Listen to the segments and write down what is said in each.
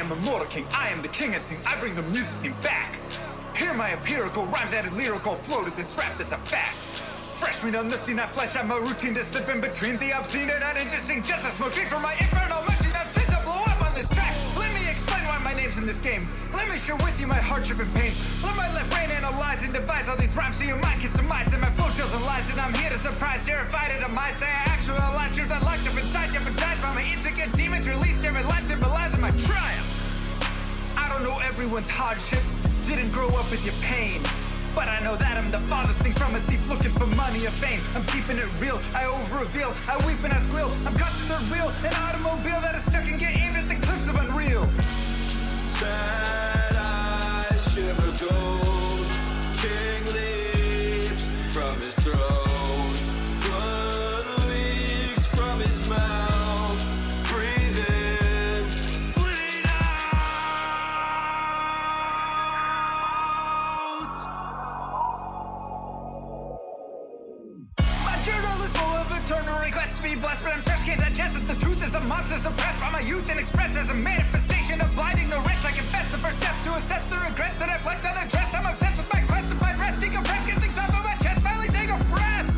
am immortal king, I am the king and sing, I bring the music scene back. Hear my empirical rhymes added lyrical flow to this rap that's a fact. Fresh meat on the scene, I flesh out my routine to slip in between the obscene and uninteresting. Just a smoke treat for my infernal machine I've sent to blow up on this track. Let me explain why my name's in this game. Let me share with you my hardship and pain. Let my left brain analyze and devise all these rhymes so your mind can surmise that my flow tells and lies. And I'm here to surprise, terrified at a mind. Say I actualize truth I locked up inside, jeopardized by my intricate demons. Released every line symbolizing my triumph. I don't know everyone's hardships, didn't grow up with your pain. But I know that I'm the farthest thing from a thief looking for money or fame. I'm keeping it real, I over-reveal, I weep and I squeal. I'm caught to the real, an automobile that is stuck and get aimed at the cliffs of unreal. Sad eyes shimmer gold, king leaps from his throne. Blood leaks from his mouth, breathe in, bleed out. My journal is full of eternal requests to be blessed, but I'm stressed, can't digest it. The truth is a monster suppressed by my youth and expressed as a manifestation of blind ignorance. I confess the first step to assess the regrets that I've left unaddressed. I'm obsessed with my quest to find rest, decompress, get things off of my chest, finally take a breath.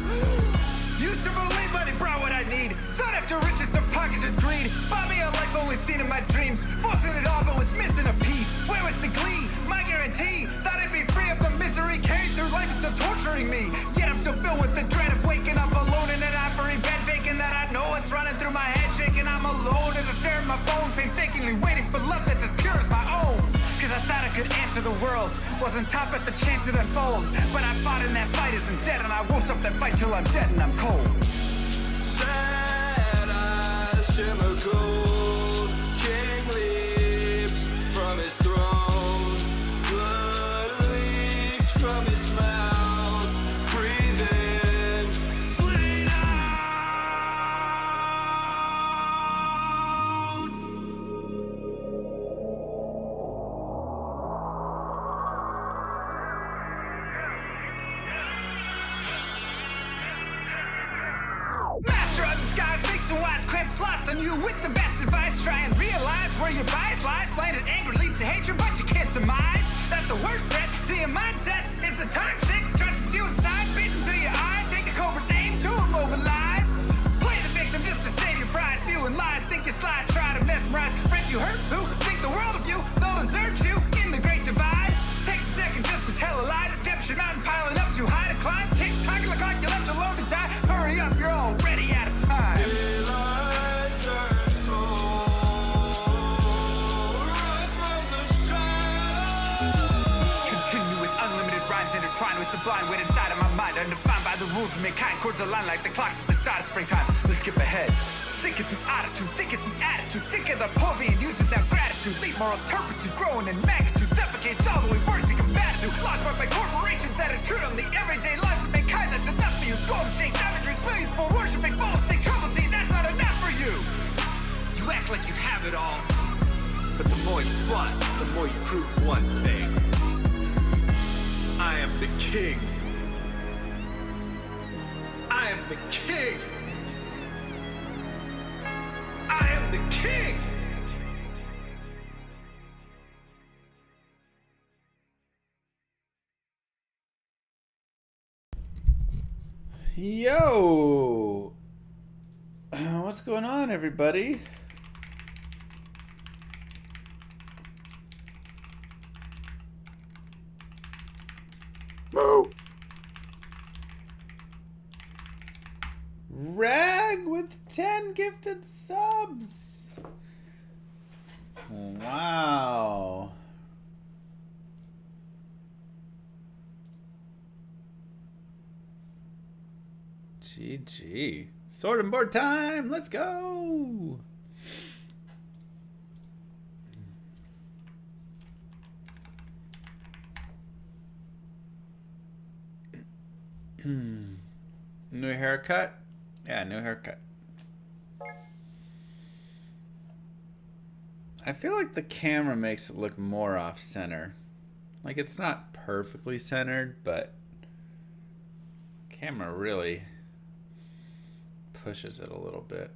Used to believe money brought what I need, sought after riches to pockets with greed. Bought me a life only seen in my dreams, forcing it all but was missing a piece. Where was the glee, my guarantee? Thought I'd be free of the misery carried through life, it's still torturing me. Yet I'm still filled with the dread of waking up alone in an ivory bed, faking that I know what's running through my head, shaking I'm alone as I stare at my phone, painstakingly waiting for love that's as pure as my own. Cause I thought I could answer the world, wasn't top at the chance it unfold. But I fought in that fight isn't dead, and I won't stop that fight till I'm dead and I'm cold. Sad eyes shimmer gold, king leaps from his throne. Blood leaks from his mouth, breathe in, bleed out. Master of disguise, makes and wise, cramps lost on you with the best advice. Try and realize where your bias lies. Blinded anger leads to hatred, but you can't surmise that the worst threat to your mindset is the toxic trust you inside, beating to your eyes. Take a cobra's aim to immobilize. Play the victim just to save your pride. Spewing lies, think you slide, try to mesmerize friends you hurt who think the world of you. They'll desert you in the great divide. Takes a second just to tell a lie. Deception mountain piling up too high to climb. Tick tock, look like you're left alone to die. Hurry up, you're already out of time. Daylight turns cold, rise from the shadows. Continue with unlimited rhymes intertwined with sublime wit inside of my mind, undefined by the rules of mankind. Chords align like the clocks at the start of springtime. Let's skip ahead. Sick of the attitude, sick of the attitude, sick of the poor being used without gratitude. Leave moral turpitude growing in magnitude, suffocates all the way work to combat it. Lost by corporations that intrude on the everyday lives of mankind. That's enough for you. Golden shakes, diamond drinks, millions for worshiping, full of sick trouble tea. That's not enough for you. You act like you have it all, but the more you fight, the more you prove one thing. I am the king. I am the king. I am the king. Yo! What's going on, everybody? Moo. Rag with 10 gifted subs! Wow. GG. Sword and board time! Let's go! New haircut? Yeah, new haircut. I feel like the camera makes it look more off-center. Like, it's not perfectly centered, but camera really pushes it a little bit.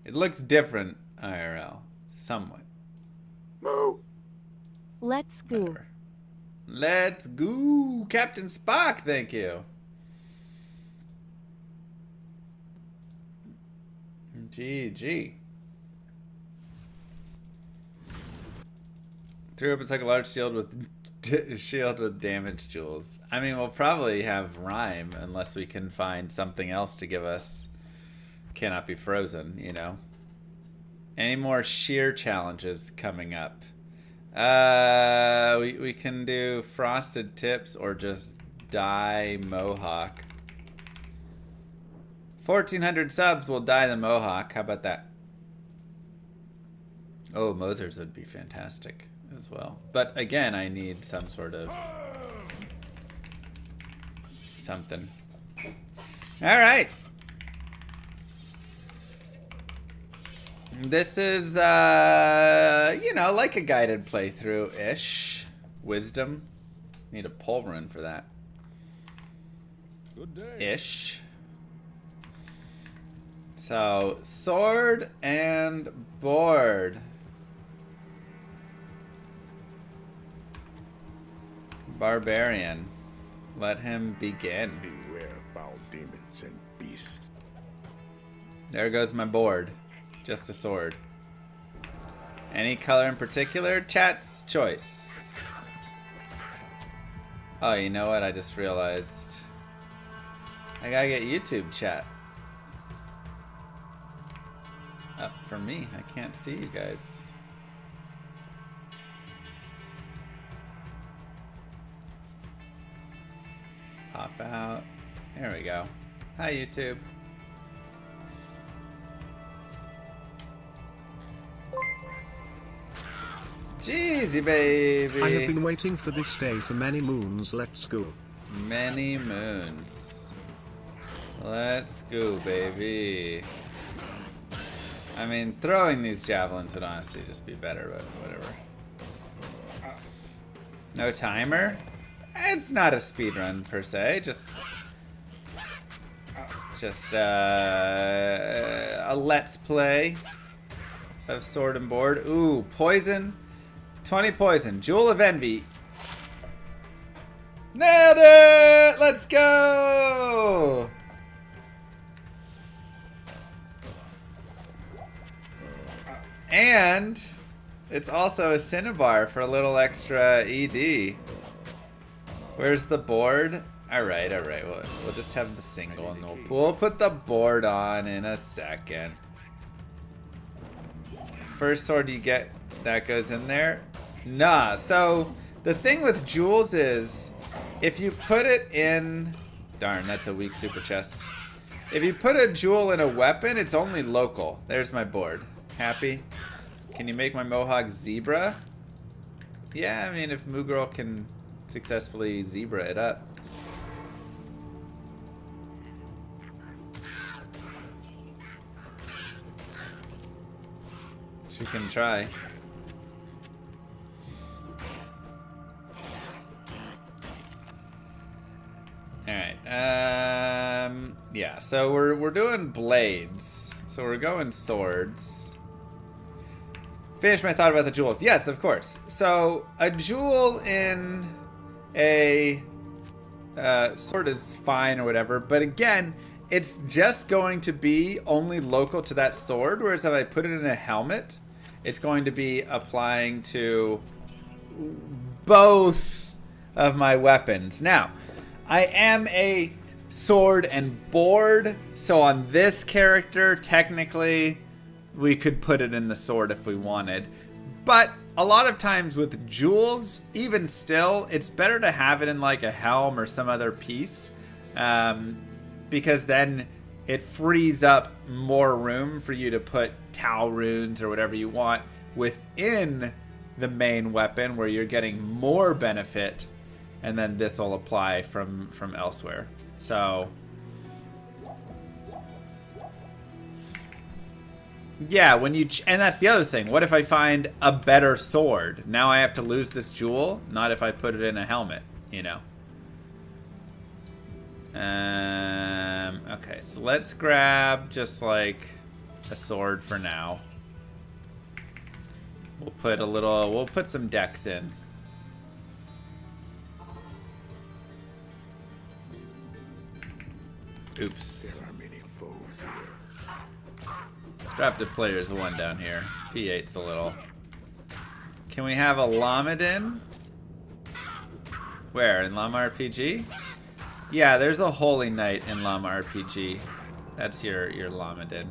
It looks different IRL. Somewhat. Moo. Let's go. Whatever. Let's go, Captain Spock. Thank you. GG. 3 opens like a large shield with damage jewels. I mean, we'll probably have rhyme unless we can find something else to give us cannot be frozen, you know. Any more sheer challenges coming up? We can do frosted tips or just dye mohawk. 1,400 subs will dye the mohawk. How about that? Oh, Mosers would be fantastic as well. But again, I need some sort of something. All right. This is, you know, like a guided playthrough-ish. Wisdom. Need a pole run for that. Good day. Ish. So, sword and board. Barbarian. Let him begin. Beware foul demons and beasts. There goes my board. Just a sword. Any color in particular? Chat's choice. Oh, you know what? I just realized. I gotta get YouTube chat up for me. I can't see you guys. Pop out. There we go. Hi, YouTube. Jeezy, baby. I have been waiting for this day for many moons. Let's go. Many moons. Let's go, baby. I mean, throwing these javelins would honestly just be better, but whatever. No timer? It's not a speedrun per se, just a let's play of sword and board. Ooh, poison. 20 poison. Jewel of Envy. Nailed it! Let's go! And it's also a Cinnabar for a little extra ED. Where's the board? Alright, alright. We'll just have the single and we'll put the board on in a second. First sword you get that goes in there. Nah, so the thing with jewels is if you put it in... Darn, that's a weak super chest. If you put a jewel in a weapon, it's only local. There's my board. Happy? Can you make my mohawk zebra? Yeah, I mean, if Moo Girl can successfully zebra it up. She can try. Alright, yeah, so we're doing blades. So we're going swords. Finish my thought about the jewels. Yes, of course. So a jewel in a sword is fine or whatever, but again, it's just going to be only local to that sword, whereas if I put it in a helmet, it's going to be applying to both of my weapons. Now, I am a sword and board, so on this character, technically, we could put it in the sword if we wanted. But a lot of times with jewels, even still, it's better to have it in like a helm or some other piece, because then it frees up more room for you to put Tau runes or whatever you want within the main weapon, where you're getting more benefit, and then this will apply from elsewhere. So yeah, when you and that's the other thing. What if I find a better sword? Now I have to lose this jewel. Not if I put it in a helmet, you know. Okay, so let's grab just like a sword for now. We'll put some decks in. Oops. There are many foes here. Disruptive players 1 down here. P8's a little. Can we have a Lamadin? Where? In Llama RPG? Yeah, there's a Holy Knight in Llama RPG. That's your Lamadin.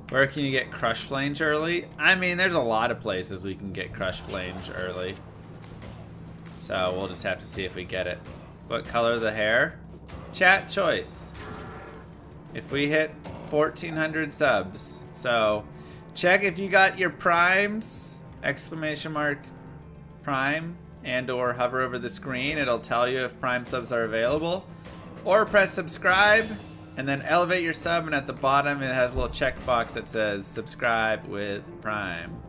Where can you get Crush Flange early? I mean, there's a lot of places we can get Crush Flange early. So we'll just have to see if we get it. What color the hair? Chat choice. If we hit 1,400 subs. So check if you got your primes, exclamation mark prime, and or hover over the screen. It'll tell you if prime subs are available. Or press subscribe and then elevate your sub, and at the bottom it has a little checkbox that says subscribe with prime.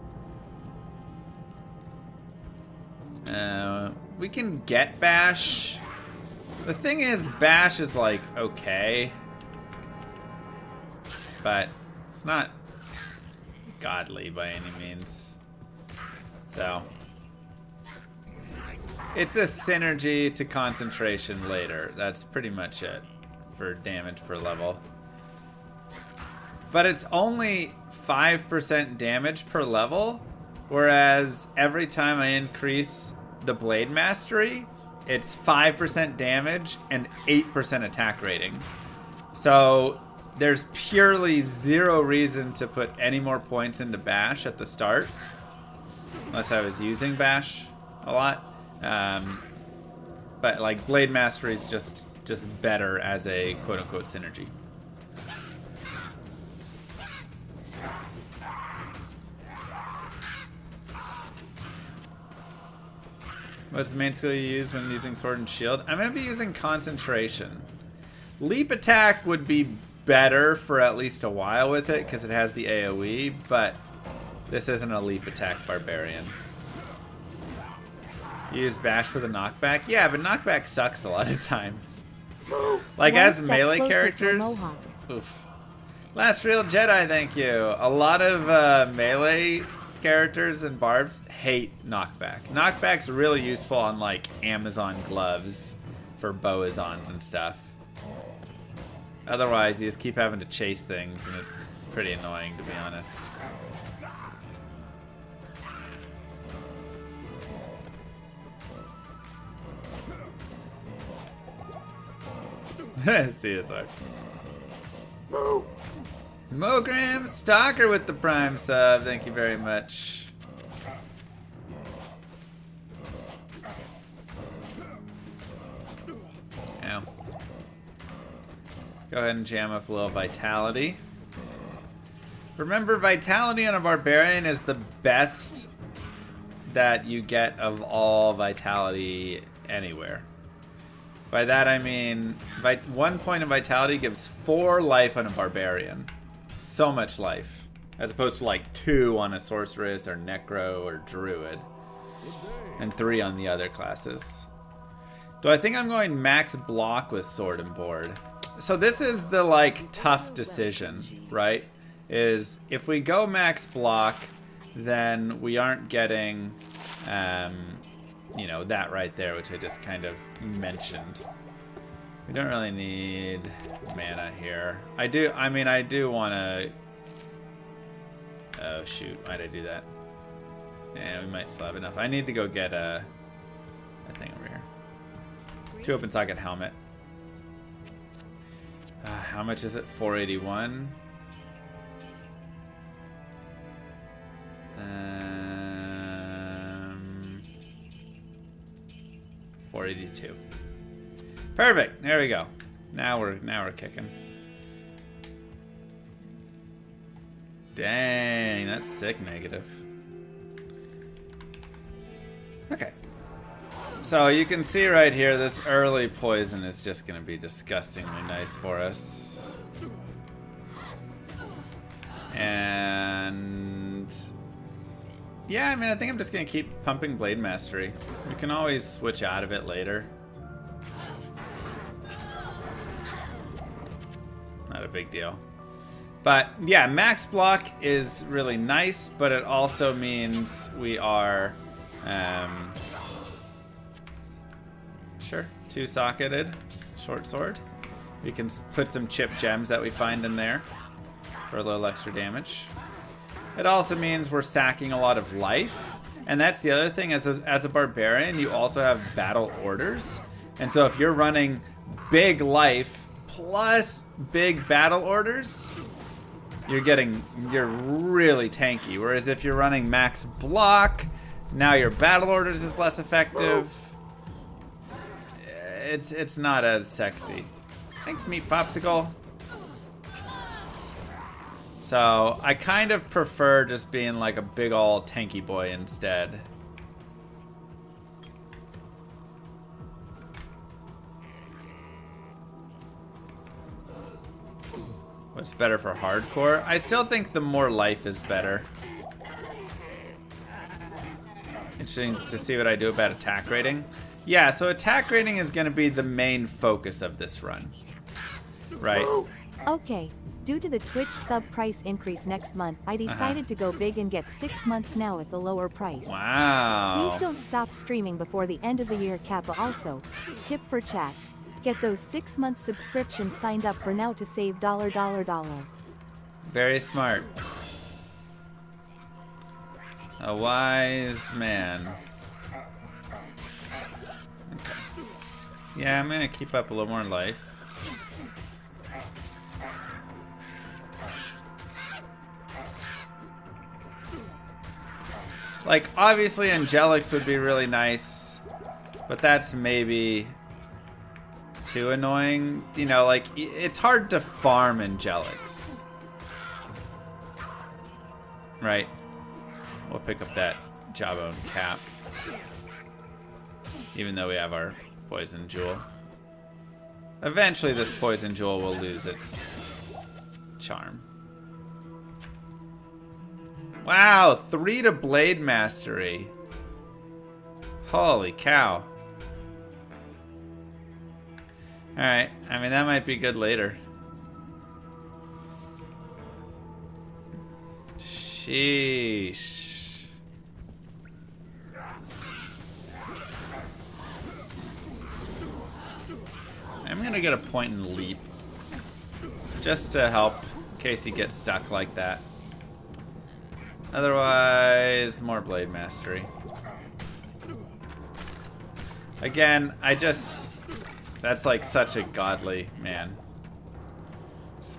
We can get Bash. The thing is, Bash is like okay, but it's not godly by any means. So it's a synergy to concentration later. That's pretty much it for damage per level. But it's only 5% damage per level, whereas every time I increase the Blade Mastery, it's 5% damage and 8% attack rating. So there's purely zero reason to put any more points into Bash at the start, unless I was using Bash a lot. But like Blade Mastery is just better as a quote-unquote synergy. What's the main skill you use when using Sword and Shield? I'm going to be using Concentration. Leap Attack would be better for at least a while with it because it has the AoE, but this isn't a Leap Attack Barbarian. You use Bash for the knockback? Yeah, but knockback sucks a lot of times. Like as melee characters. Oof. Last Real Jedi, thank you. A lot of melee characters and barbs hate knockback. Knockback's really useful on like Amazon gloves for boazons and stuff. Otherwise, you just keep having to chase things, and it's pretty annoying, to be honest. CSR. Mogram Stalker with the Prime sub. Thank you very much. Ow. Go ahead and jam up a little Vitality. Remember, Vitality on a Barbarian is the best that you get of all Vitality anywhere. By that I mean, 1 point of Vitality gives 4 life on a Barbarian. So much life. As opposed to like 2 on a Sorceress or Necro or Druid. And 3 on the other classes. Do I think I'm going max block with Sword and Board? So this is the like tough decision, right? Is if we go max block, then we aren't getting you know, that right there, which I just kind of mentioned. We don't really need mana here. I do want to... Oh, shoot. Why'd I do that? Yeah, we might still have enough. I need to go get a thing over here. 2 open socket helmet. How much is it? 481. 482. Perfect. There we go. Now we're kicking. Dang, that's sick negative. Okay. So you can see right here, this early poison is just going to be disgustingly nice for us. And yeah, I mean, I think I'm just going to keep pumping Blade Mastery. We can always switch out of it later. Not a big deal. But yeah, max block is really nice, but it also means we are, sure, 2-socketed short sword. We can put some chip gems that we find in there for a little extra damage. It also means we're sacking a lot of life. And that's the other thing, as a barbarian, you also have battle orders. And so if you're running big life plus big battle orders, you're really tanky. Whereas if you're running max block, now your battle orders is less effective. It's not as sexy. Thanks, Meat Popsicle. So I kind of prefer just being like a big ol' tanky boy instead. What's better for hardcore? I still think the more life is better. Interesting to see what I do about attack rating. Yeah, so attack rating is going to be the main focus of this run. Right? Okay. Due to the Twitch sub price increase next month, I decided to go big and get 6 months now at the lower price. Wow. Please don't stop streaming before the end of the year, Kappa. Also, tip for chat. Get those 6-month subscriptions signed up for now to save $. Very smart. A wise man. Okay. Yeah, I'm gonna keep up a little more life. Like, obviously Angelics would be really nice, but that's maybe too annoying. You know, like, it's hard to farm Angelics. Right? We'll pick up that Jawbone cap. Even though we have our Poison Jewel. Eventually this Poison Jewel will lose its charm. Wow, 3 to Blade Mastery. Holy cow. Alright, I mean, that might be good later. Sheesh. I'm gonna get a point and leap. Just to help in case he gets stuck like that. Otherwise, more Blade Mastery. Again, that's like such a godly man.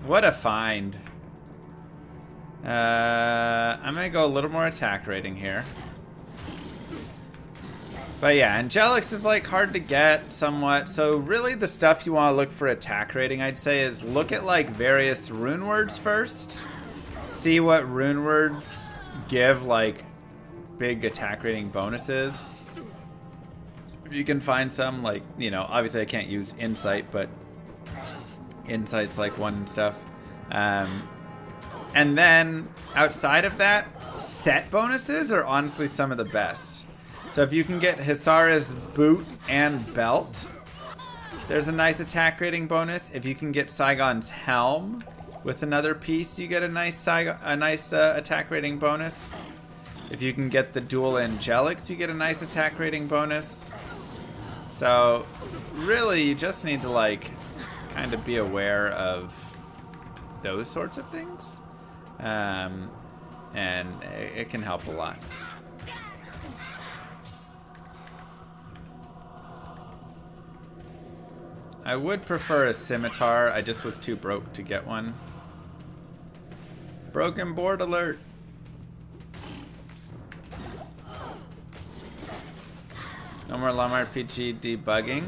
What a find. I'm gonna go a little more attack rating here. But yeah, Angelics is like hard to get somewhat. So really the stuff you want to look for attack rating, I'd say, is look at like various rune words first. See what rune words give like big attack rating bonuses. If you can find some, like, you know, obviously I can't use Insight, but Insight's like one and stuff. And then outside of that, set bonuses are honestly some of the best. So if you can get Hisara's boot and belt, there's a nice attack rating bonus. If you can get Saigon's helm with another piece, you get a nice attack rating bonus. If you can get the dual Angelics, you get a nice attack rating bonus. So really, you just need to like kind of be aware of those sorts of things, and it can help a lot. I would prefer a scimitar. I just was too broke to get one. Broken board alert. No more Llama RPG debugging.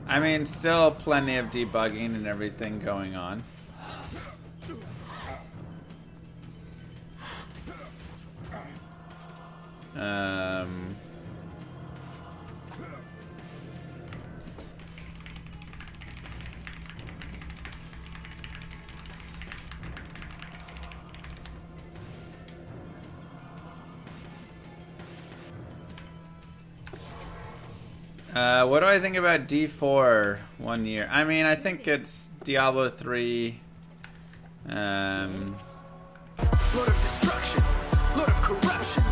I mean, still plenty of debugging and everything going on. What do I think about D4 1 year? I mean, I think it's Diablo 3. Lord of destruction, Lord of corruption,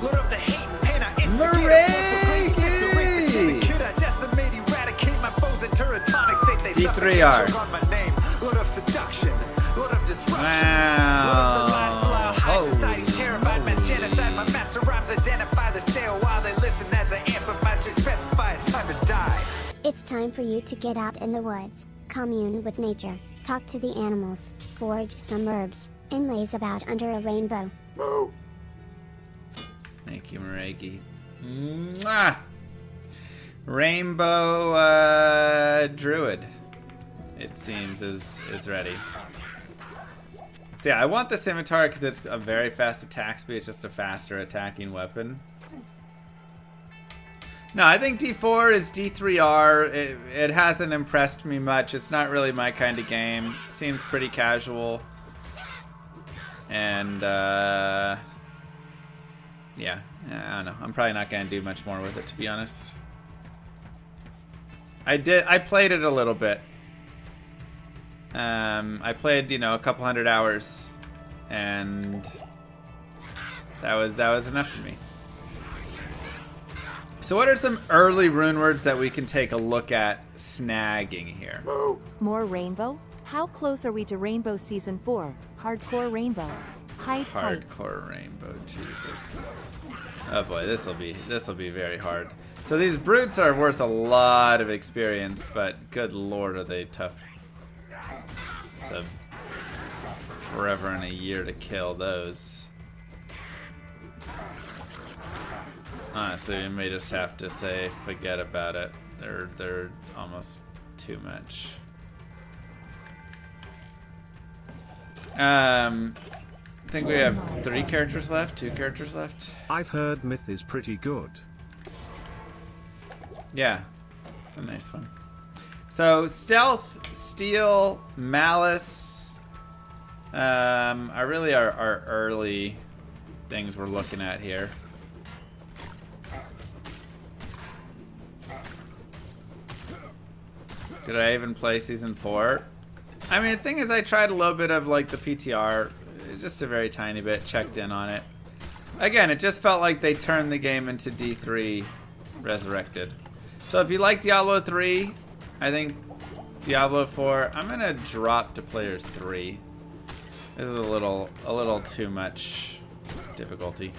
Lord of the hate and pain I instigate. Kid I decimate, eradicate my foes in teratonic state. They D3R. on my name. Lord of seduction, Lord of disruption. Wow. Lord of the lies, blow, high society's terrified, mass genocide. My master rhymes identify the stale while they listen as I amplify, specify it's time to die. It's time for you to get out in the woods, commune with nature, talk to the animals, forage some herbs, and laze about under a rainbow. Thank you, Maregi. Mwah! Rainbow Druid, it seems, is ready. So yeah, I want the scimitar because it's a very fast attack speed. It's just a faster attacking weapon. No, I think D4 is D3R. It hasn't impressed me much. It's not really my kind of game. Seems pretty casual. And, yeah, I don't know. I'm probably not going to do much more with it, to be honest. I played it a little bit. I played, you know, a couple hundred hours, and that was enough for me. So what are some early rune words that we can take a look at snagging here? More rainbow? How close are we to Rainbow Season 4? Hardcore Rainbow. Hype. Hardcore Rainbow, Jesus. Oh boy, this will be very hard. So these brutes are worth a lot of experience, but good lord, are they tough. It's a forever and a year to kill those. Honestly, we may just have to say forget about it. They're almost too much. I think we have 3 characters left, 2 characters left. I've heard Myth is pretty good. Yeah, it's a nice one. So stealth, steel, malice are really our early things we're looking at here. Did I even play Season 4? I mean, the thing is, I tried a little bit of like the PTR, just a very tiny bit, checked in on it. Again, it just felt like they turned the game into D3 Resurrected. So if you like Diablo 3, I think Diablo 4, I'm gonna drop to players 3. This is a little too much difficulty.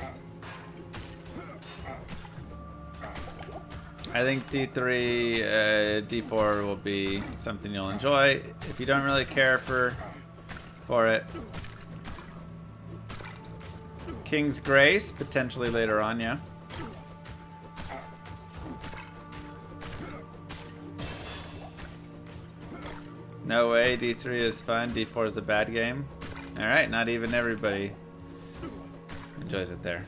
I think D3, D4 will be something you'll enjoy. If you don't really care for it. King's Grace, potentially later on, yeah. No way, D3 is fun, D4 is a bad game. Alright, not even everybody enjoys it there.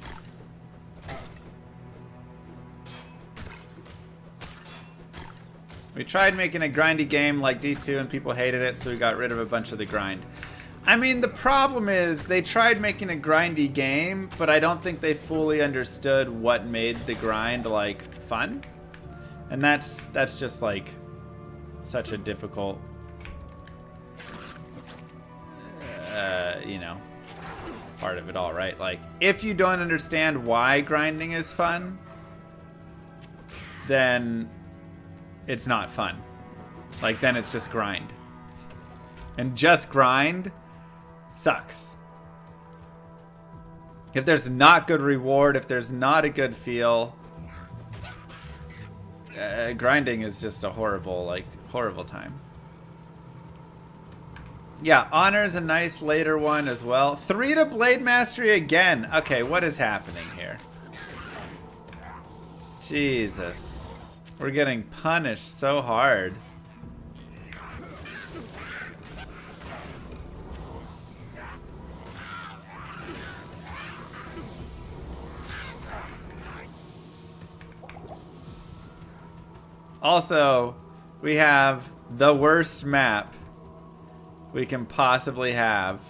We tried making a grindy game like D2 and people hated it, so we got rid of a bunch of the grind. I mean, the problem is they tried making a grindy game, but I don't think they fully understood what made the grind, like, fun. And that's just, like, such a difficult, you know, part of it all, right? Like, if you don't understand why grinding is fun, then it's not fun. Like, then it's just grind. And just grind sucks. If there's not good reward, if there's not a good feel, grinding is just a horrible time. Yeah, Honor is a nice later one as well. 3 to Blade Mastery again. Okay, what is happening here? Jesus. We're getting punished so hard. Also, we have the worst map we can possibly have.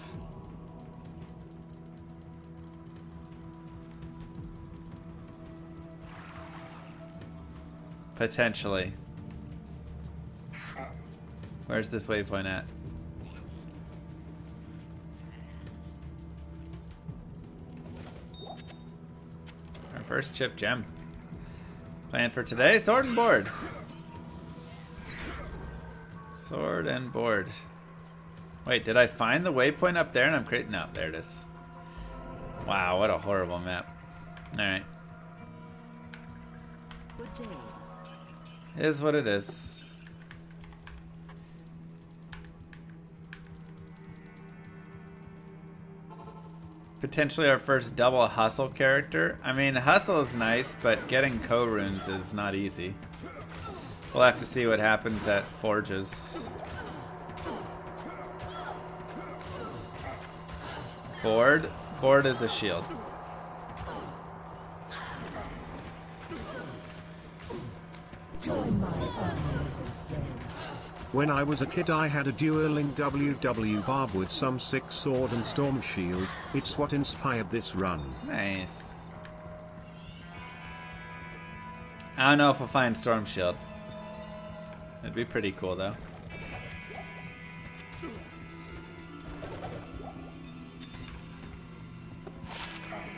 Potentially. Where's this waypoint at? First chip gem. Plan for today, sword and board. Sword and board. Wait, did I find the waypoint up there and I'm creating? No, there it is. Wow, what a horrible map. Alright. Is what it is. Potentially our first double hustle character. I mean, hustle is nice, but getting co-runes is not easy. We'll have to see what happens at Forges. Board. Board is a shield. When I was a kid I had a dueling WW barb with some sick sword and storm shield. It's what inspired this run. Nice. I don't know if we'll find Storm Shield. It'd be pretty cool though.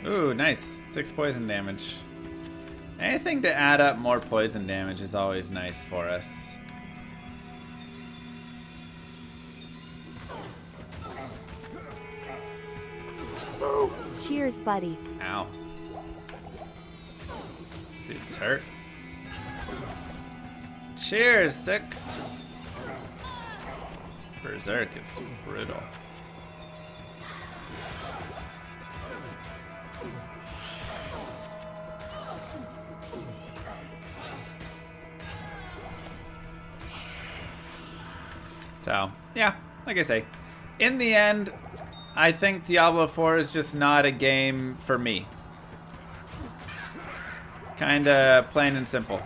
Ooh, nice. 6 poison damage. Anything to add up more poison damage is always nice for us. Cheers, buddy. Ow. Dude's hurt. Cheers, 6. Berserk is brutal. So, yeah, like I say, in the end, I think Diablo 4 is just not a game for me. Kinda plain and simple.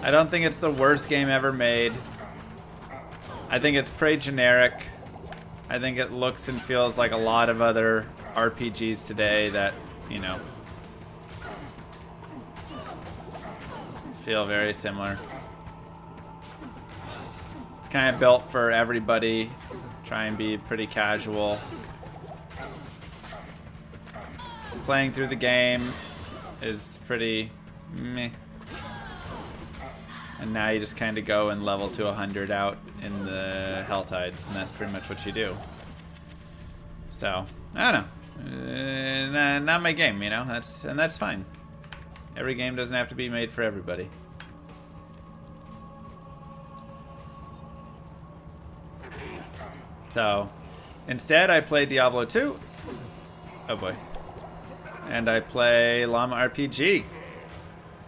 I don't think it's the worst game ever made. I think it's pretty generic. I think it looks and feels like a lot of other RPGs today that, you know, feel very similar. It's kind of built for everybody. Try and be pretty casual. Playing through the game is pretty meh. And now you just kind of go and level to 100 out in the Hell Tides, and that's pretty much what you do. So, I don't know. Not my game, you know? That's fine. Every game doesn't have to be made for everybody. So, instead I play Diablo 2. Oh boy. And I play Llama RPG,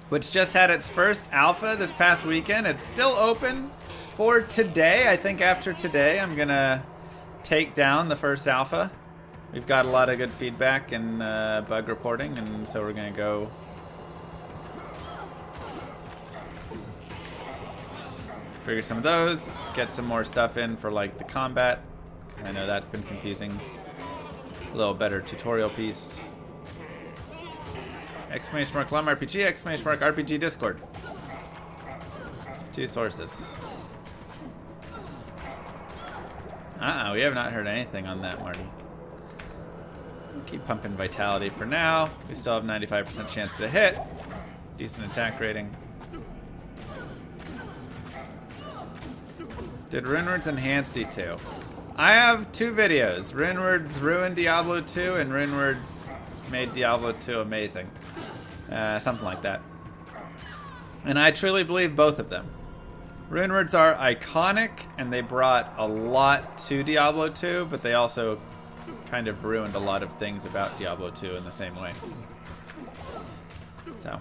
which just had its first alpha this past weekend. It's still open for today. I think after today I'm gonna take down the first alpha. We've got a lot of good feedback and bug reporting, and so we're gonna go figure some of those, get some more stuff in for like the combat. I know that's been confusing. A little better tutorial piece. Exclamation mark Llama RPG, exclamation mark RPG Discord. 2 sources. We have not heard anything on that, Marty. Keep pumping vitality for now. We still have 95% chance to hit. Decent attack rating. Did Rune Ward's enhance D2? I have 2 videos. Rune Ward's ruined Diablo 2 and Rune Ward's made Diablo 2 amazing. Something like that. And I truly believe both of them. Rune Words are iconic, and they brought a lot to Diablo 2, but they also kind of ruined a lot of things about Diablo 2 in the same way. So.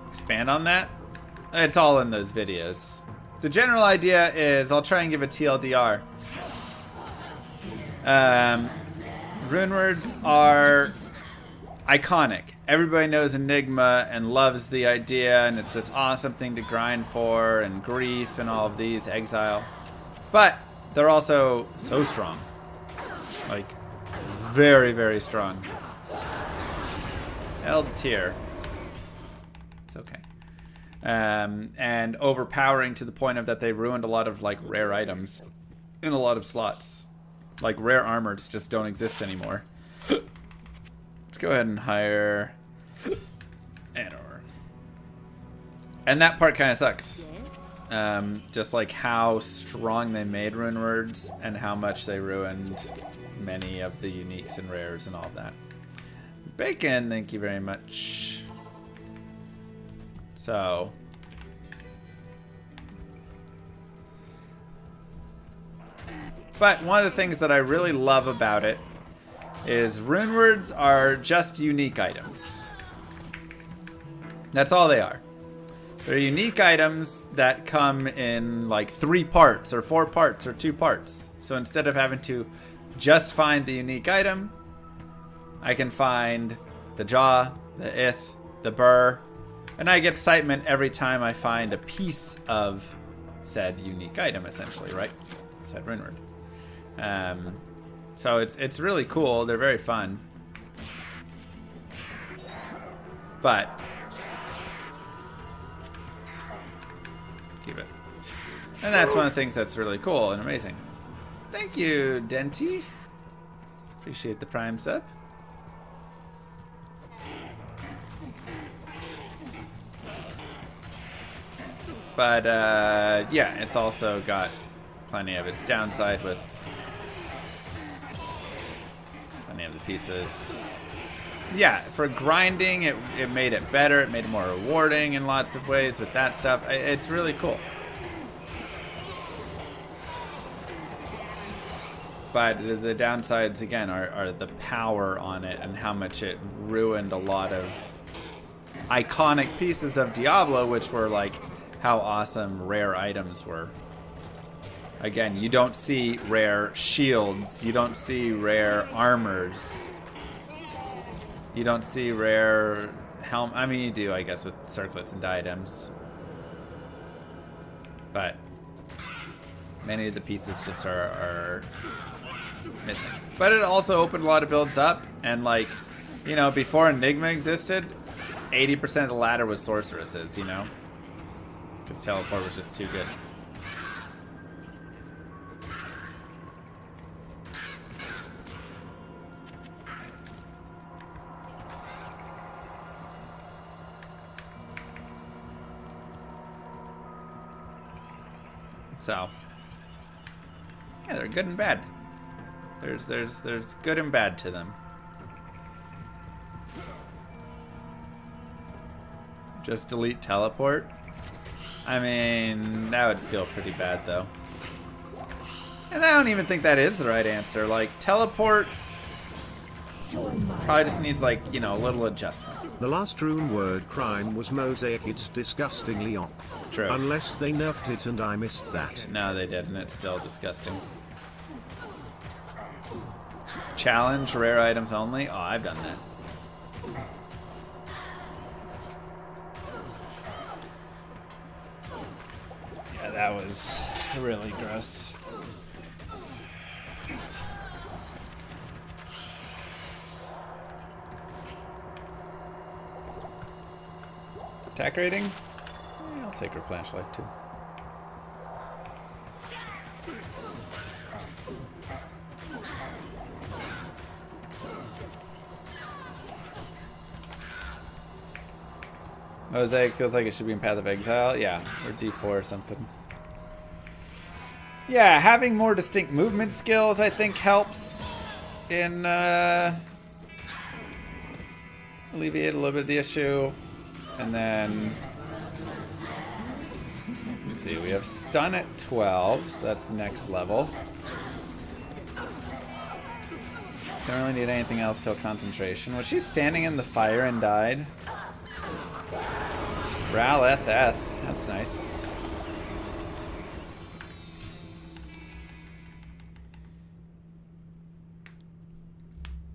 Expand on that? It's all in those videos. The general idea is, I'll try and give a TLDR. Rune words are iconic. Everybody knows Enigma and loves the idea, and it's this awesome thing to grind for, and grief and all of these, exile. But they're also so strong. Like, very, very strong. Eld tier. It's okay. And overpowering to the point of that they ruined a lot of like rare items in a lot of slots. Like rare armors just don't exist anymore. Let's go ahead and hire Anor. And that part kind of sucks. Just like how strong they made Rune Words and how much they ruined many of the uniques and rares and all of that. Bacon, thank you very much. So, but one of the things that I really love about it is Rune Words are just unique items. That's all they are. They're unique items that come in like 3 parts or 4 parts or 2 parts. So instead of having to just find the unique item, I can find the jaw, the ith, the burr, and I get excitement every time I find a piece of said unique item, essentially, right? Said Rune Word. So it's really cool. They're very fun. But keep it. And that's one of the things that's really cool and amazing. Thank you, Denty. Appreciate the Prime sub. But yeah, it's also got plenty of its downside with plenty of the pieces. Yeah, for grinding, it made it better. It made it more rewarding in lots of ways with that stuff. It's really cool. But the downsides, again, are the power on it and how much it ruined a lot of iconic pieces of Diablo, which were like how awesome rare items were. Again, you don't see rare shields. You don't see rare armors. You don't see rare helm. I mean, you do, I guess, with circlets and diadems. But many of the pieces just are missing. But it also opened a lot of builds up. And, like, you know, before Enigma existed, 80% of the ladder was sorceresses, you know? Because teleport was just too good. So, yeah, they're good and bad. There's good and bad to them. Just delete teleport? I mean, that would feel pretty bad, though. And I don't even think that is the right answer. Like, teleport probably just needs, like, you know, a little adjustment. The last Rune Word crime was Mosaic. It's disgustingly op. True. Unless they nerfed it and I missed that. No, they didn't. It's still disgusting. Challenge, rare items only? Oh, I've done that. Yeah, that was really gross. Attack rating? Yeah, I'll take Replenish Life too. Mosaic feels like it should be in Path of Exile. Yeah, or D4 or something. Yeah, having more distinct movement skills I think helps in alleviate a little bit of the issue. And then let's see, we have stun at 12, so that's next level. Don't really need anything else till concentration. Was she standing in the fire and died? Raleth, that's nice.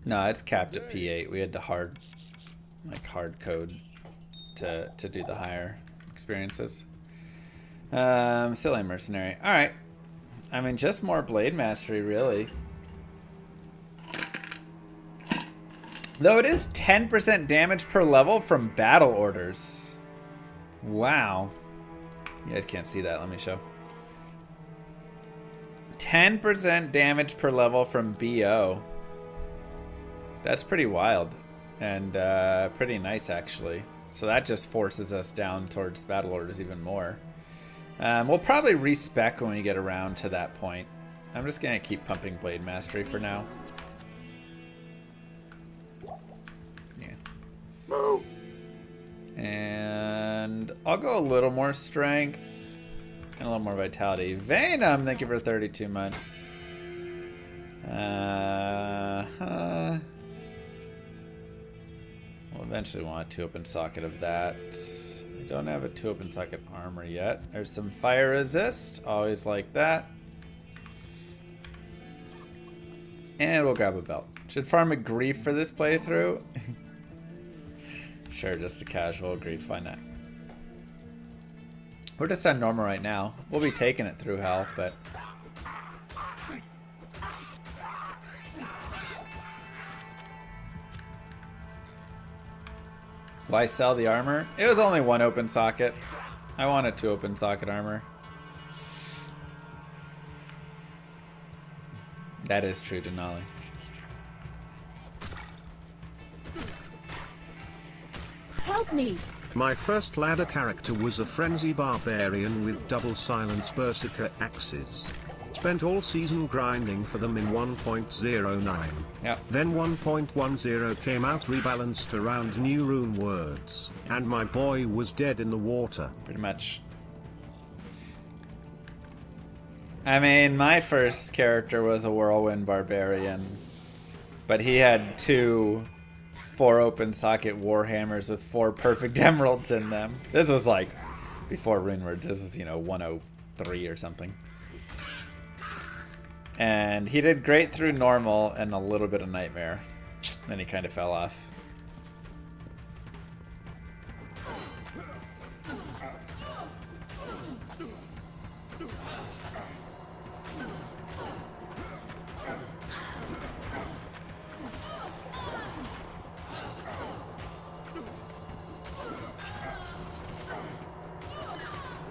No, it's capped at P8. We had to hard code to do the higher experiences. Silly mercenary. All right. I mean, just more blade mastery, really. Though it is 10% damage per level from battle orders. Wow. You guys can't see that. Let me show. 10% damage per level from BO. That's pretty wild. And pretty nice, actually. So that just forces us down towards battle orders even more. We'll probably respec when we get around to that point. I'm just going to keep pumping Blade Mastery for now. Yeah. And I'll go a little more strength and a little more vitality. Venom, thank you for 32 months. We'll eventually want a 2-open socket of that. I don't have a 2-open socket armor yet. There's some fire resist, always like that. And we'll grab a belt. Should farm a grief for this playthrough. Sure, just a casual grief, why not? We're just on normal right now. We'll be taking it through hell, but... Why sell the armor? It was only 1 open socket. I want a 2 open socket armor. That is true, Denali. Help me! My first ladder character was a frenzy barbarian with double silence berserker axes. Spent all season grinding for them in 1.09. Yep. Then 1.10 came out rebalanced around new rune words, and my boy was dead in the water. Pretty much. I mean, my first character was a whirlwind barbarian, but he had 2 4 open socket warhammers with 4 perfect emeralds in them. This was like before rune words. This was, you know, 103 or something. And he did great through normal and a little bit of nightmare. Then he kind of fell off.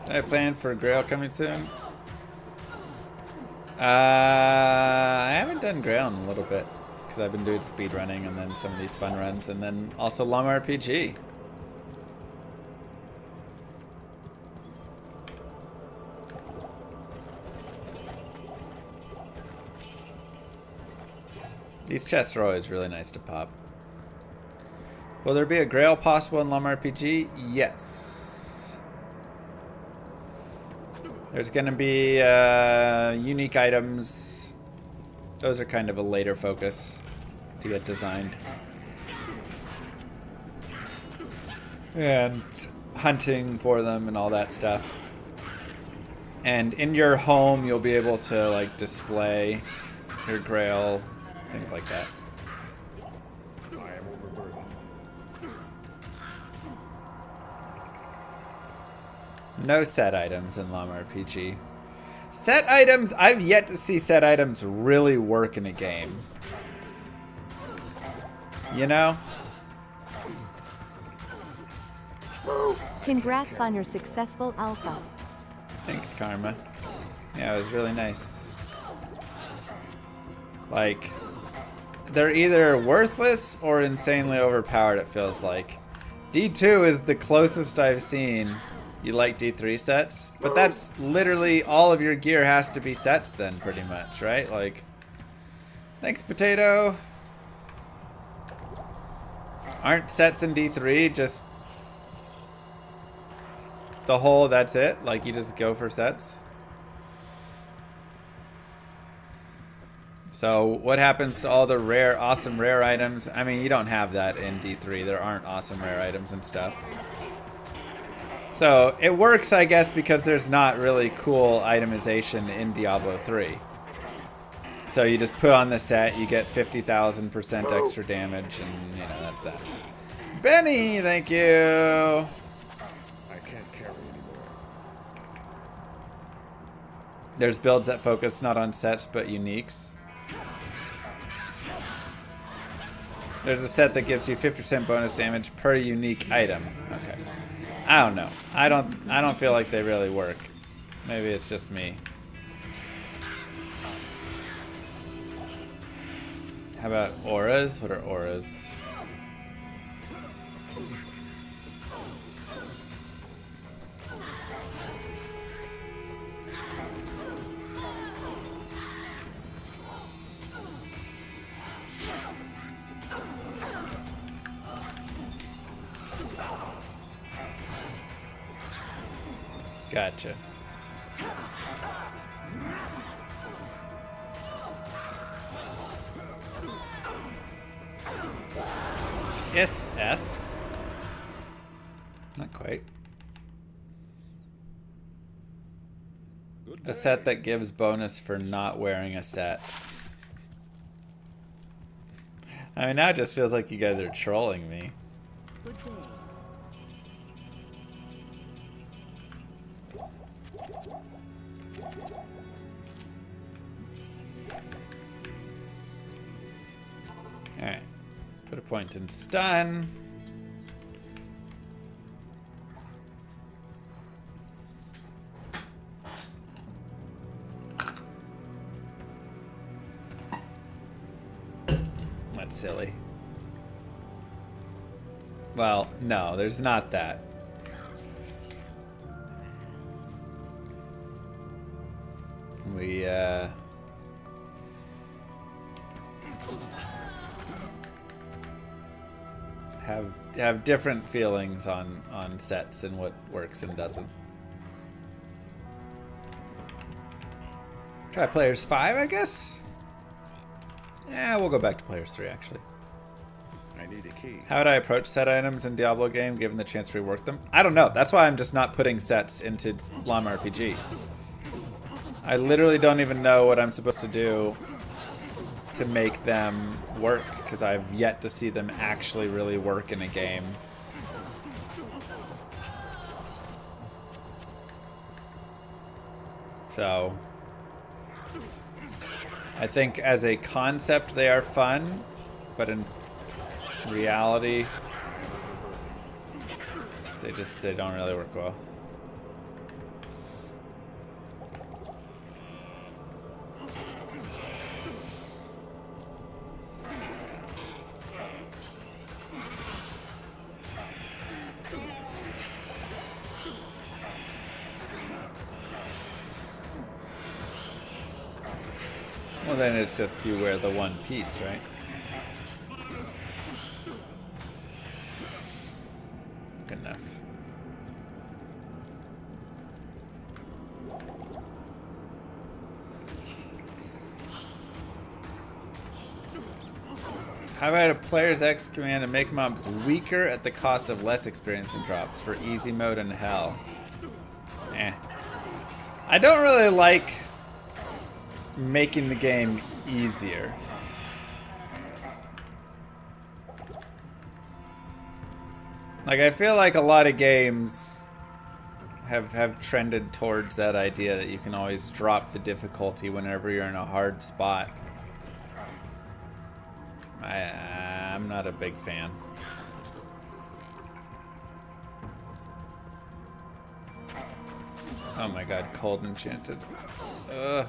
I plan for Grail coming soon. I haven't done Grail in a little bit because I've been doing speedrunning and then some of these fun runs, and then also Llama RPG. These chests are always really nice to pop. Will there be a Grail possible in Llama RPG? Yes. There's going to be unique items. Those are kind of a later focus to get designed. And hunting for them and all that stuff. And in your home, you'll be able to like display your Grail, things like that. No set items in Llama RPG. Set items, I've yet to see set items really work in a game. You know? Congrats on your successful alpha. Thanks, Karma. Yeah, it was really nice. Like, they're either worthless or insanely overpowered, it feels like. D2 is the closest I've seen. You like D3 sets? But that's literally all of your gear has to be sets then, pretty much, right? Like, thanks, Potato. Aren't sets in D3 just the whole, that's it? Like, you just go for sets? So, what happens to all the rare, awesome rare items? I mean, you don't have that in D3. There aren't awesome rare items and stuff. So, it works, I guess, because there's not really cool itemization in Diablo 3. So, you just put on the set, you get 50,000% extra damage, and, you know, that's that. Benny, thank you! I can't carry anymore. There's builds that focus not on sets, but uniques. There's a set that gives you 50% bonus damage per unique item. Okay. I don't know. I don't feel like they really work. Maybe it's just me. How about auras? What are auras? Gotcha. S. Not quite. A set that gives bonus for not wearing a set. I mean, now it just feels like you guys are trolling me. Good day. Alright. Put a point in stun. That's silly. Well, no, there's not that. We, have different feelings on sets and what works and doesn't. Try players 5, I guess? Yeah, we'll go back to players 3, actually. I need a key. How would I approach set items in Diablo game given the chance to rework them? I don't know. That's why I'm just not putting sets into Llama RPG. I literally don't even know what I'm supposed to do to make them work, because I've yet to see them actually really work in a game. So I think as a concept they are fun, but in reality they don't really work well. Well, then it's just you wear the one piece, right? Good enough. How about a player's X command to make mobs weaker at the cost of less experience and drops for easy mode and hell? Eh. I don't really like making the game easier. Like, I feel like a lot of games have trended towards that idea that you can always drop the difficulty whenever you're in a hard spot. I'm not a big fan. Oh my god, cold enchanted. Ugh.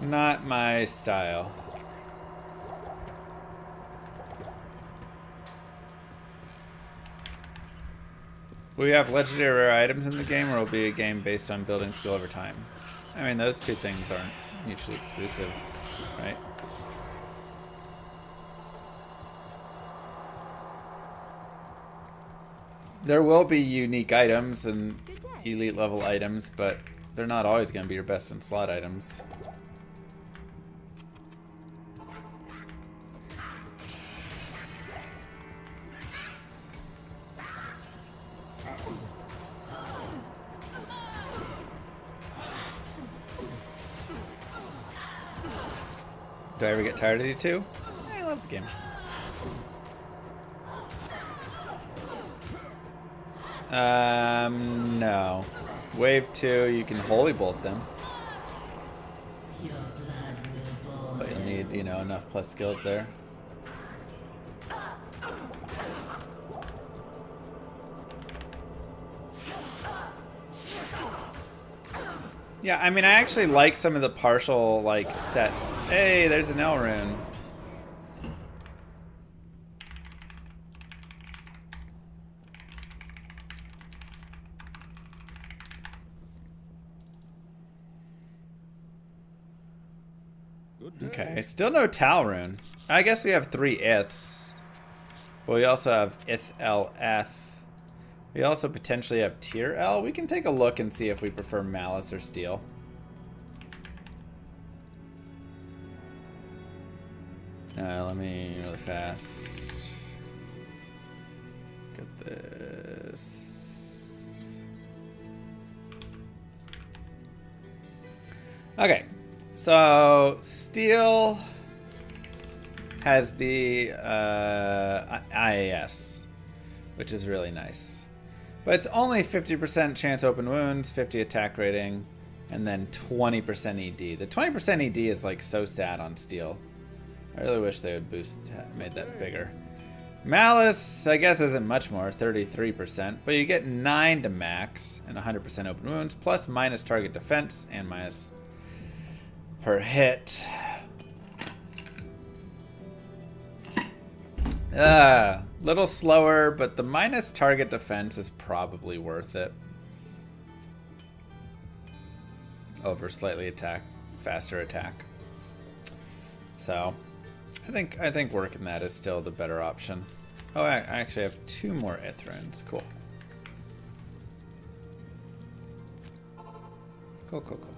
Not my style. Will we have legendary rare items in the game, or will it be a game based on building skill over time? I mean, those two things aren't mutually exclusive, right? There will be unique items and elite level items, but they're not always going to be your best in slot items. Do I ever get tired of you two? I love the game. No. Wave 2, you can Holy Bolt them. But you'll need, you know, enough plus skills there. Yeah, I mean, I actually like some of the partial, like, sets. Hey, there's an L rune. Okay, still no Tal rune. I guess we have 3 Iths. But we also have Ith L Eth. We also potentially have Tier L. We can take a look and see if we prefer Malice or Steel. Let me really fast get this. Okay, so Steel has the IAS, which is really nice. But it's only 50% chance open wounds, 50 attack rating, and then 20% ED. The 20% ED is like so sad on Steel. I really wish they would made that bigger. Malice, I guess, isn't much more, 33%, but you get 9 to max and 100% open wounds, plus minus target defense and minus per hit. Little slower, but the minus target defense is probably worth it over slightly faster attack. So I think working that is still the better option. Oh, I actually have 2 more Ith runes. Cool. Cool, cool, cool.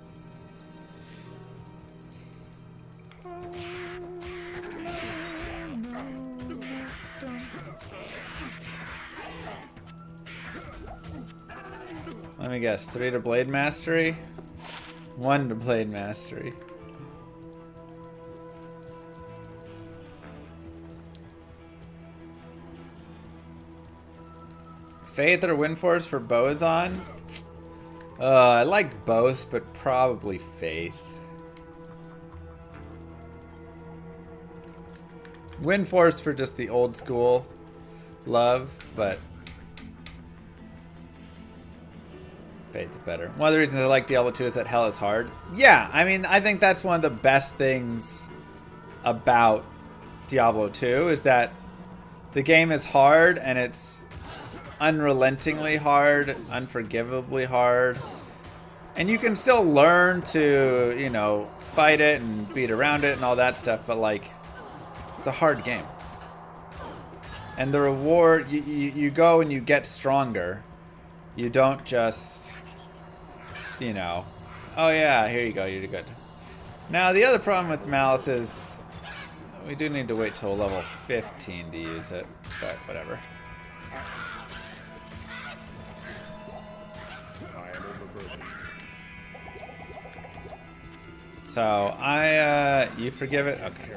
Let me guess, 3 to Blade Mastery? 1 to Blade Mastery. Faith or Windforce for Bozon? I like both, but probably Faith. Windforce for just the old school love, but Faith is better. One of the reasons I like Diablo 2 is that hell is hard. Yeah, I mean, I think that's one of the best things about Diablo 2 is that the game is hard and it's unrelentingly hard, unforgivably hard. And you can still learn to, you know, fight it and beat around it and all that stuff, but like, it's a hard game. And the reward, you go and you get stronger. You don't just, you know, oh yeah, here you go, you're good. Now, the other problem with Malice is we do need to wait till level 15 to use it, but whatever. So, you forgive it? Okay.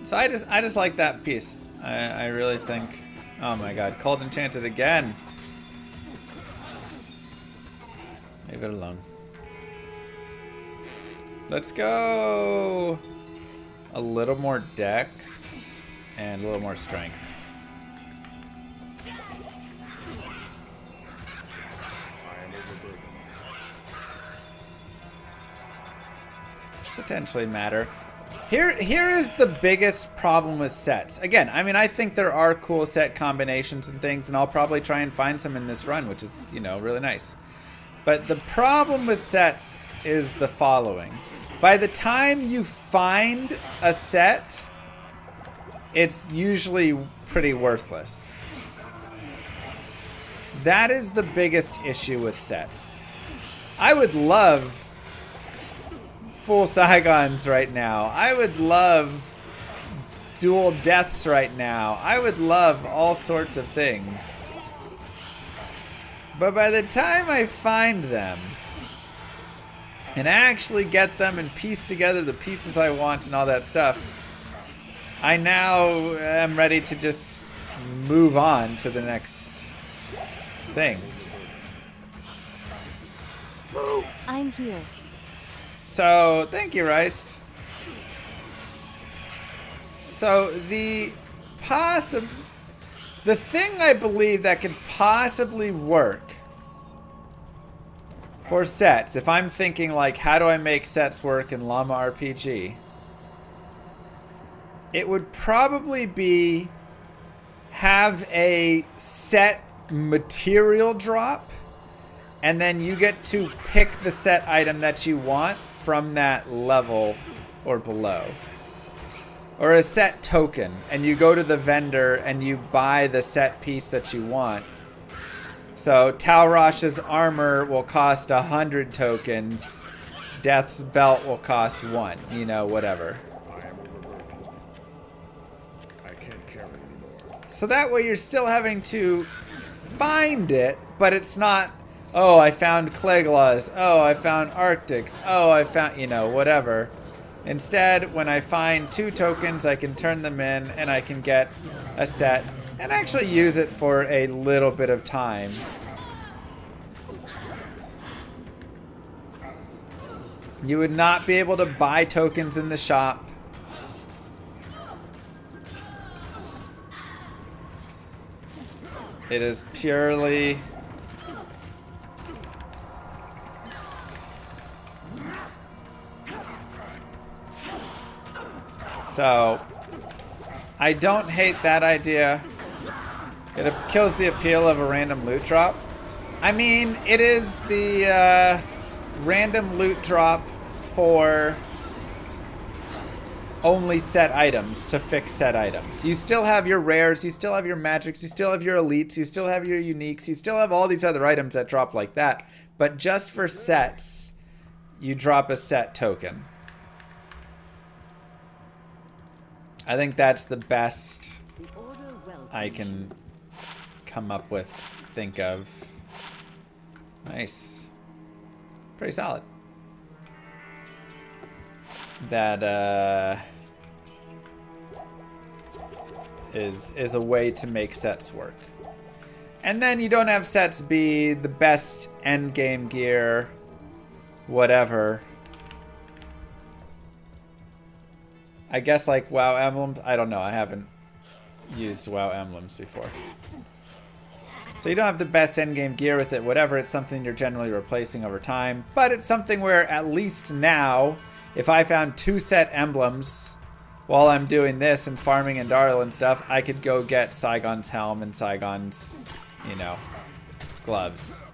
So I just like that piece. I really think, oh my god, Cold Enchanted again. Leave it alone. Let's go a little more dex and a little more strength. Potentially matter. Here is the biggest problem with sets. Again, I mean, I think there are cool set combinations and things, and I'll probably try and find some in this run, which is, you know, really nice. But the problem with sets is the following. By the time you find a set, it's usually pretty worthless. That is the biggest issue with sets. I would love full Saigons right now. I would love dual deaths right now. I would love all sorts of things. But by the time I find them and actually get them and piece together the pieces I want and all that stuff, I now am ready to just move on to the next thing. I'm here. So, thank you, Rice. So, the thing I believe that could possibly work for sets, if I'm thinking like, how do I make sets work in Llama RPG? It would probably be have a set material drop, and then you get to pick the set item that you want from that level or below. Or a set token, and you go to the vendor and you buy the set piece that you want. So Talrosh's armor will cost 100 tokens. Death's belt will cost 1. You know, whatever. I can't carry anymore. So that way you're still having to find it, but it's not, oh, I found Cleglaws. Oh, I found Arctics. Oh, I found, you know, whatever. Instead, when I find 2 tokens, I can turn them in and I can get a set and actually use it for a little bit of time. You would not be able to buy tokens in the shop. It is purely... So, I don't hate that idea. It kills the appeal of a random loot drop. I mean, it is the random loot drop for only set items to fix set items. You still have your rares, you still have your magics, you still have your elites, you still have your uniques, you still have all these other items that drop like that. But just for sets, you drop a set token. I think that's the best I can come up with, think of. Nice. Pretty solid. That is a way to make sets work. And then you don't have sets be the best end game gear, whatever. I guess like WoW emblems. I don't know. I haven't used WoW emblems before. So you don't have the best endgame gear with it, whatever. It's something you're generally replacing over time. But it's something where at least now, if I found 2 set emblems while I'm doing this and farming in Darl and stuff, I could go get Saigon's helm and Saigon's, you know, gloves.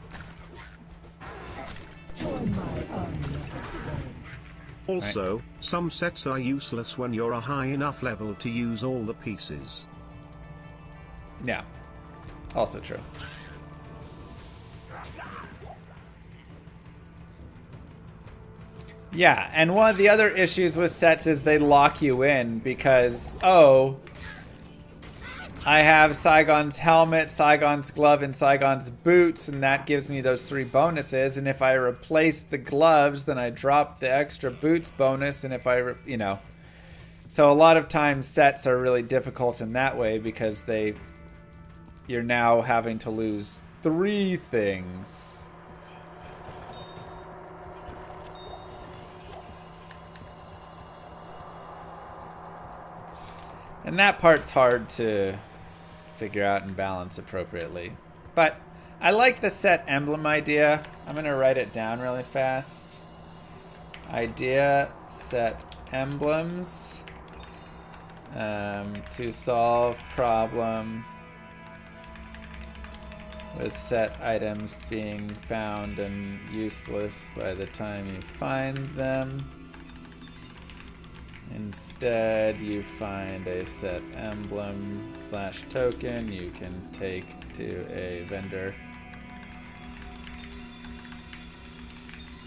Also, some sets are useless when you're a high enough level to use all the pieces. Yeah. Also true. Yeah, and one of the other issues with sets is they lock you in because, oh, I have Saigon's helmet, Saigon's glove, and Saigon's boots, and that gives me those 3 bonuses. And if I replace the gloves, then I drop the extra boots bonus. And if I, you know, so a lot of times sets are really difficult in that way because you're now having to lose 3 things. And that part's hard to figure out and balance appropriately. But I like the set emblem idea. I'm going to write it down really fast. Idea, set emblems to solve problem with set items being found and useless by the time you find them. Instead, you find a set emblem / token you can take to a vendor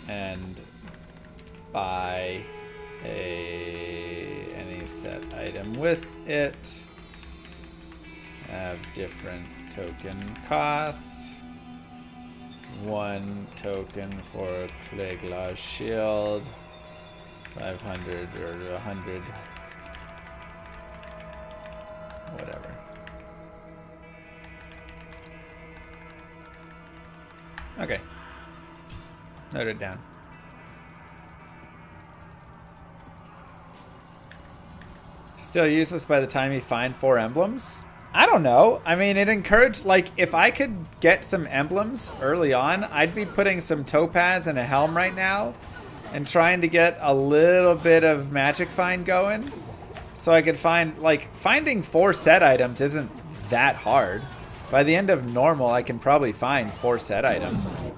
and buy any set item with it. Have different token cost. 1 token for Clegla's shield. 500 or 100, whatever. Okay. Noted down. Still useless by the time you find 4 emblems? I don't know. I mean, it encouraged, like, if I could get some emblems early on, I'd be putting some topaz and a helm right now and trying to get a little bit of magic find going. So I could find, like, finding 4 set items isn't that hard. By the end of normal, I can probably find 4 set items.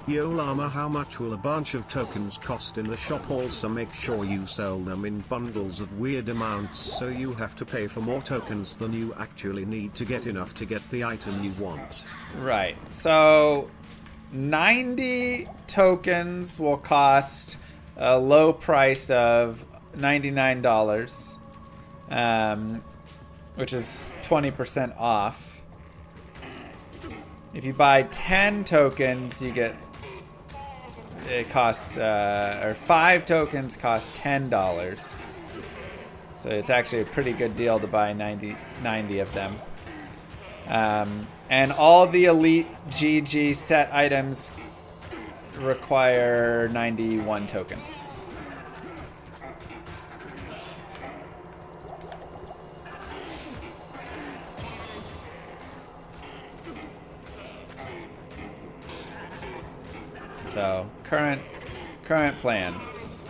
Yo Llama, how much will a bunch of tokens cost in the shop? Also make sure you sell them in bundles of weird amounts, so you have to pay for more tokens than you actually need to get enough to get the item you want. Right, so 90 tokens will cost a low price of $99, which is 20% off. If you buy 10 tokens, you get, it costs, or 5 tokens cost $10. So it's actually a pretty good deal to buy 90 of them. And all the Elite GG set items require 91 tokens. So, current plans.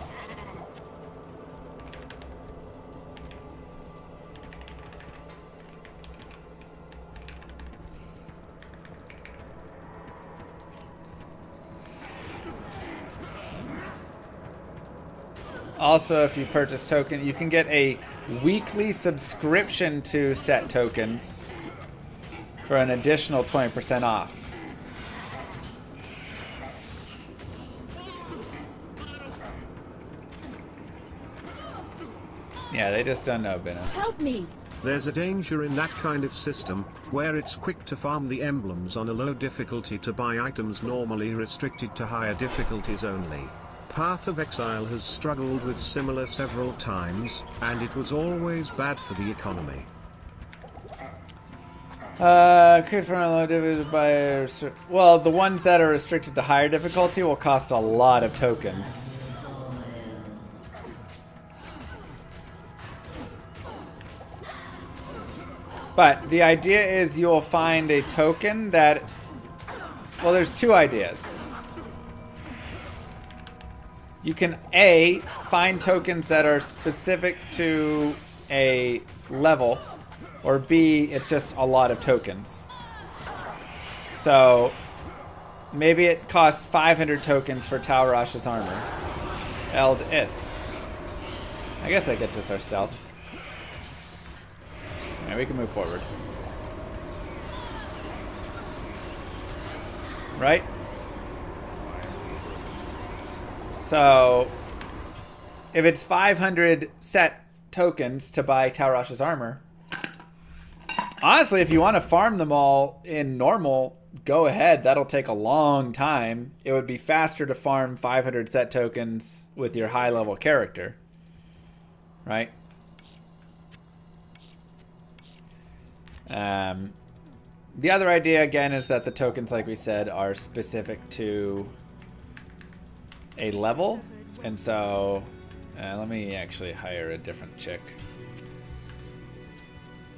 Also, if you purchase token, you can get a weekly subscription to set tokens for an additional 20% off. Yeah, they just don't know, Bino. Help me! There's a danger in that kind of system, where it's quick to farm the emblems on a low difficulty to buy items normally restricted to higher difficulties only. Path of Exile has struggled with similar several times, and it was always bad for the economy. Could for a low difficulty by, well, the ones that are restricted to higher difficulty will cost a lot of tokens. But the idea is you'll find a token that, well, there's 2 ideas. You can A, find tokens that are specific to a level, or B, it's just a lot of tokens. So maybe it costs 500 tokens for Talrash's armor. Eld Ith. I guess that gets us our stealth. Alright, we can move forward. Right? So, if it's 500 set tokens to buy Talrash's armor, honestly, if you want to farm them all in normal, go ahead. That'll take a long time. It would be faster to farm 500 set tokens with your high level character. Right? The other idea, again, is that the tokens, like we said, are specific to a level. And so, let me actually hire a different chick.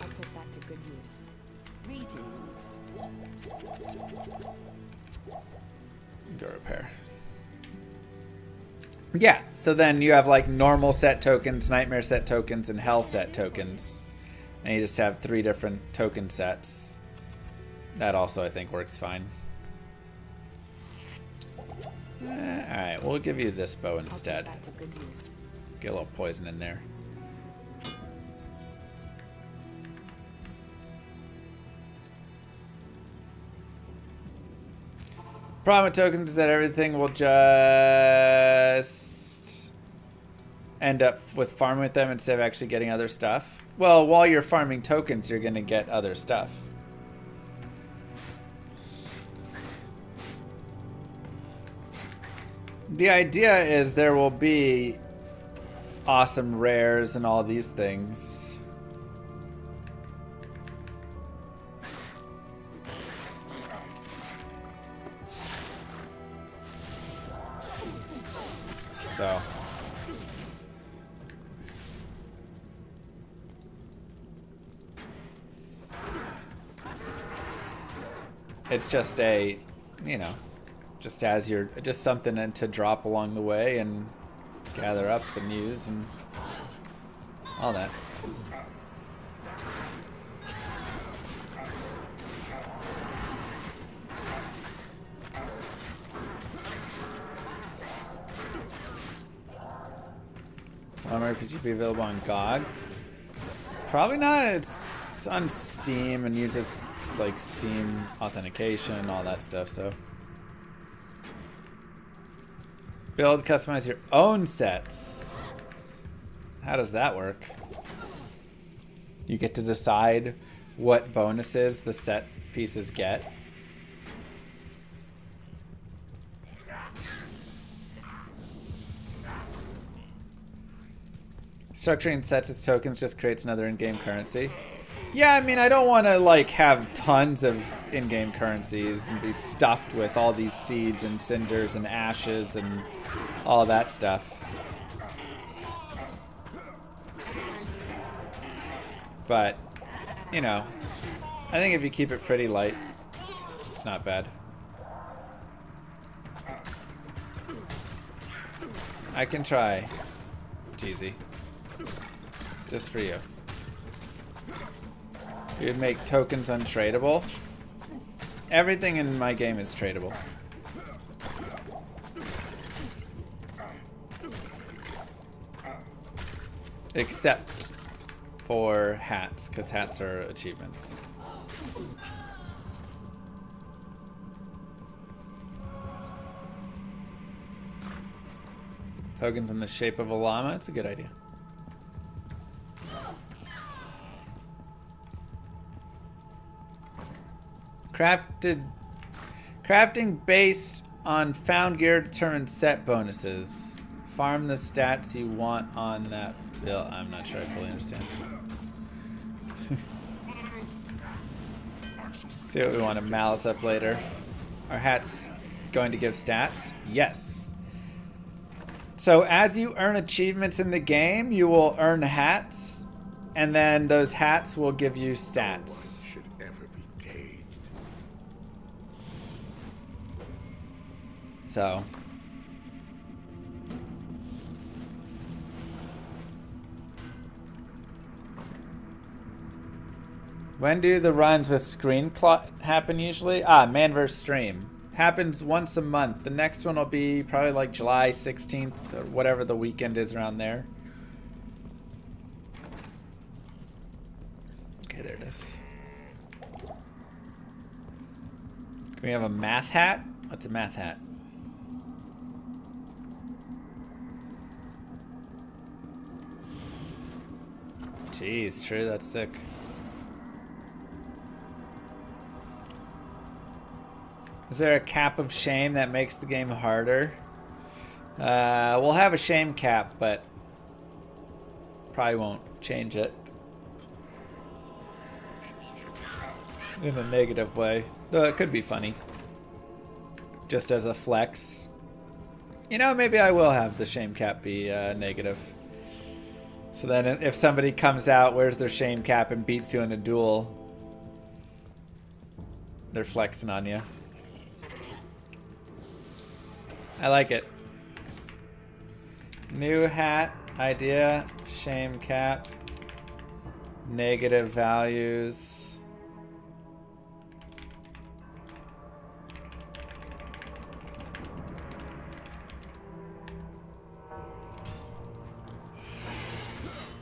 I'll put that to good use. Greetings. Go repair. Yeah, so then you have like normal set tokens, nightmare set tokens, and hell set tokens. And you just have 3 different token sets. That also, I think, works fine. Alright, we'll give you this bow instead. Get a little poison in there. Problem with tokens is that everything will just end up with farming with them instead of actually getting other stuff. Well, while you're farming tokens, you're going to get other stuff. The idea is there will be awesome rares and all these things. So it's just a, you know, just as you're, just something to drop along the way and gather up and use and all that. Llama RPG be available on GOG? Probably not. It's on Steam and uses like Steam authentication and all that stuff, so. Build, customize your own sets. How does that work? You get to decide what bonuses the set pieces get. Structuring sets as tokens just creates another in-game currency. Yeah, I mean, I don't want to like have tons of in-game currencies and be stuffed with all these seeds and cinders and ashes and all that stuff. But, you know, I think if you keep it pretty light, it's not bad. I can try, Jeezy. Just for you. You'd make tokens untradeable. Everything in my game is tradable. Except for hats, because hats are achievements. Tokens in the shape of a llama, it's a good idea. Crafting based on found gear determines set bonuses. Farm the stats you want on that build. I'm not sure I fully understand. See what we want to malice up later. Are hats going to give stats? Yes. So as you earn achievements in the game, you will earn hats, and then those hats will give you stats. So when do the runs with screen happen usually? Man vs. Stream. Happens once a month. The next one will be probably like July 16th or whatever the weekend is around there. Okay, there it is. Can we have a math hat? What's a math hat? Jeez, true, that's sick. Is there a cap of shame that makes the game harder? We'll have a shame cap, but probably won't change it. In a negative way. Though it could be funny. Just as a flex. You know, maybe I will have the shame cap be negative. So then if somebody comes out, wears their shame cap, and beats you in a duel, they're flexing on you. I like it. New hat idea, shame cap, negative values.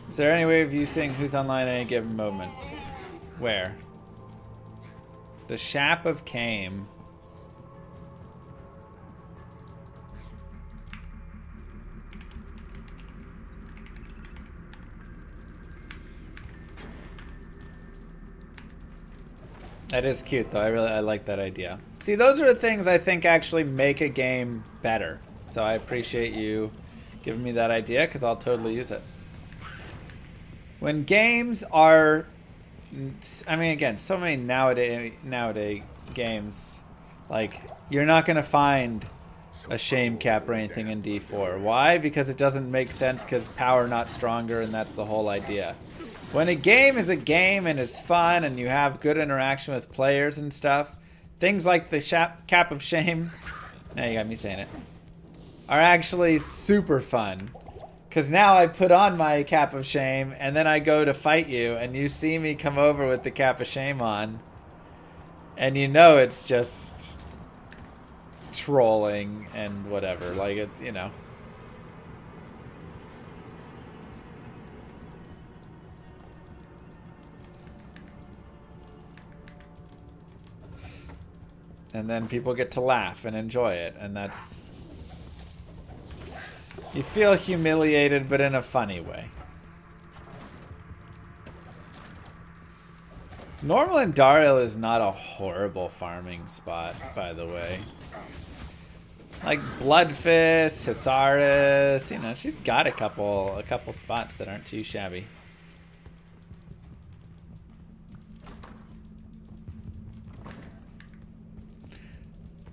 Is there any way of you seeing who's online at any given moment? Where? The Shap of Came. That is cute though. I like that idea. See, those are the things I think actually make a game better. So I appreciate you giving me that idea because I'll totally use it. When games are, I mean, again, so many nowadays games, like, you're not going to find a shame cap or anything in D4. Why? Because it doesn't make sense because power not stronger, and that's the whole idea. When a game is a game and is fun and you have good interaction with players and stuff, things like the cap of shame, now you got me saying it, are actually super fun. Because now I put on my cap of shame and then I go to fight you and you see me come over with the cap of shame on. And you know it's just trolling and whatever. Like, it's, you know. And then people get to laugh and enjoy it. And that's... You feel humiliated, but in a funny way. Normal and Daril is not a horrible farming spot, by the way. Like Bloodfist, Hisaris, you know, she's got a couple spots that aren't too shabby.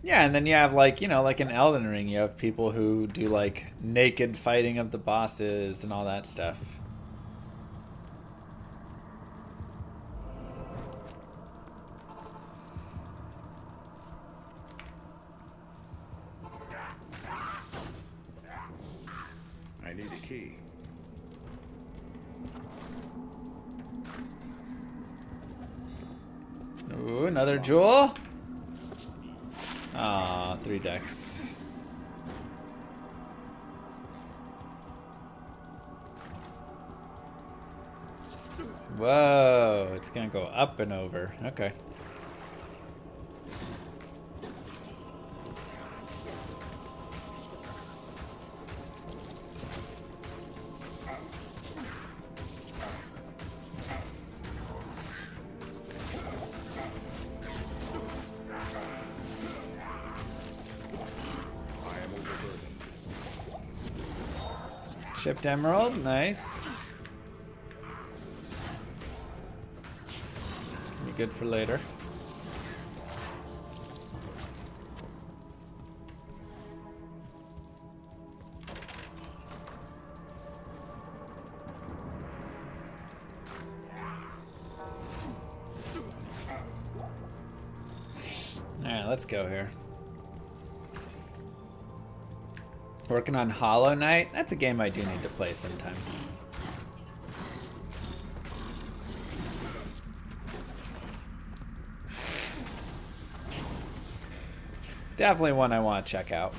Yeah, and then you have, like, you know, like in Elden Ring, you have people who do, like, naked fighting of the bosses and all that stuff. I need a key. Ooh, another jewel. Ah, 3 decks. Whoa, it's gonna go up and over. Okay. Shipped emerald, nice. Be good for later. Alright, let's go here. Working on Hollow Knight? That's a game I do need to play sometime. Definitely one I want to check out.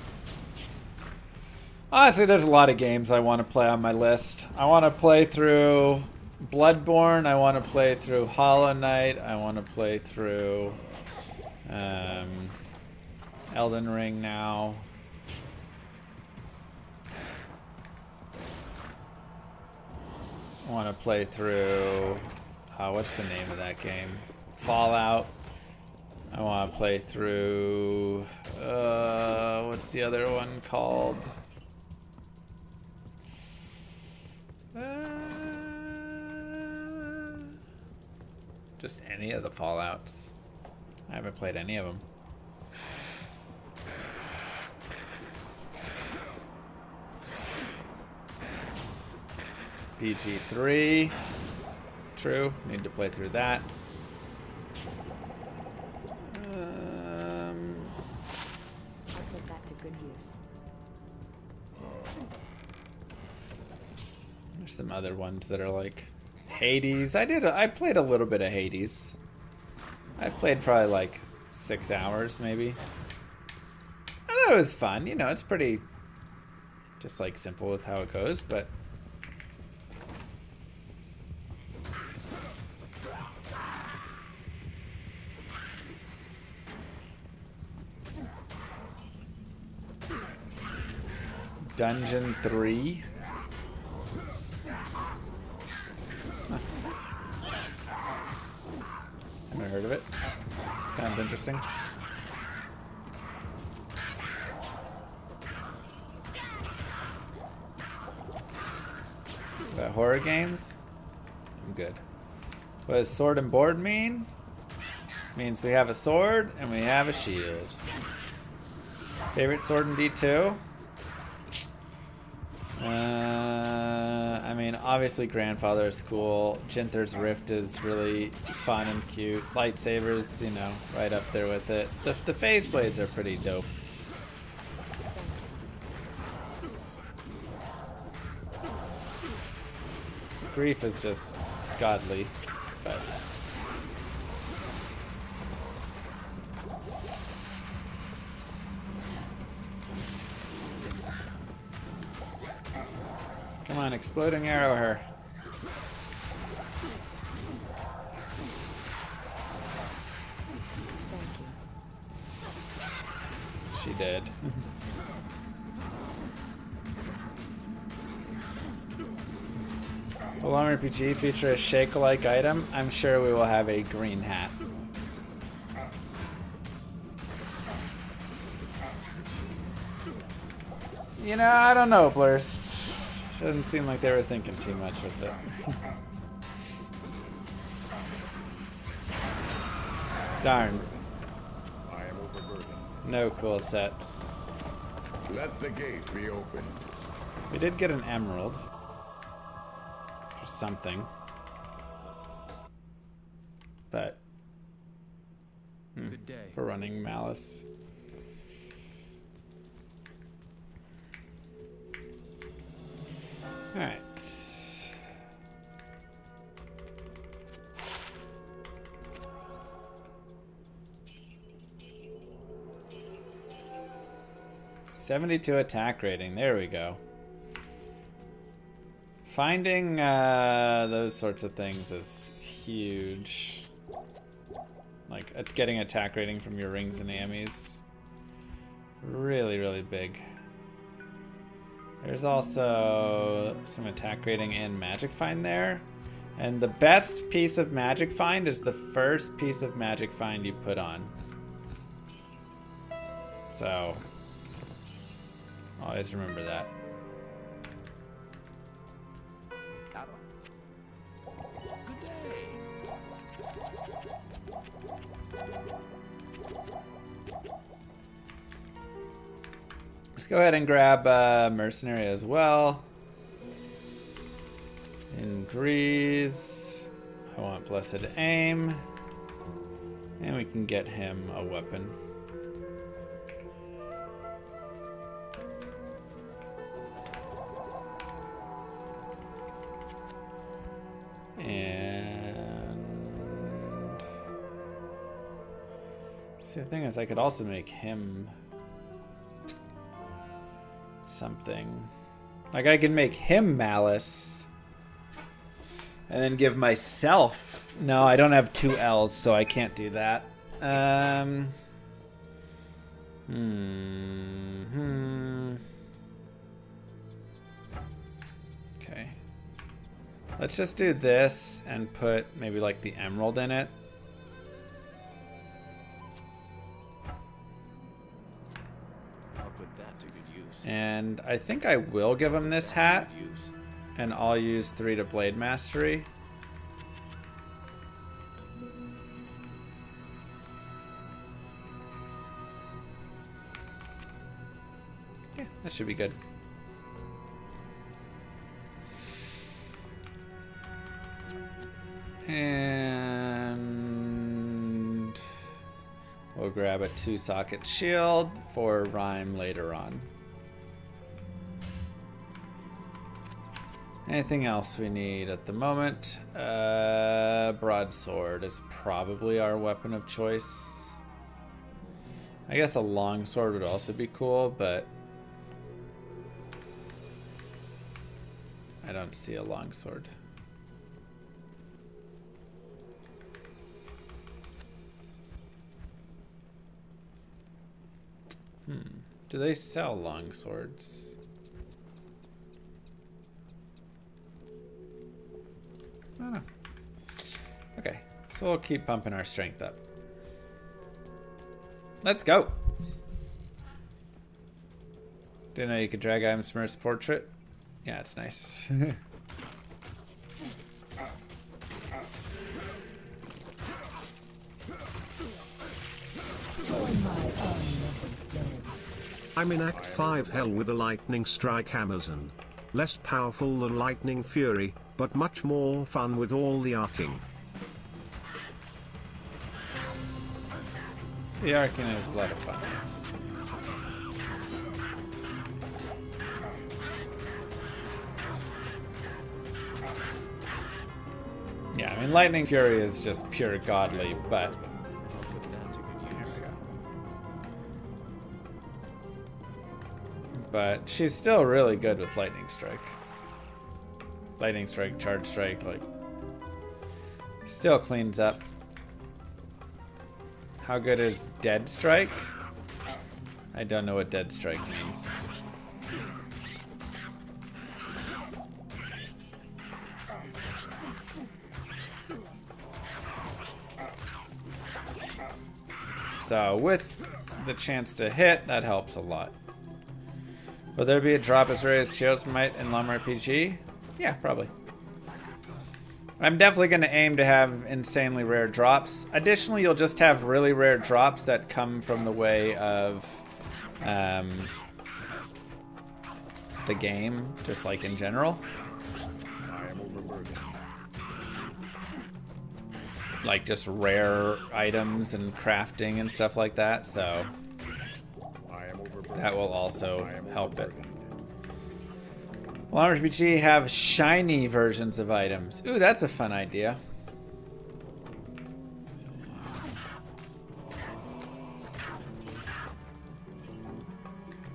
Honestly, there's a lot of games I want to play on my list. I want to play through Bloodborne. I want to play through Hollow Knight. I want to play through Elden Ring now. I want to play through, what's the name of that game? Fallout. I want to play through, what's the other one called? Just any of the Fallouts. I haven't played any of them. PG3. True. Need to play through that. I'll put that to good use. There's some other ones that are like Hades. I played a little bit of Hades. I've played probably like 6 hours maybe. I thought it was fun. You know, it's pretty just like simple with how it goes, but Dungeon 3. Huh. Never heard of it. Sounds interesting. About horror games? I'm good. What does sword and board mean? Means we have a sword and we have a shield. Favorite sword in D2? I mean, obviously Grandfather is cool. Jinther's Rift is really fun and cute. Lightsabers, you know, right up there with it. The phase blades are pretty dope. Grief is just godly, but come on, exploding arrow her. She did. Will Llama RPG feature a shake-alike item? I'm sure we will have a green hat. You know, I don't know, Blurst. Doesn't seem like they were thinking too much with it. Darn. I am overburdened. No cool sets. Let the gate be opened. We did get an emerald. Or something. But Good day. for running Malice. Alright. $72 attack rating. There we go. Finding those sorts of things is huge. Like getting attack rating from your rings and ammies. Really, really big. There's also some attack rating and magic find there. And the best piece of magic find is the first piece of magic find you put on. So always remember that. Good day. Let's go ahead and grab Mercenary as well. In Grease, I want Blessed Aim. And we can get him a weapon. And see, the thing is, I could also make him something. Like I can make him Malice and then give myself. No, I don't have 2 L's, so I can't do that. Okay. Let's just do this and put maybe like the emerald in it. I'll put that to good use. And I think I will give him this hat. Good use. And I'll use 3 to Blade Mastery. Yeah, that should be good. And we'll grab a 2-socket shield for Rhyme later on. Anything else we need at the moment? Broadsword is probably our weapon of choice. I guess a longsword would also be cool, but I don't see a longsword. Do they sell longswords? I don't know. Okay, so we'll keep pumping our strength up. Let's go. Didn't know you could drag items from Earth's portrait. Yeah, it's nice. I'm in Act 5 Hell with a Lightning Strike Amazon. Less powerful than Lightning Fury, but much more fun with all the arcing. The arcing is a lot of fun. Yeah, I mean, Lightning Fury is just pure godly, but... But she's still really good with Lightning Strike. Lightning Strike, Charge Strike, like... Still cleans up. How good is Dead Strike? I don't know what Dead Strike means. So with the chance to hit, that helps a lot. Will there be a drop as rare as Child's Might in Llama RPG? Yeah, probably. I'm definitely going to aim to have insanely rare drops. Additionally, you'll just have really rare drops that come from the way of the game, just like in general. I am overburdened. Like just rare items and crafting and stuff like that, so I am overburdened. that will also I am help it. overburdened. Will RPG have shiny versions of items? Ooh, that's a fun idea.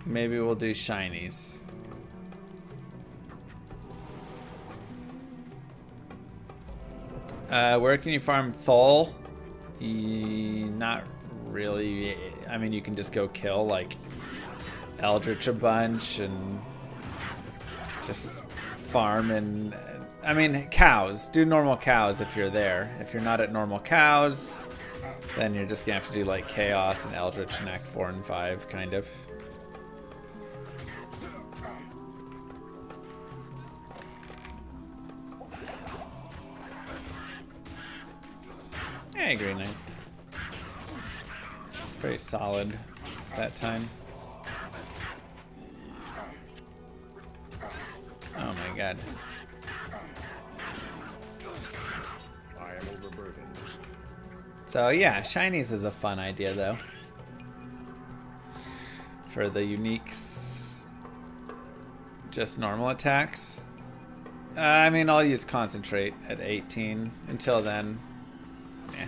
Maybe we'll do shinies. Where can you farm Thol? Not really. I mean, you can just go kill, like, Eldritch a bunch and just farm and... I mean, cows. Do normal cows if you're there. If you're not at normal cows, then you're just gonna have to do, like, Chaos and Eldritch in Act 4 and 5, kind of. Hey, Green Knight. Pretty solid that time. Oh my god. I am overburdened. So yeah, shinies is a fun idea though. For the uniques. Just normal attacks. I mean, I'll use concentrate at 18. Until then. Yeah.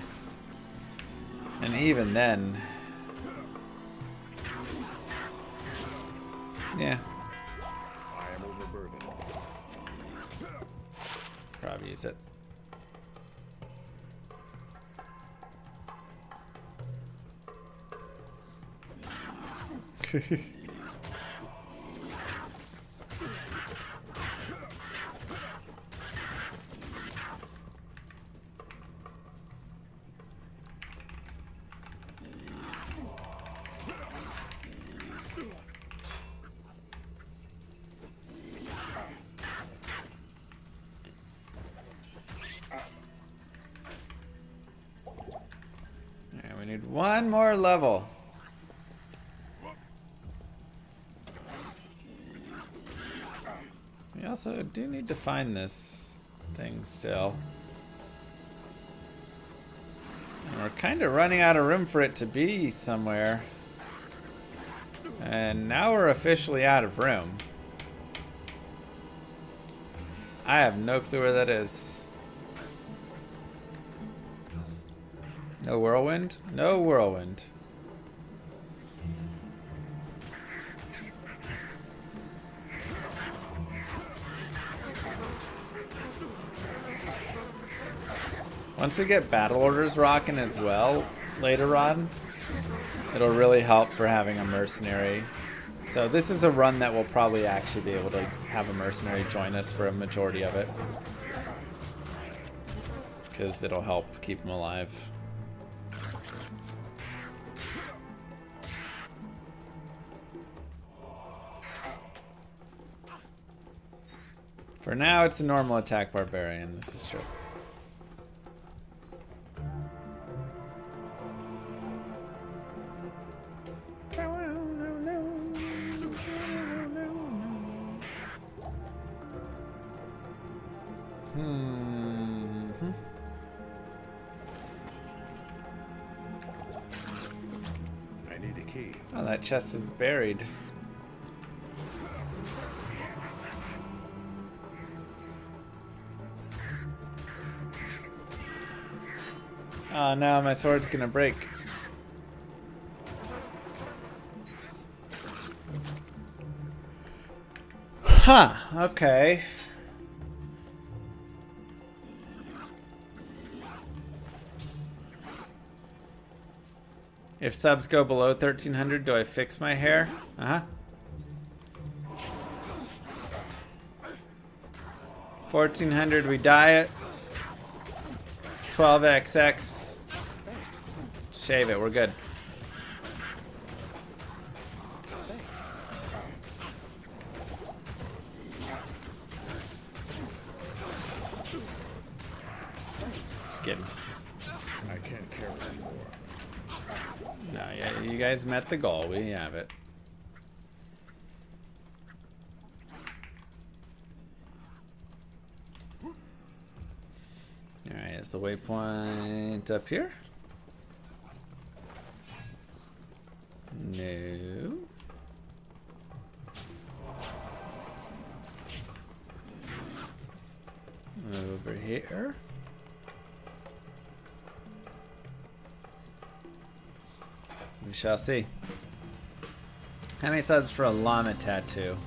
And even then. Yeah. I am overburdened. Probably use it. Alright, we need one more level. We also do need to find this thing still. And we're kind of running out of room for it to be somewhere. And now we're officially out of room. I have no clue where that is. No whirlwind? No whirlwind. Once we get battle orders rocking as well later on, it'll really help for having a mercenary. So this is a run that we'll probably actually be able to have a mercenary join us for a majority of it. Because it'll help keep them alive. For now, it's a normal attack barbarian. This is true. need a key. Oh, that chest is buried. Oh no, my sword's gonna break. Huh, okay. If subs go below 1300, do I fix my hair? Uh-huh. 1400, we dye it. 12xx. Shave it, we're good. Just kidding. I can't carry anymore. No, yeah, you guys met the goal. We have it. Alright, is the waypoint up here? No. Over here. We shall see. How many subs for a llama tattoo?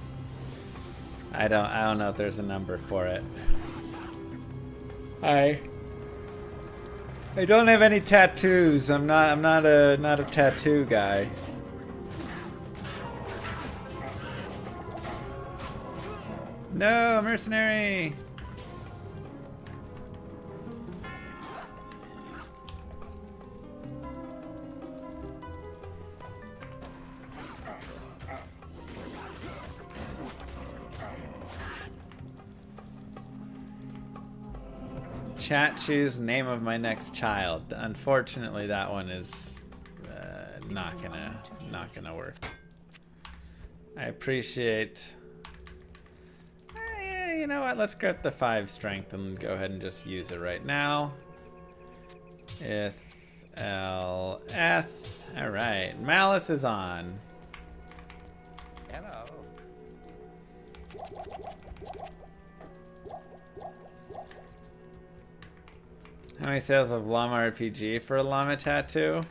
I don't know if there's a number for it. I don't have any tattoos. I'm not a tattoo guy. No, mercenary. Chat, choose name of my next child. Unfortunately, that one is not gonna work. I appreciate. Yeah, you know what? Let's grab the 5 strength and go ahead and just use it right now. All right, Malice is on. Hello. How many sales of Llama RPG for a llama tattoo?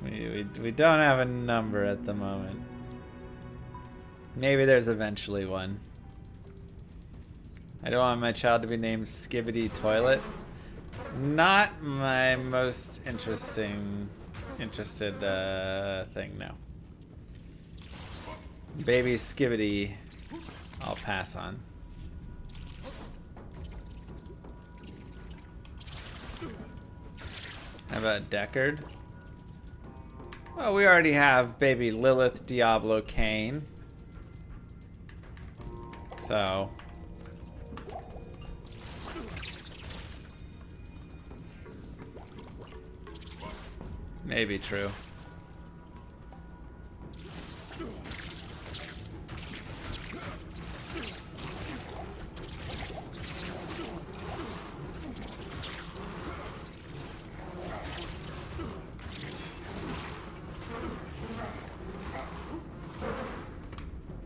we don't have a number at the moment. Maybe there's eventually one. I don't want my child to be named Skibidi Toilet. Not my most interested thing, no. Baby Skibidi, I'll pass on. How about Deckard? Well, we already have baby Lilith Diablo Kane. So. Maybe true.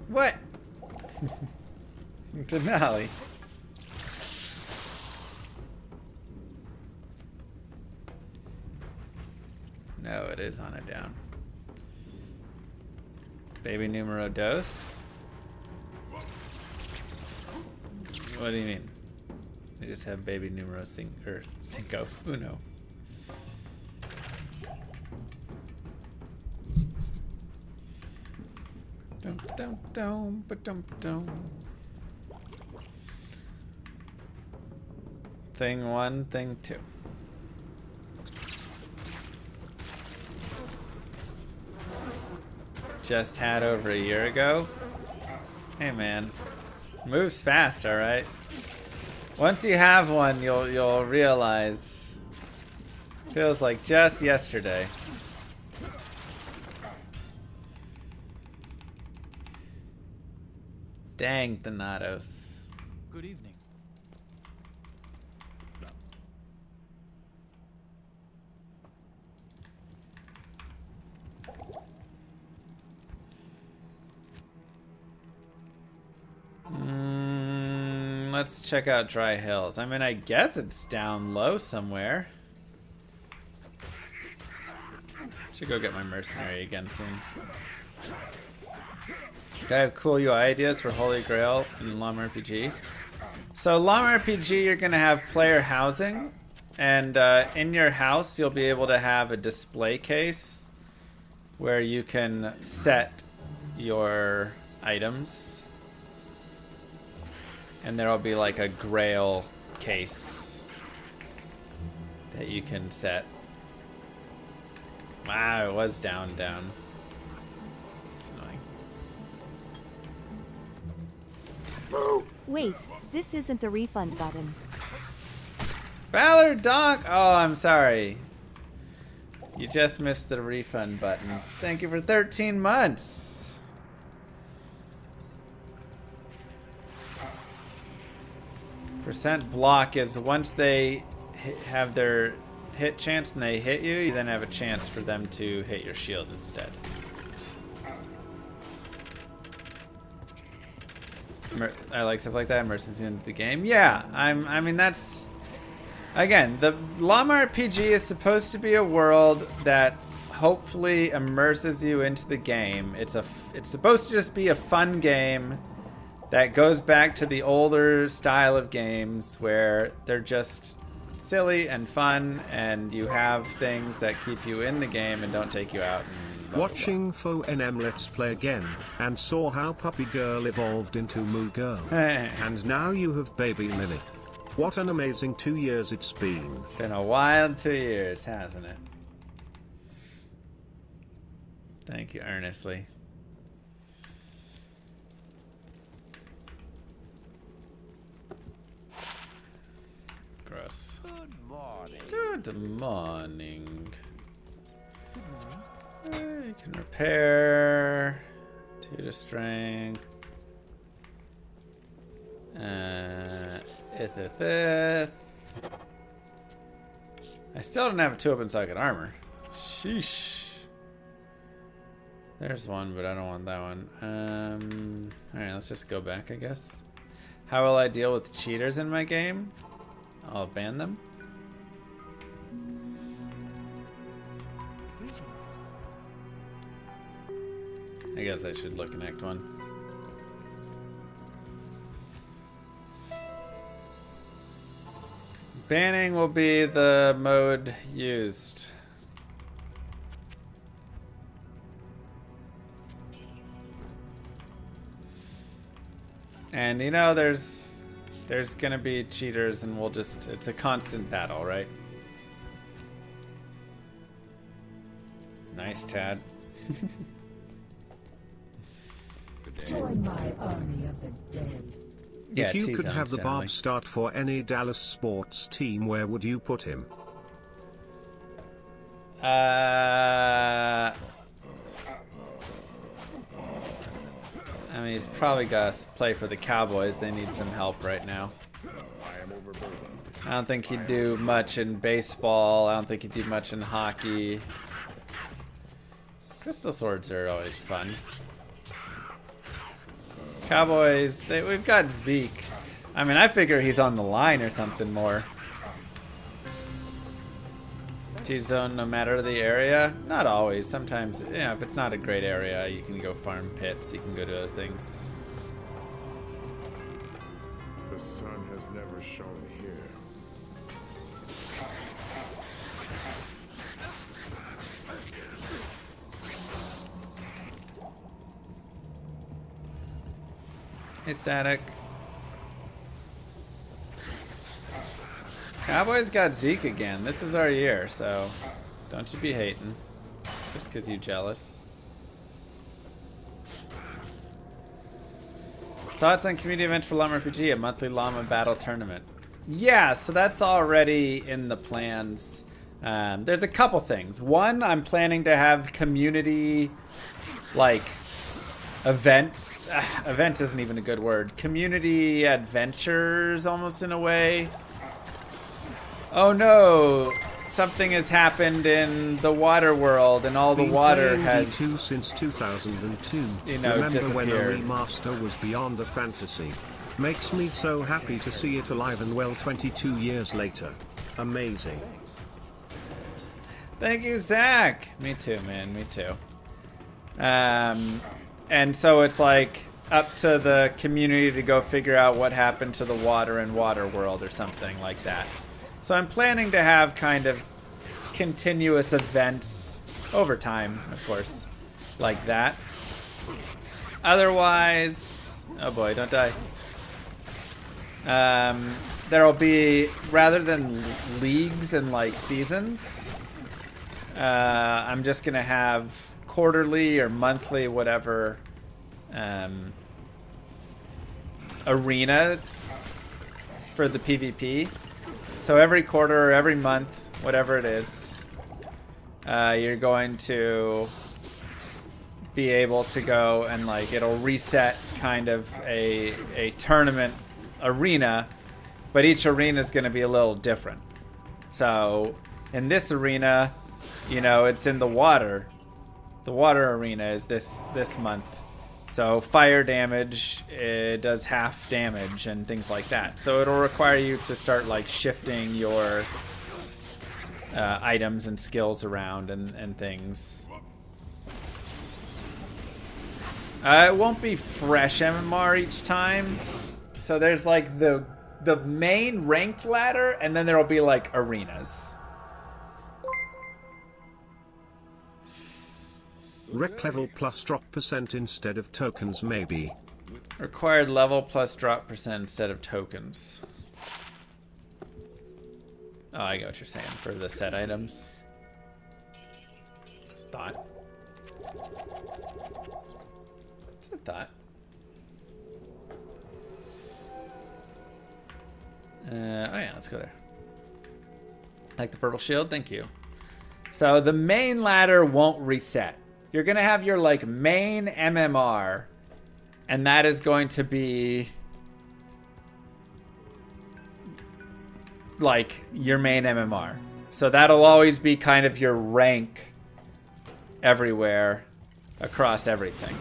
What? Denali. No, it is on a down. Baby numero dos? What do you mean? We just have baby numero cinco. Uno. Thing 1, thing 2. Just had over a year ago. Hey man, moves fast, all right. Once you have one, you'll realize. Feels like just yesterday. Dang, Thanatos. Good evening. Let's check out Dry Hills. I mean, I guess it's down low somewhere. Should go get my mercenary again soon. Do I have cool UI ideas for Holy Grail in Llama RPG? So Llama RPG, you're gonna have player housing, and in your house you'll be able to have a display case where you can set your items, and there'll be like a Grail case that you can set. Wow, it was down. It's annoying. Wait, this isn't the refund button. Valor Donk! Oh, I'm sorry. You just missed the refund button. Thank you for 13 months. Percent block is once they have their hit chance and they hit you, you then have a chance for them to hit your shield instead. I like stuff like that. Immerses you into the game. Yeah, I mean that's, again, the Llama RPG is supposed to be a world that hopefully immerses you into the game. It's supposed to just be a fun game that goes back to the older style of games where they're just silly and fun, and you have things that keep you in the game and don't take you out. Watching Faux NM Let's Play again, and saw how Puppy Girl evolved into Moo Girl. And now you have Baby Lily. What an amazing 2 years it's been. Been a wild 2 years, hasn't it? Thank you earnestly. Gross. Good morning. Good morning. You can repair. 2 to strength. Ith. I still don't have a 2-up socket armor. Sheesh. There's one, but I don't want that one. Alright, let's just go back, I guess. How will I deal with cheaters in my game? I'll ban them. I guess I should look in Act 1. Banning will be the mode used. And you know, there's gonna be cheaters, and we'll just, it's a constant battle, right? Nice, Tad. Join my army of the dead. Yeah, if you could T-zones have the generally. Barb start for any Dallas sports team, where would you put him? I mean, he's probably got to play for the Cowboys. They need some help right now. I don't think he'd do much in baseball. I don't think he'd do much in hockey. Crystal swords are always fun. Cowboys, we've got Zeke. I mean, I figure he's on the line or something more. T-zone no matter the area? Not always. Sometimes, you know, if it's not a great area, you can go farm pits, you can go to other things. The sun has never shone here. Hey, Static. Cowboys got Zeke again. This is our year, so don't you be hating. Just because you jealous. Thoughts on community event for Llama RPG, a monthly llama battle tournament? Yeah, so that's already in the plans. There's a couple things. One, I'm planning to have community, like, events. Event isn't even a good word. Community adventures, almost in a way. Oh no! Something has happened in the water world, and all the water has, D2 since 2002. you know, Remember disappeared. when a remaster was beyond a fantasy? Makes me so happy to see it alive and well 22 years later. Amazing. Thank you, Zach. Me too, man. Me too. And so it's like up to the community to go figure out what happened to the water in Waterworld or something like that. So I'm planning to have kind of continuous events over time, of course, like that. Otherwise, oh boy, don't die. There'll be, rather than leagues and like seasons, I'm just gonna have quarterly or monthly, whatever, arena for the PvP. So every quarter or every month, whatever it is, you're going to be able to go and like it'll reset kind of a tournament arena, but each arena is going to be a little different. So in this arena, you know, it's in the water. The water arena is this month. So fire damage, it does half damage and things like that. So it'll require you to start like shifting your items and skills around and things. It won't be fresh MMR each time. So there's like the main ranked ladder, and then there'll be like arenas. Rec level plus drop percent instead of tokens maybe. Required level plus drop percent instead of tokens. Oh, I get what you're saying for the set items. It's a thought. It's a thought. Oh yeah, let's go there. Like the purple shield, thank you. So the main ladder won't reset. You're gonna have your like main MMR, and that is going to be like your main MMR. So that'll always be kind of your rank everywhere across everything.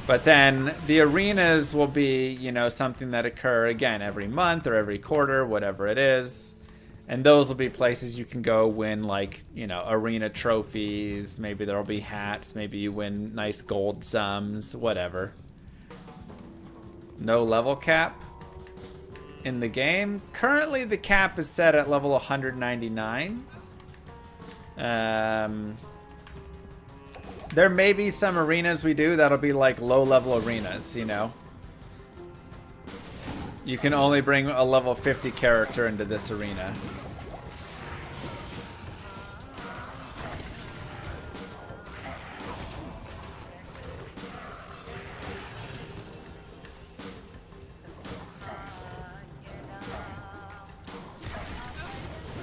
But then the arenas will be, you know, something that occur again every month or every quarter, whatever it is. And those will be places you can go win, like, you know, arena trophies. Maybe there'll be hats. Maybe you win nice gold sums, whatever. No level cap in the game. Currently, the cap is set at level 199. There may be some arenas we do that'll be like low-level arenas, you know. You can only bring a level 50 character into this arena.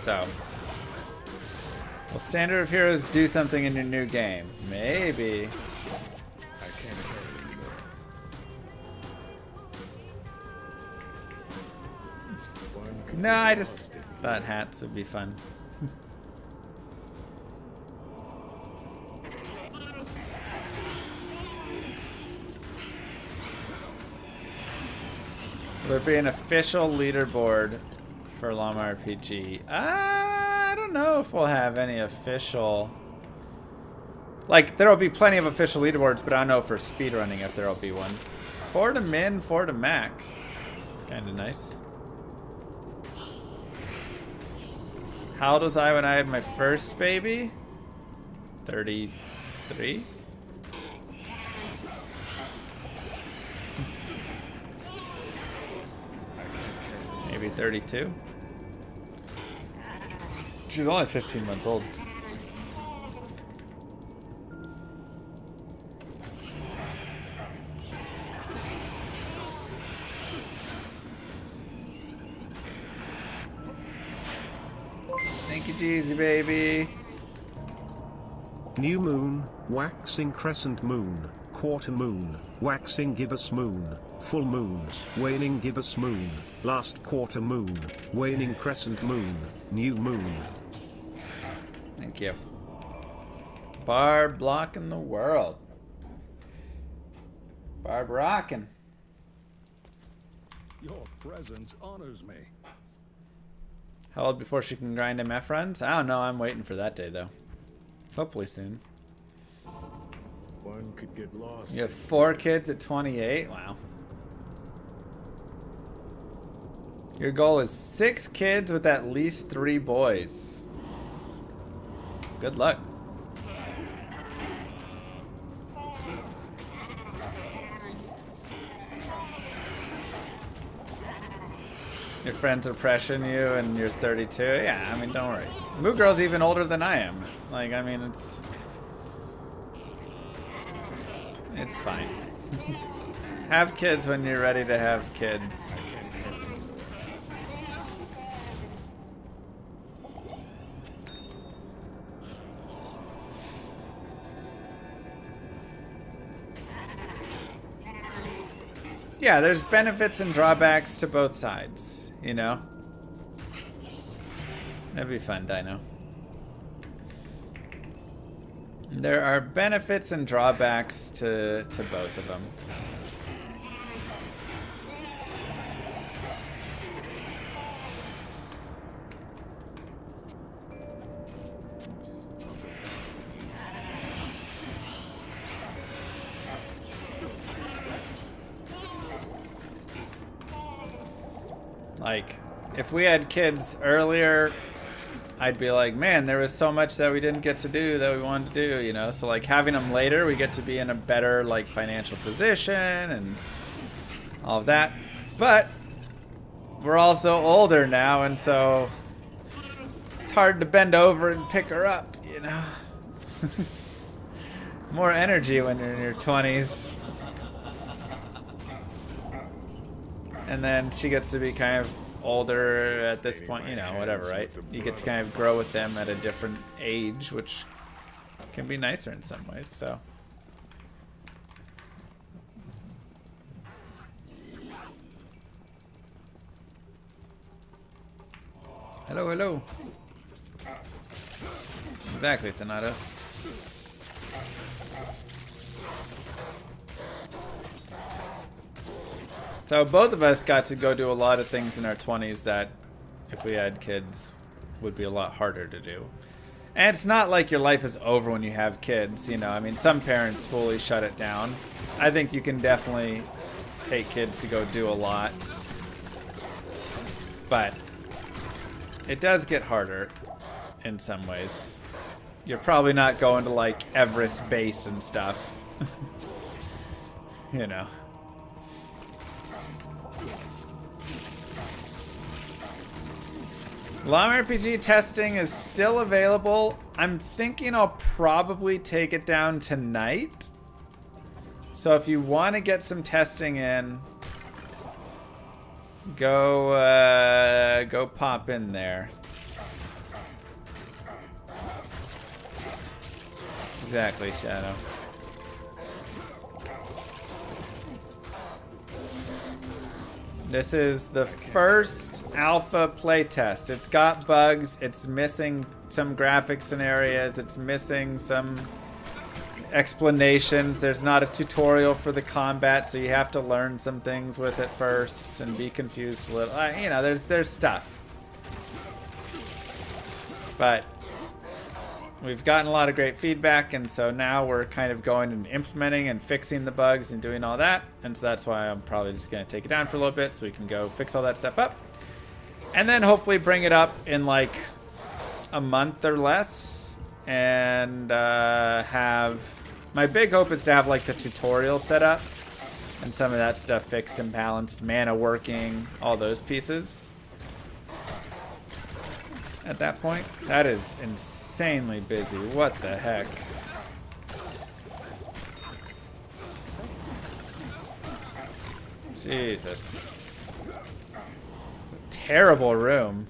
So, will Standard of Heroes do something in your new game? Maybe. No, I just thought hats would be fun. Will there be an official leaderboard for Llama RPG? I don't know if we'll have any official. Like, there'll be plenty of official leaderboards, but I don't know for speedrunning if there'll be one. 4 to min, 4 to max. It's kind of nice. How old was I when I had my first baby? 33? Maybe 32? She's only 15 months old. Thank you, Jeezy baby. New moon, waxing crescent moon, quarter moon, waxing gibbous moon, full moon, waning gibbous moon, last quarter moon, waning crescent moon, new moon. Thank you. Barb blocking the world. Barb rocking. Your presence honors me. How old before she can grind MF runs? I don't know. I'm waiting for that day, though. Hopefully soon. One could get lost. You have 4 kids at 28? Wow. Your goal is 6 kids with at least 3 boys. Good luck. Your friends are pressuring you and you're 32? Yeah, I mean, don't worry. Moo Girl's even older than I am. Like, I mean, it's fine. Have kids when you're ready to have kids. Yeah, there's benefits and drawbacks to both sides, you know? That'd be fun, Dino. There are benefits and drawbacks to both of them. Like, if we had kids earlier, I'd be like, man, there was so much that we didn't get to do that we wanted to do, you know? So, like, having them later, we get to be in a better, like, financial position and all of that. But we're also older now, and so it's hard to bend over and pick her up, you know? More energy when you're in your 20s. And then she gets to be kind of older at this point, you know, whatever, right? You get to kind of grow with them at a different age, which can be nicer in some ways, so. Hello, hello. Exactly, Thanatos. So both of us got to go do a lot of things in our 20s that, if we had kids, would be a lot harder to do. And it's not like your life is over when you have kids, you know. I mean, some parents fully shut it down. I think you can definitely take kids to go do a lot. But it does get harder in some ways. You're probably not going to, like, Everest Base and stuff. You know. Llama RPG testing is still available. I'm thinking I'll probably take it down tonight. So if you want to get some testing in, go pop in there. Exactly, Shadow. This is the first alpha playtest. It's got bugs. It's missing some graphics in areas. It's missing some explanations. There's not a tutorial for the combat, so you have to learn some things with it first and be confused a little. You know, there's stuff. But we've gotten a lot of great feedback, and so now we're kind of going and implementing and fixing the bugs and doing all that. And so that's why I'm probably just going to take it down for a little bit so we can go fix all that stuff up. And then hopefully bring it up in like a month or less and have... My big hope is to have like the tutorial set up and some of that stuff fixed and balanced, mana working, all those pieces. At that point, that is insanely busy. What the heck? Jesus. It's a terrible room.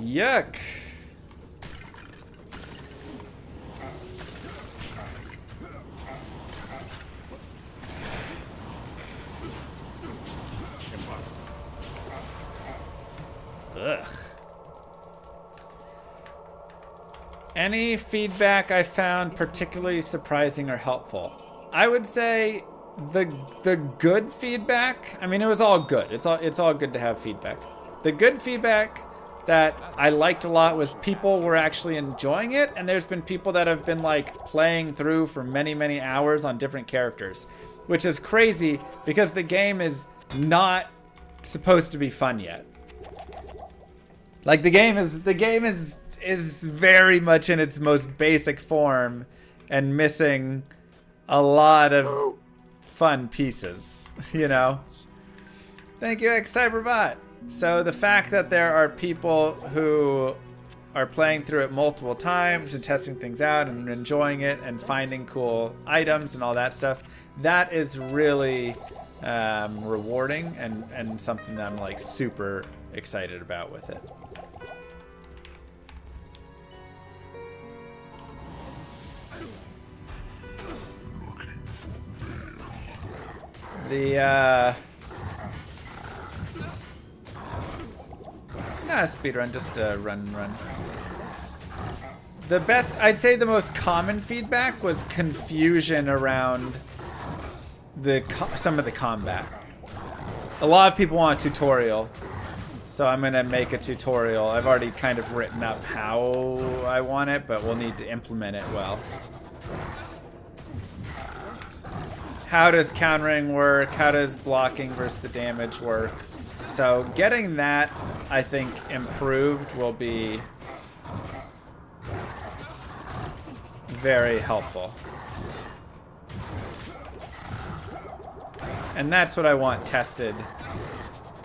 Yuck. Ugh. Any feedback I found particularly surprising or helpful? I would say the good feedback. I mean, it was all good. It's all good to have feedback. The good feedback that I liked a lot was people were actually enjoying it, and there's been people that have been like playing through for many hours on different characters, which is crazy because the game is not supposed to be fun yet. Like the game is very much in its most basic form and missing a lot of fun pieces, you know? Thank you, Cyberbot. So the fact that there are people who are playing through it multiple times and testing things out and enjoying it and finding cool items and all that stuff, that is really rewarding and something that I'm like super excited about with it. Speedrun, just run. The best, I'd say the most common feedback was confusion around some of the combat. A lot of people want a tutorial, so I'm gonna make a tutorial. I've already kind of written up how I want it, but we'll need to implement it well. How does countering work? How does blocking versus the damage work? So getting that, I think, improved will be very helpful. And that's what I want tested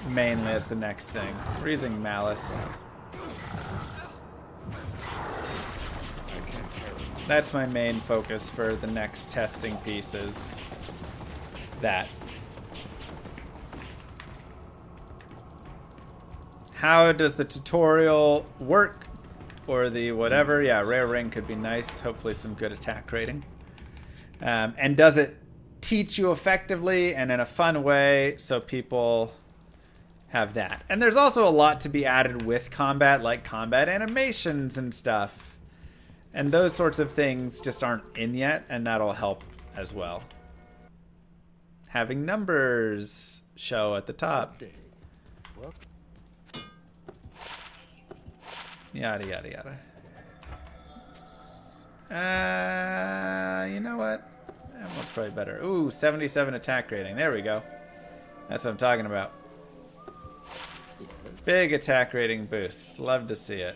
mainly as the next thing. We're using Malice. That's my main focus for the next testing pieces. That. How does the tutorial work? Or the whatever. Yeah, rare ring could be nice. Hopefully some good attack rating. And does it teach you effectively and in a fun way so people have that? And there's also a lot to be added with combat, like combat animations and stuff. And those sorts of things just aren't in yet, and that'll help as well. Having numbers show at the top. Yada, yada, yada. You know what? That one's probably better. Ooh, 77 attack rating. There we go. That's what I'm talking about. Big attack rating boost. Love to see it.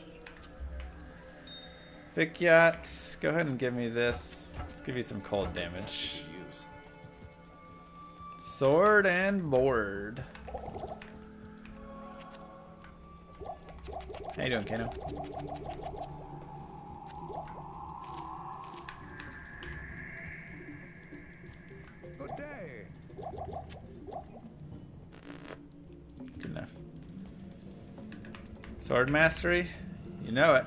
Vikyat, go ahead and give me this. Let's give you some cold damage. Sword and board. How you doing, Kano? Good day. Good enough. Sword mastery? You know it.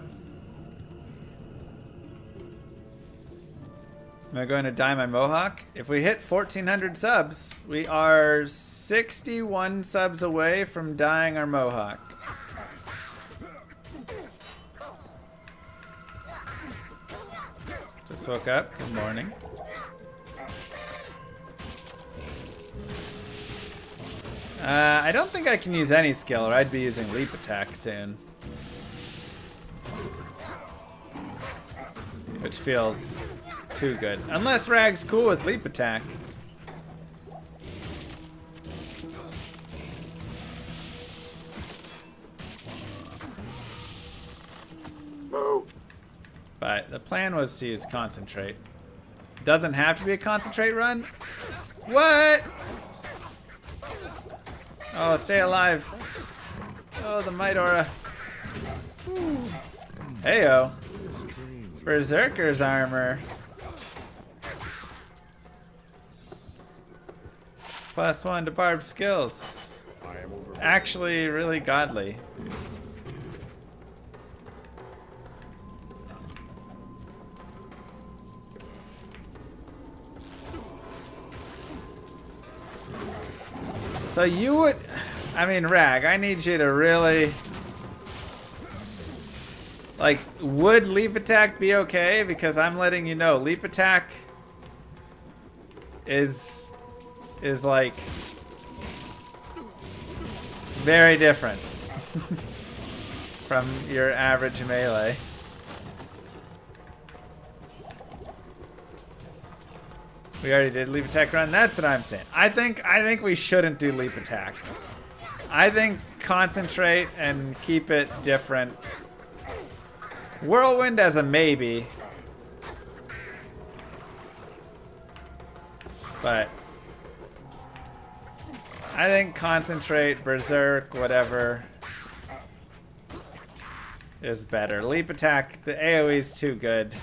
Am I going to dye my mohawk? If we hit 1,400 subs, we are 61 subs away from dyeing our mohawk. Just woke up. Good morning. I don't think I can use any skill, or I'd be using leap attack soon. Which feels too good. Unless Rag's cool with leap attack. But the plan was to use concentrate. Doesn't have to be a concentrate run. What? Oh, stay alive. Oh, the might aura. Heyo. Berserker's armor. +1 to Barb skills. Actually, really godly. So you would, I mean, Rag, I need you to really Like, would leap attack be okay? Because I'm letting you know, leap attack is like very different from your average melee. We already did leap attack run. That's what I'm saying. I think we shouldn't do leap attack. I think concentrate and keep it different. Whirlwind as a maybe. But I think concentrate, berserk, whatever is better. Leap attack, the AoE is too good.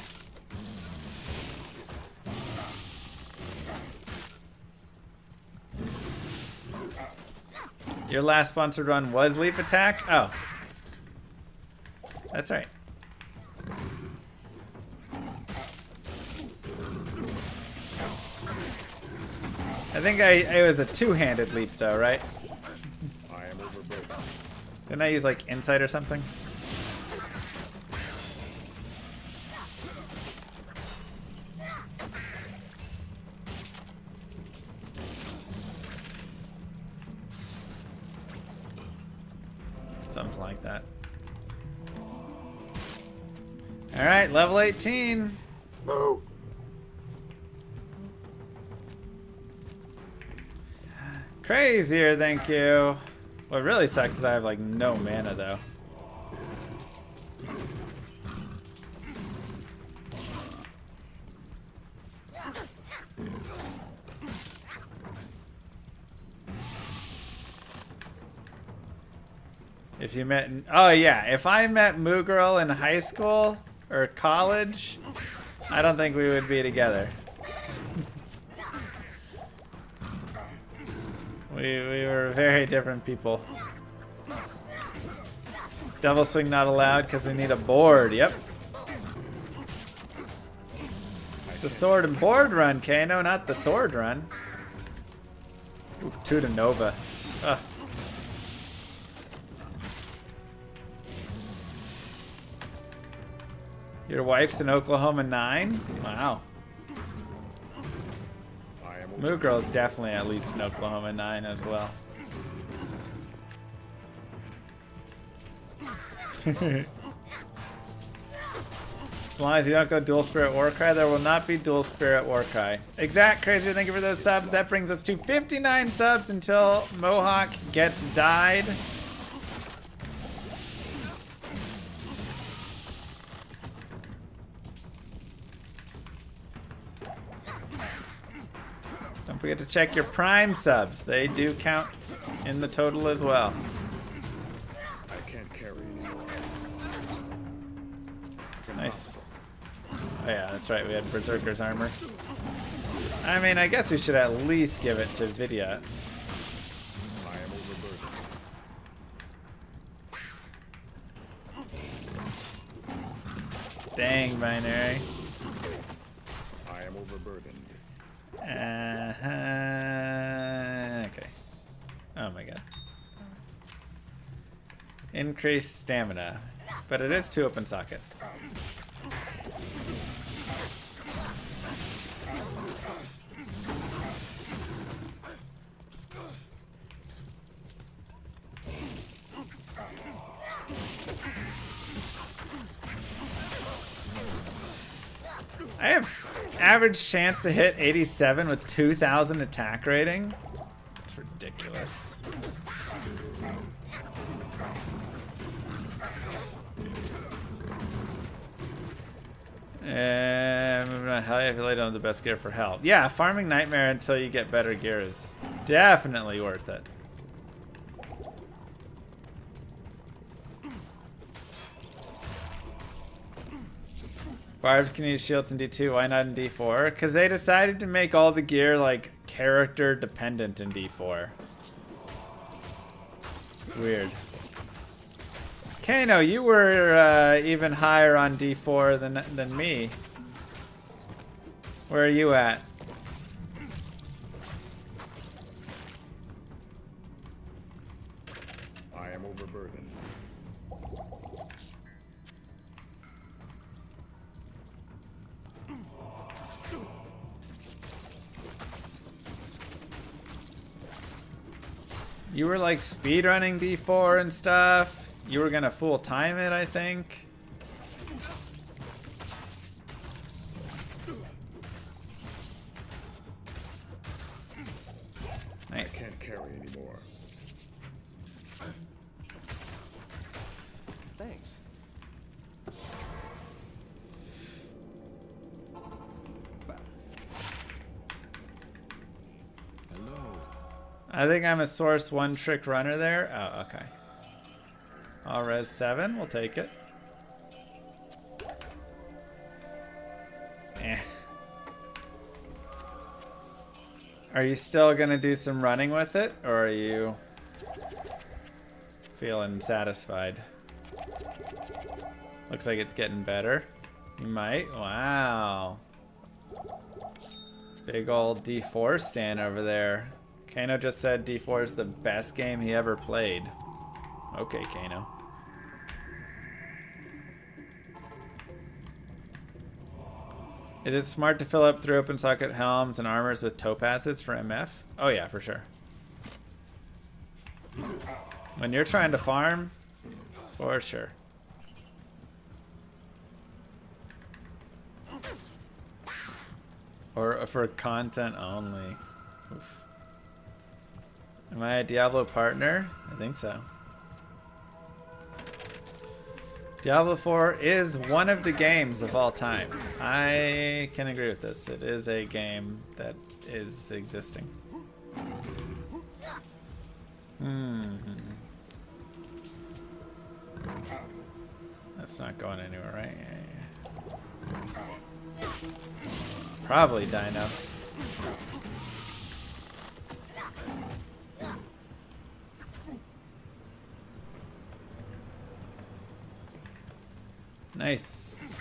Your last sponsored run was leap attack? Oh. That's right. I think it was a two-handed leap though, right? I am overburdened. Didn't I use like insight or something? Something like that. Alright, level 18. No. Crazier, thank you. What really sucks is I have like no mana though. If you met, oh yeah, if I met Moo Girl in high school or college, I don't think we would be together. We were very different people. Double swing not allowed because we need a board. Yep. It's the sword and board run, Kano, not the sword run. Ooh, 2 to Nova. Ugh. Your wife's in Oklahoma 9? Wow. Moo Girl is definitely at least in Oklahoma 9 as well. As long as you don't go dual spirit Warcry, there will not be dual spirit Warcry. Exact Crazier, thank you for those subs. That brings us to 59 subs until Mohawk gets died. Don't forget to check your Prime subs. They do count in the total as well. I can't carry anymore. Nice. Oh yeah, that's right. We had Berserker's armor. I mean, I guess we should at least give it to Vidya. I am overburdened. Dang, Binary. I am overburdened. Okay. Oh my god. Increased stamina. But it is 2 open sockets. I have average chance to hit 87 with 2,000 attack rating. It's ridiculous. Moving on, hell yeah, I feel like I don't have the best gear for help. Yeah, farming Nightmare until you get better gear is definitely worth it. Barbs can use shields in D2, why not in D4? Because they decided to make all the gear like character dependent in D4. It's weird. Kano, you were even higher on D4 than me. Where are you at? I am overburdened. You were like speedrunning D4 and stuff. You were gonna full time it, I think. Nice. I can't carry anymore. Thanks. Hello. I think I'm a source one trick runner there. Oh, okay. All res 7, we'll take it. Eh. Are you still gonna do some running with it, or are you feeling satisfied? Looks like it's getting better. You might. Wow. Big old D4 stand over there. Kano just said D4 is the best game he ever played. Okay, Kano. Is it smart to fill up through open socket helms and armors with topazes for MF? Oh yeah, for sure. When you're trying to farm, for sure. Or for content only. Oof. Am I a Diablo partner? I think so. Diablo 4 is one of the games of all time. I can agree with this. It is a game that is existing. That's not going anywhere, right? Yeah. Probably Dino. Nice.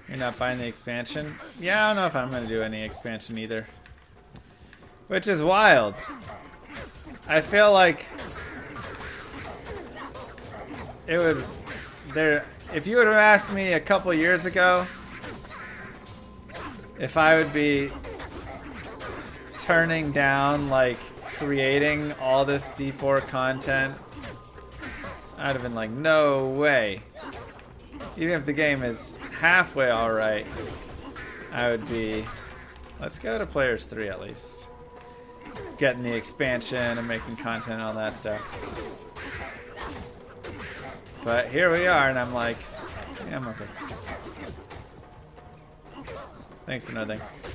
You're not buying the expansion? Yeah, I don't know if I'm going to do any expansion either. Which is wild. I feel like it would... if you would have asked me a couple years ago if I would be turning down like creating all this D4 content, I'd have been like, no way. Even if the game is halfway alright, I would be, let's go to players 3 at least. Getting the expansion and making content and all that stuff. But here we are, and I'm like, yeah, I'm okay. Thanks, but no thanks.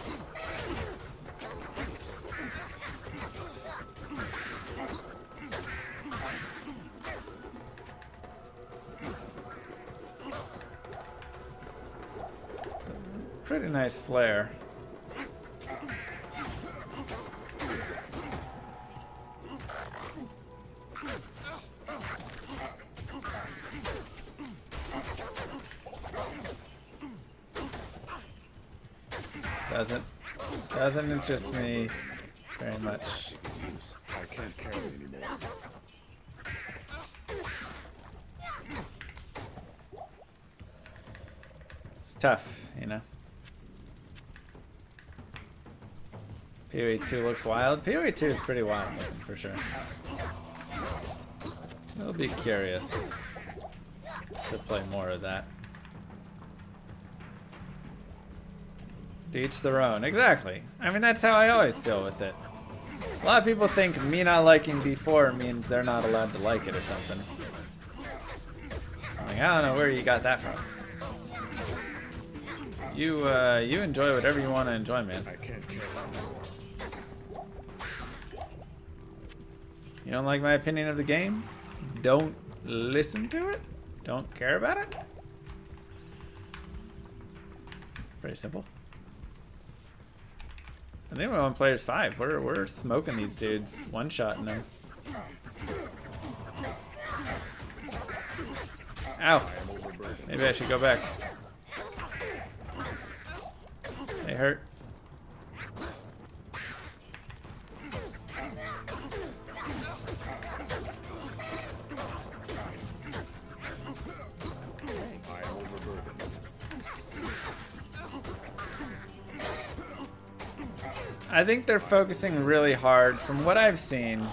Pretty nice flare. Doesn't interest me very much. I can't carry anymore. It's tough, you know. PoE 2 looks wild. PoE 2 is pretty wild looking, for sure. I'll be curious to play more of that. To each their own. Exactly. I mean, that's how I always feel with it. A lot of people think me not liking D4 means they're not allowed to like it or something. I'm like, I don't know where you got that from. You enjoy whatever you want to enjoy, man. I can't carry anymore. You don't like my opinion of the game? Don't listen to it? Don't care about it? Pretty simple. I think we're on players 5. We're smoking these dudes, one-shotting them. Ow! Maybe I should go back. They hurt. I am overburdened. I think they're focusing really hard. From what I've seen,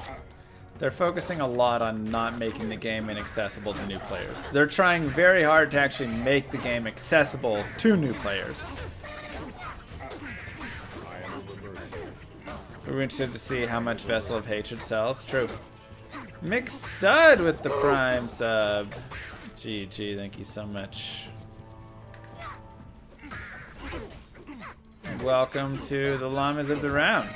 they're focusing a lot on not making the game inaccessible to new players. They're trying very hard to actually make the game accessible to new players. We're interested to see how much Vessel of Hatred sells. True. Mixed Stud with the Prime sub. GG, thank you so much. Welcome to the Llamas of the Round.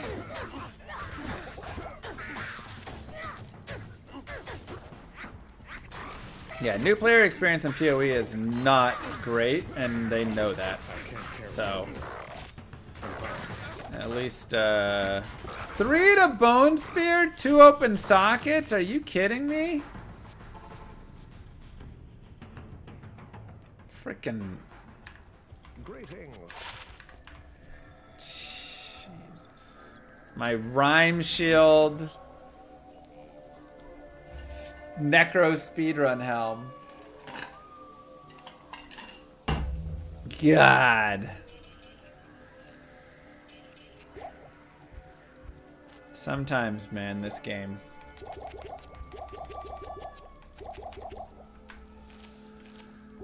Yeah, new player experience in PoE is not great, and they know that. So, at least 3 to Bone Spear, 2 open sockets? Are you kidding me? Frickin' Greetings. Jesus. My Rhyme Shield Necro Speedrun helm. God. Sometimes, man, this game.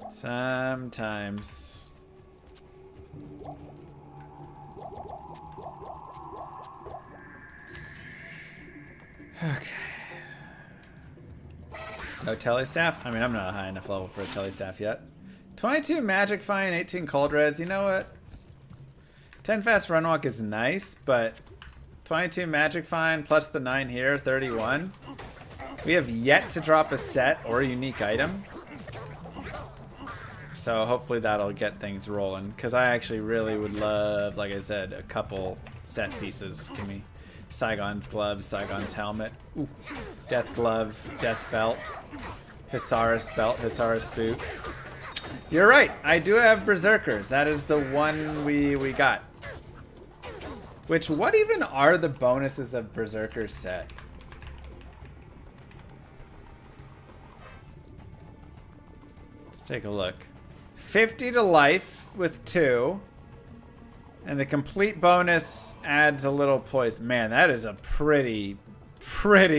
Sometimes. Okay. No telestaff? I mean, I'm not a high enough level for a telestaff yet. 22 Magic Fine, 18 Cold Reds. You know what? 10 Fast Run Walk is nice, but 22 Magic Fine plus the 9 here, 31. We have yet to drop a set or a unique item. So hopefully that'll get things rolling. Because I actually really would love, like I said, a couple set pieces. Give me Saigon's Gloves, Saigon's Helmet. Ooh. Death Glove, Death Belt. Hisaris Belt, Hisaris Boot. You're right, I do have Berserkers. That is the one we got. Which, what even are the bonuses of Berserkers set? Let's take a look. 50 to life with 2. And the complete bonus adds a little poison. Man, that is a pretty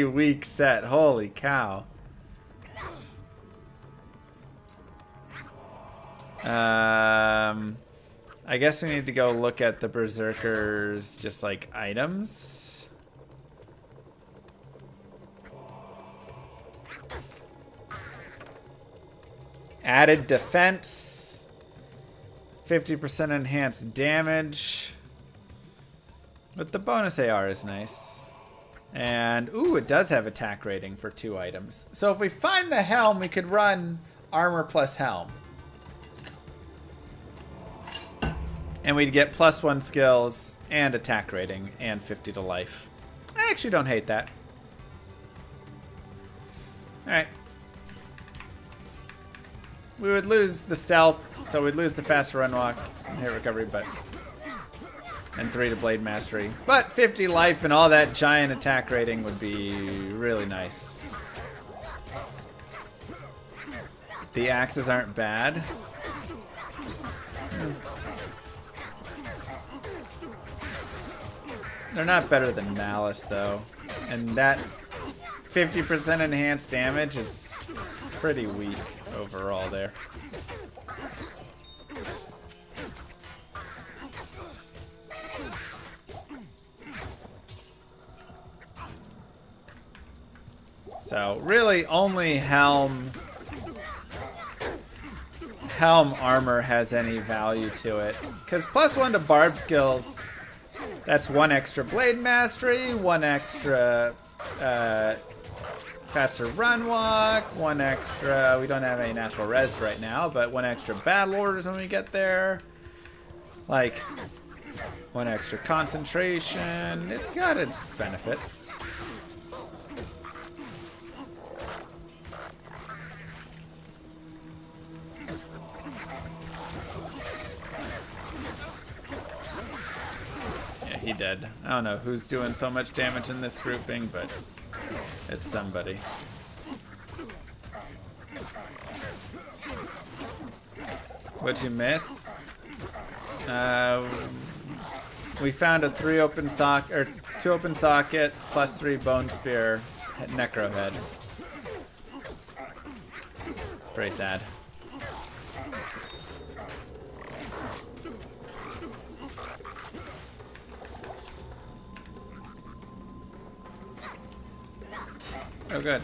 weak set. Holy cow. I guess we need to go look at the Berserkers, just like items. Added defense. 50% enhanced damage. But the bonus AR is nice. And, ooh, it does have attack rating for 2 items. So if we find the helm, we could run armor plus helm. And we'd get +1 skills and attack rating and 50 to life. I actually don't hate that. Alright. We would lose the stealth, so we'd lose the fast run walk and hit recovery, but... and 3 to blade mastery. But 50 life and all that giant attack rating would be really nice. The axes aren't bad. They're not better than Malice, though. And that 50% enhanced damage is pretty weak overall there. So, really, only Helm armor has any value to it. Because +1 to barb skills... that's 1 extra blade mastery, 1 extra faster run walk, 1 extra, we don't have any natural res right now, but 1 extra battle orders when we get there. Like, 1 extra concentration. It's got its benefits. He dead. I don't know who's doing so much damage in this grouping, but it's somebody. What'd you miss? We found a 2 open socket plus 3 bone spear necro head. It's pretty sad. Oh, good.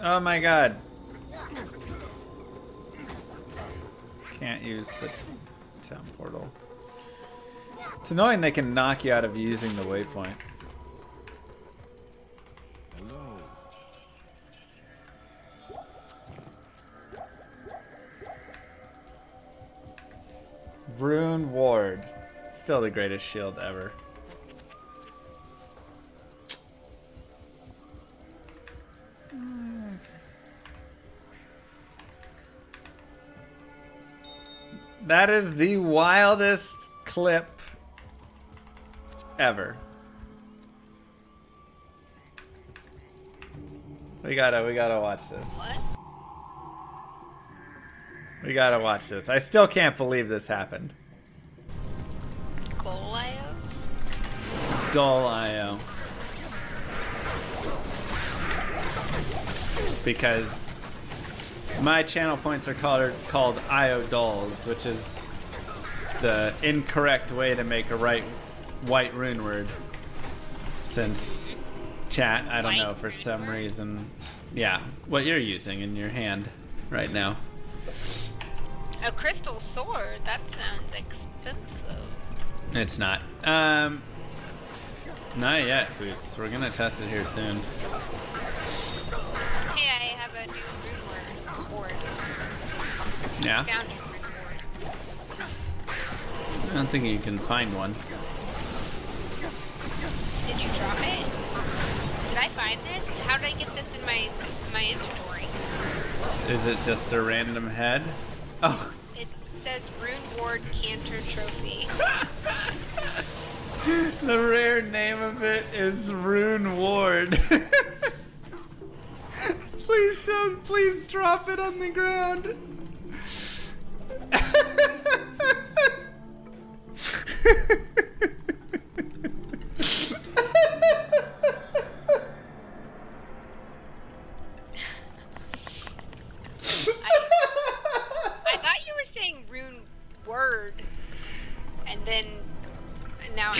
Oh my god. Can't use the town portal. It's annoying they can knock you out of using the waypoint. Hello. Rune Ward. Still the greatest shield ever. That is the wildest clip ever. We gotta watch this. What? We gotta watch this. I still can't believe this happened. Golio? Dull IO. Because my channel points are called IO dolls, which is the incorrect way to make a white rune word. Since chat, I don't know, for some reason. Yeah, what you're using in your hand right now. A crystal sword? That sounds expensive. It's not. Not yet, Boots. We're gonna test it here soon. Hey, I have a new rune ward. Yeah? Found a rune ward. I don't think you can find one. Did you drop it? Did I find this? How did I get this in my inventory? Is it just a random head? Oh. It says Rune Ward Cantor Trophy. The rare name of it is Rune Ward. Please drop it on the ground. I thought you were saying Rune Word, and then now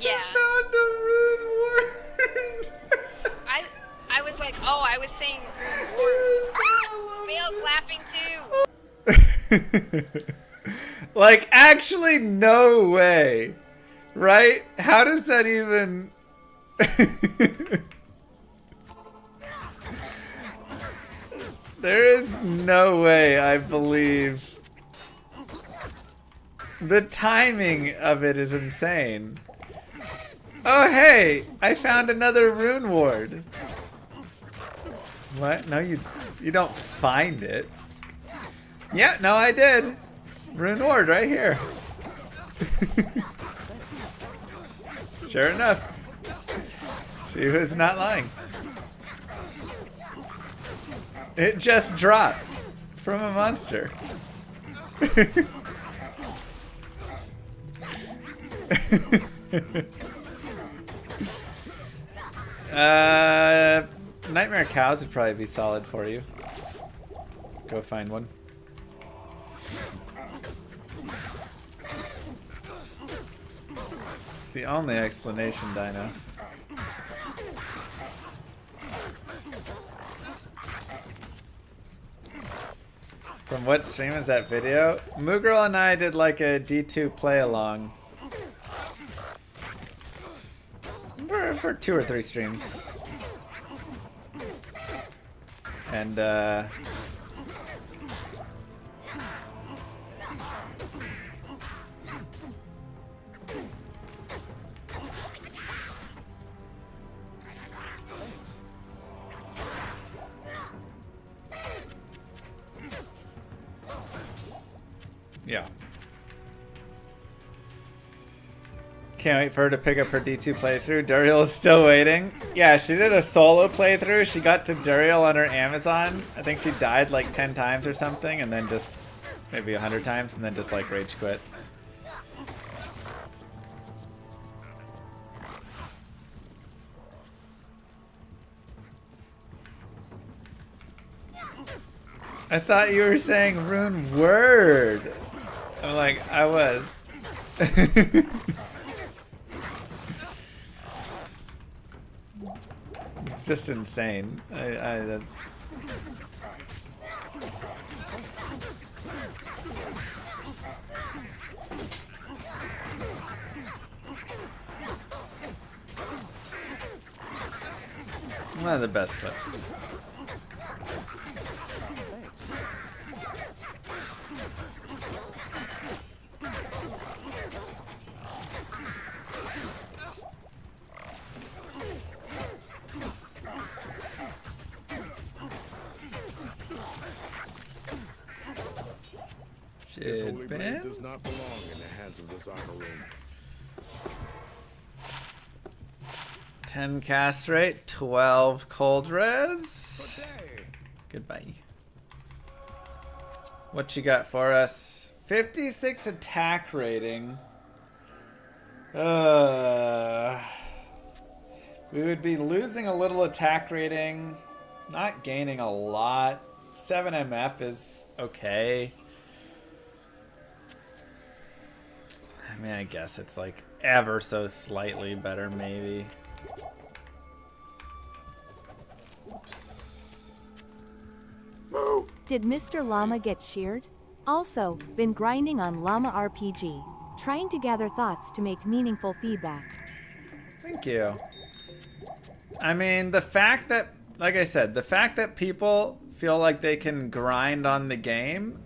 yeah. Found a Rune Word. I was like, oh, I was saying Rune Word. Bale's laughing too. Like, actually, no way. Right? How does that even... There is no way I believe. The timing of it is insane. Oh, hey! I found another Rune Ward. What? No, you don't find it. Yeah, no, I did. Rune Ward right here. Sure enough. She was not lying. It just dropped from a monster. Nightmare cows would probably be solid for you. Go find one. It's the only explanation, Dino. From what stream is that video? Moogirl and I did like a D2 play along. For 2 or 3 streams. And yeah. Can't wait for her to pick up her D2 playthrough. Duriel is still waiting. Yeah, she did a solo playthrough. She got to Duriel on her Amazon. I think she died like 10 times or something, and then just maybe 100 times, and then just like rage quit. I thought you were saying Rune Ward. I'm like, I was. It's just insane. That's... one of the best clips. This holy blade does not belong in the hands of this armor room. 10 cast rate, 12 cold res. Goodbye. What you got for us? 56 attack rating. We would be losing a little attack rating, not gaining a lot. 7 MF is okay. I mean, I guess it's like ever so slightly better, maybe. Oops. Did Mr. Llama get sheared? Also, been grinding on Llama RPG, trying to gather thoughts to make meaningful feedback. Thank you. I mean, the fact that, like I said, the fact that people feel like they can grind on the game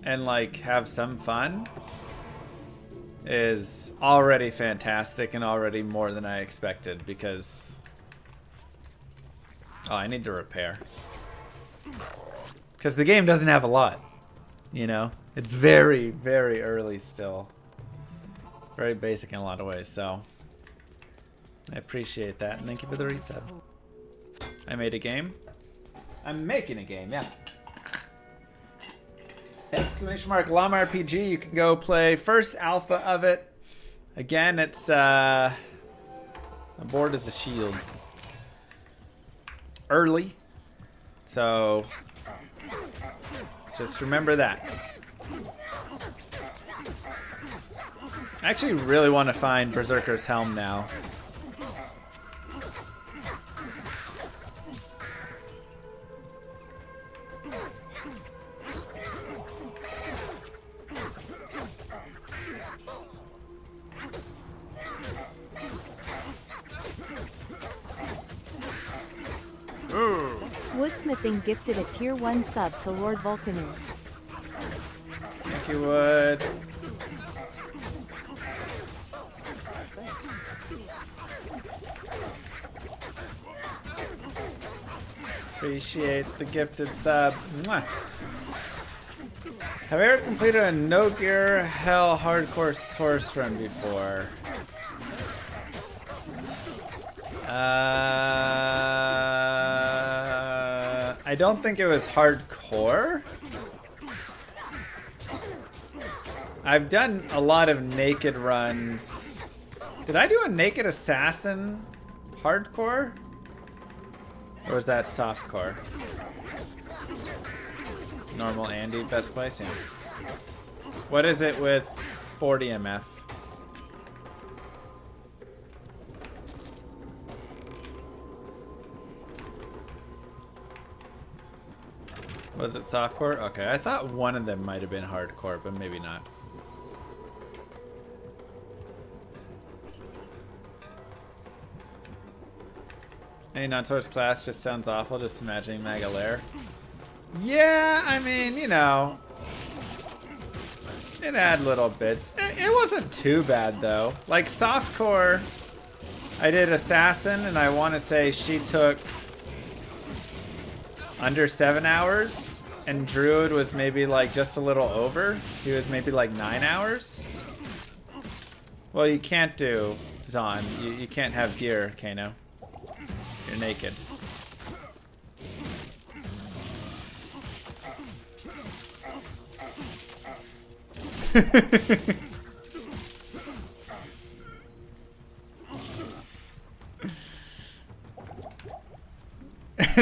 and like have some fun is already fantastic and already more than I expected, because I need to repair, because the game doesn't have a lot, you know, it's very, very early still, very basic in a lot of ways, so I appreciate that, and thank you for the resub. I made a game. I'm making a game, yeah. Exclamation mark Llama RPG. You can go play first alpha of it. Again, it's the board is a shield. Early. So just remember that. I actually really want to find Berserker's Helm now. Woodsmithing gifted a tier 1 sub to Lord Vulcanu. Thank you, Wood. Appreciate the gifted sub. Mwah. Have I ever completed a no gear hell hardcore source run before? I don't think it was hardcore. I've done a lot of naked runs. Did I do a naked assassin hardcore? Or was that softcore? Normal Andy, best place, yeah. What is it with 40 MF? Was it softcore? Okay, I thought one of them might have been hardcore, but maybe not. Any non-source class just sounds awful, just imagining Magalair. Yeah, I mean, you know, it had little bits. It wasn't too bad, though. Like, softcore, I did Assassin, and I want to say she took under 7 hours, and Druid was maybe like just a little over. He was maybe like 9 hours. Well, you can't do Zon. You can't have gear, Kano. You're naked.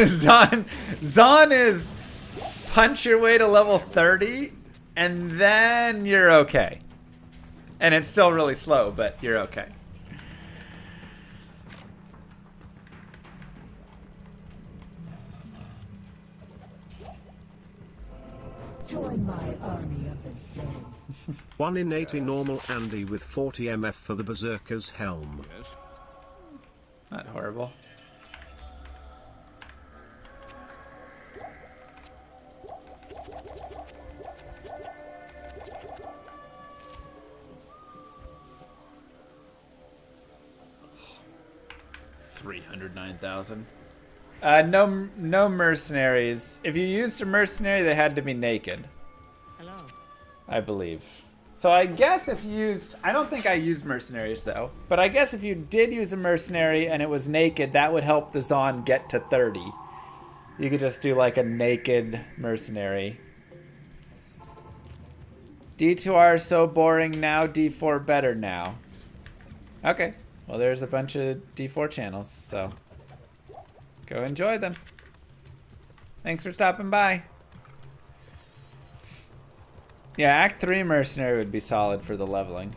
Zon is punch your way to level 30 and then you're okay. And it's still really slow, but you're okay. Join my army of the dead. 1 in 80 normal Andy with 40 MF for the Berserker's helm. Yes. Not horrible. $309,000. No mercenaries. If you used a mercenary, they had to be naked. Hello. I believe. So I guess if you used... I don't think I used mercenaries, though. But I guess if you did use a mercenary and it was naked, that would help the Zon get to 30. You could just do, like, a naked mercenary. D2R is so boring now, D4 better now. Okay. Well, there's a bunch of D4 channels, so... go enjoy them. Thanks for stopping by. Yeah, Act 3 Mercenary would be solid for the leveling.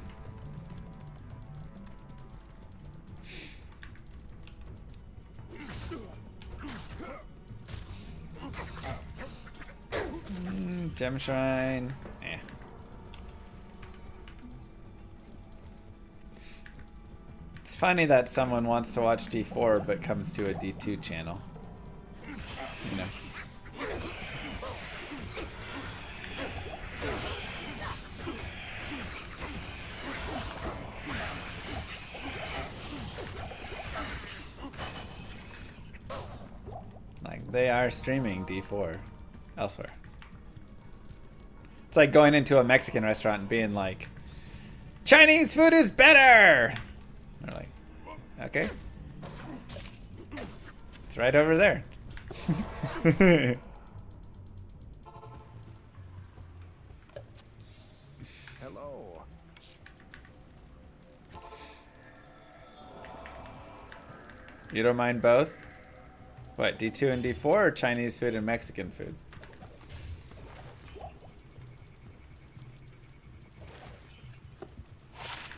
Gem Shrine. Eh. It's funny that someone wants to watch D4 but comes to a D2 channel. You know. Like, they are streaming D4 elsewhere. It's like going into a Mexican restaurant and being like, Chinese food is better! They're like, okay. It's right over there. Hello. You don't mind both? What, D2 and D4 or Chinese food and Mexican food?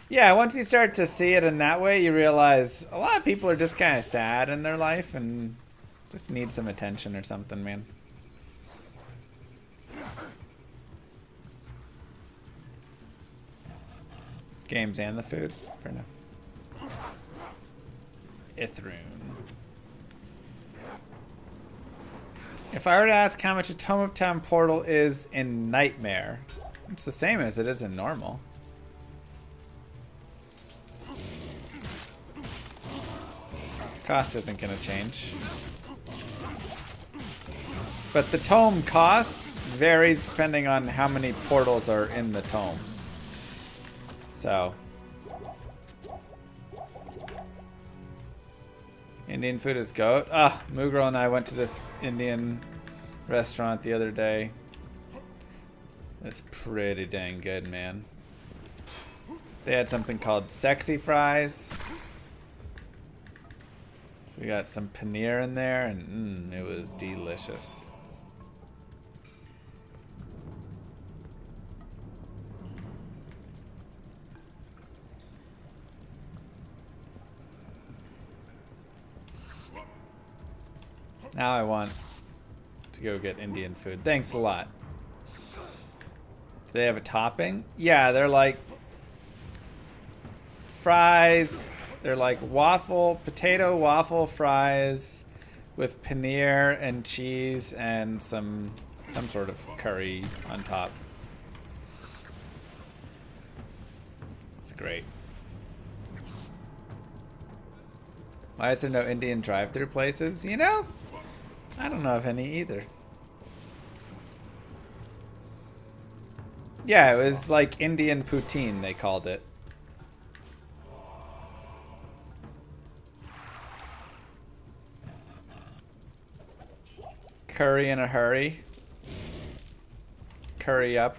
Yeah, once you start to see it in that way, you realize a lot of people are just kind of sad in their life and just need some attention or something, man. Games and the food, fair enough. Ithrune. If I were to ask how much a Tome of Town portal is in Nightmare, it's the same as it is in normal. Cost isn't going to change. But the tome cost varies depending on how many portals are in the tome. So. Indian food is goat. Ah, Moogirl and I went to this Indian restaurant the other day. It's pretty dang good, man. They had something called sexy fries. So we got some paneer in there, and it was delicious. Now I want to go get Indian food. Thanks a lot. Do they have a topping? Yeah, they're like fries. They're like potato waffle fries with paneer and cheese and some sort of curry on top. It's great. Why is there no Indian drive-thru places? You know, I don't know of any either. Yeah, it was like Indian poutine, they called it. Curry in a hurry. Curry up.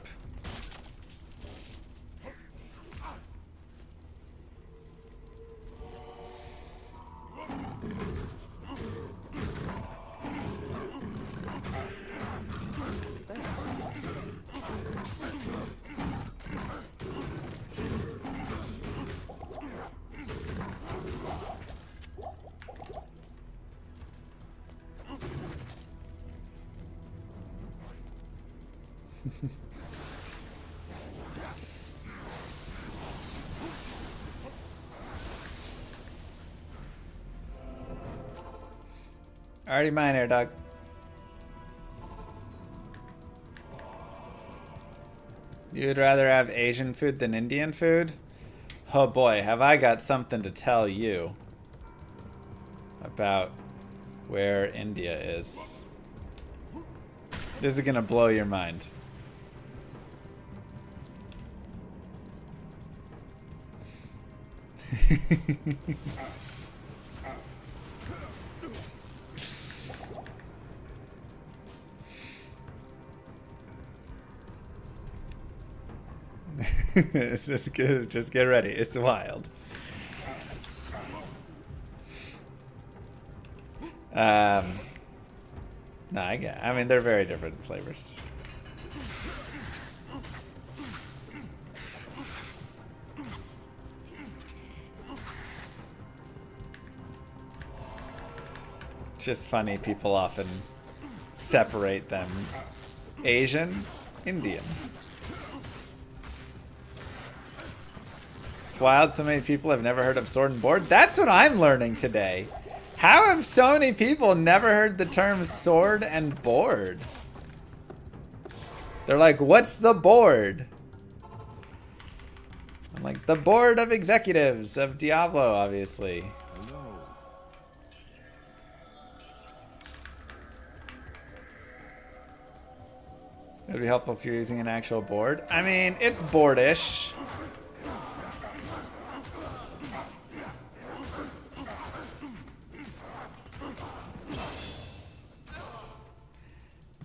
Already mine, Air Dog. You'd rather have Asian food than Indian food? Oh boy, have I got something to tell you about where India is. This is gonna blow your mind. It's just good. Just get ready. It's wild. No, I mean, they're very different flavors. It's just funny. People often separate them. Asian, Indian. It's wild so many people have never heard of sword and board. That's what I'm learning today. How have so many people never heard the term sword and board? They're like, what's the board? I'm like, the board of executives of Diablo, obviously. Hello. It'd be helpful if you're using an actual board. I mean, it's boardish.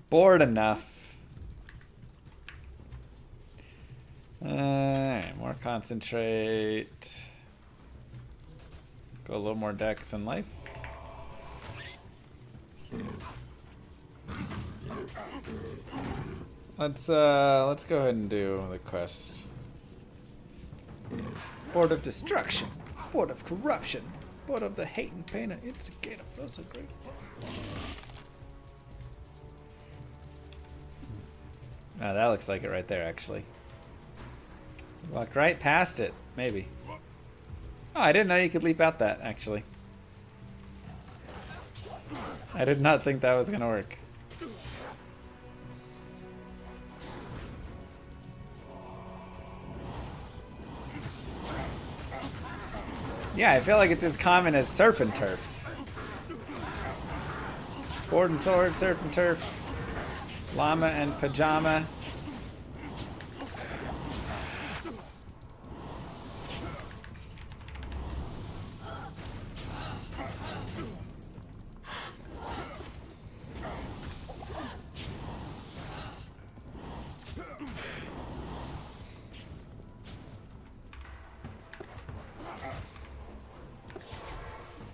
Bored enough. Alright, more concentrate. Go a little more dex and life. Let's go ahead and do the quest. Board of destruction. Board of corruption. Board of the hate and pain of instigator. Feels so great. Oh, that looks like it right there, actually. Walked right past it, maybe. Oh, I didn't know you could leap out that, actually. I did not think that was gonna work. Yeah, I feel like it's as common as surf and turf. Board and sword, surf and turf. Llama and pajama.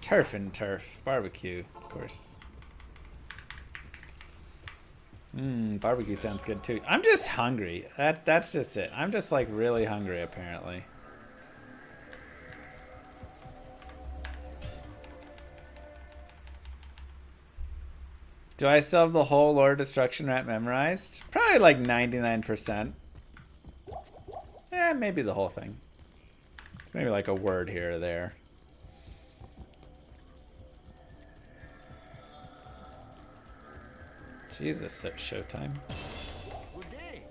Turf and turf. Barbecue, of course. Barbecue sounds good too. I'm just hungry. That's just it. I'm just like really hungry apparently. Do I still have the whole Lord Destruction rap memorized? Probably like 99%. Yeah, maybe the whole thing. Maybe like a word here or there. Jesus, so showtime. Okay.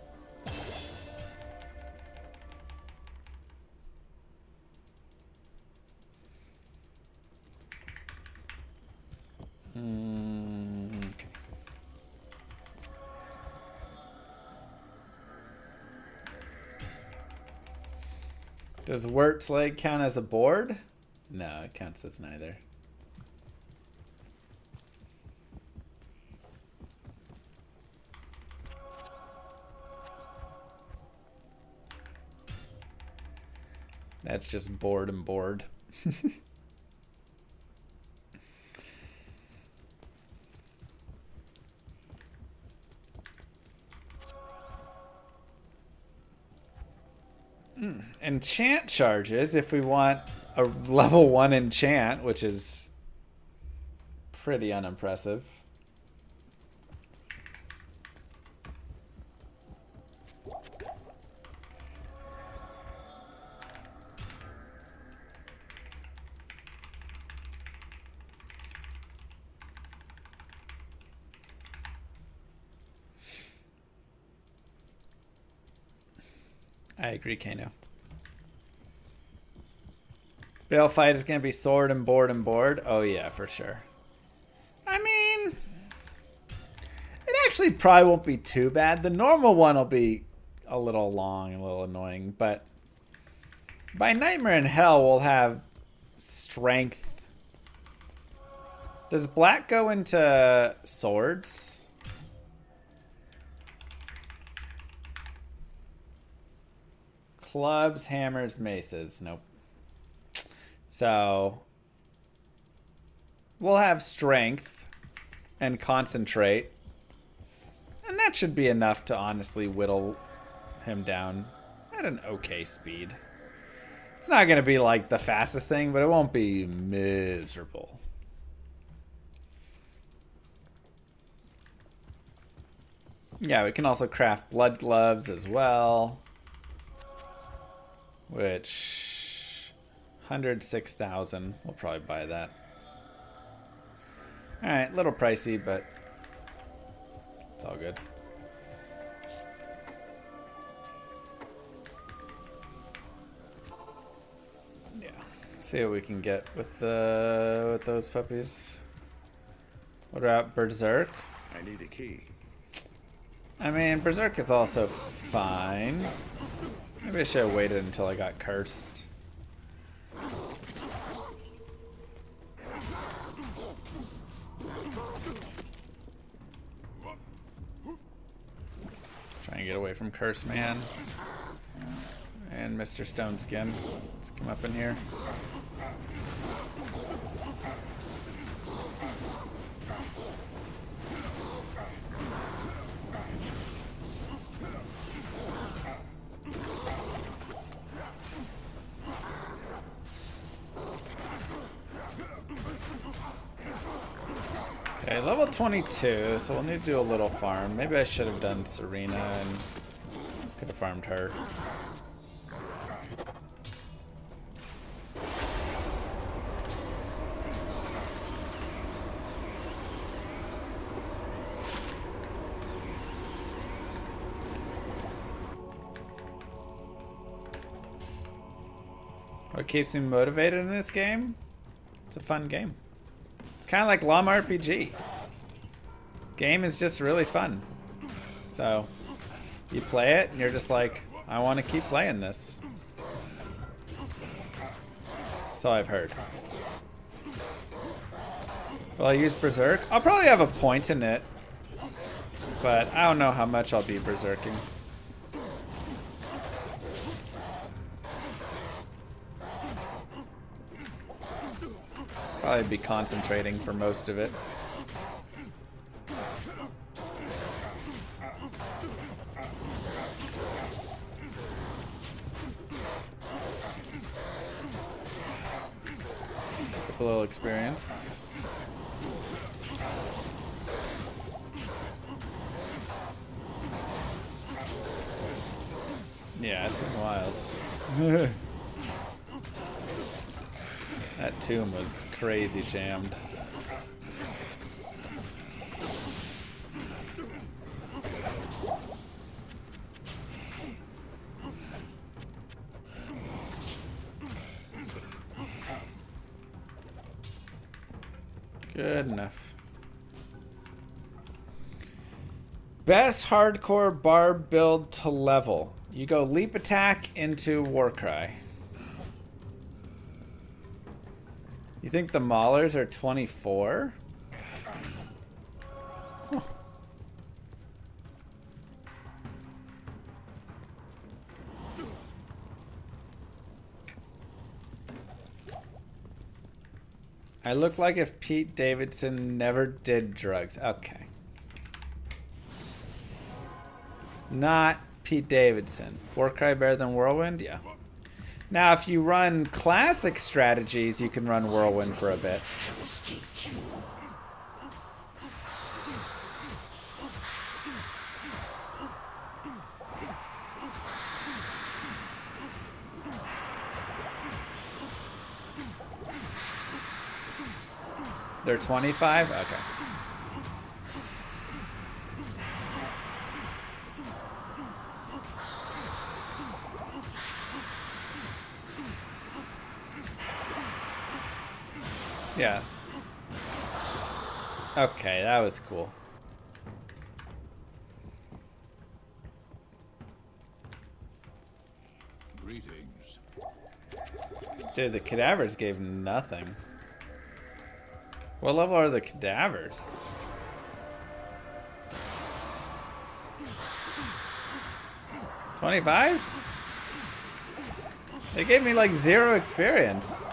Does Wirt's leg count as a board? No, it counts as neither. That's just bored and bored. Enchant charges if we want a level 1 enchant, which is pretty unimpressive. I agree, Kano. Bale fight is going to be sword and board and board. Oh, yeah, for sure. I mean, it actually probably won't be too bad. The normal one will be a little long and a little annoying, but by Nightmare in Hell, we'll have strength. Does black go into swords? Clubs, hammers, maces. Nope. So we'll have strength and concentrate. And that should be enough to honestly whittle him down at an okay speed. It's not going to be like the fastest thing, but it won't be miserable. Yeah, we can also craft blood gloves as well. Which 106,000. We'll probably buy that. Alright, little pricey, but it's all good. Yeah. Let's see what we can get with those puppies. What about Berserk? I need a key. I mean, Berserk is also fine. Maybe I should have waited until I got cursed. Trying to get away from Curse Man. And Mr. Stoneskin. Let's come up in here. Okay, level 22, so we'll need to do a little farm. Maybe I should have done Serena and could have farmed her. What keeps me motivated in this game? It's a fun game. It's kind of like Llama RPG. Game is just really fun. So, you play it and you're just like, I want to keep playing this. That's all I've heard. Will I use Berserk? I'll probably have a point in it. But I don't know how much I'll be berserking. Probably be concentrating for most of it. Get a little experience. Yeah, it's been wild. That tomb was crazy jammed. Good enough. Best hardcore barb build to level. You go leap attack into Warcry. You think the Maulers are 24? Huh. I look like if Pete Davidson never did drugs. Okay. Not Pete Davidson. Warcry better than Whirlwind? Yeah. Now, if you run classic strategies, you can run Whirlwind for a bit. They're 25? Okay. Yeah. Okay, that was cool. Greetings. Dude, the cadavers gave nothing. What level are the cadavers? $25? They gave me like 0 experience.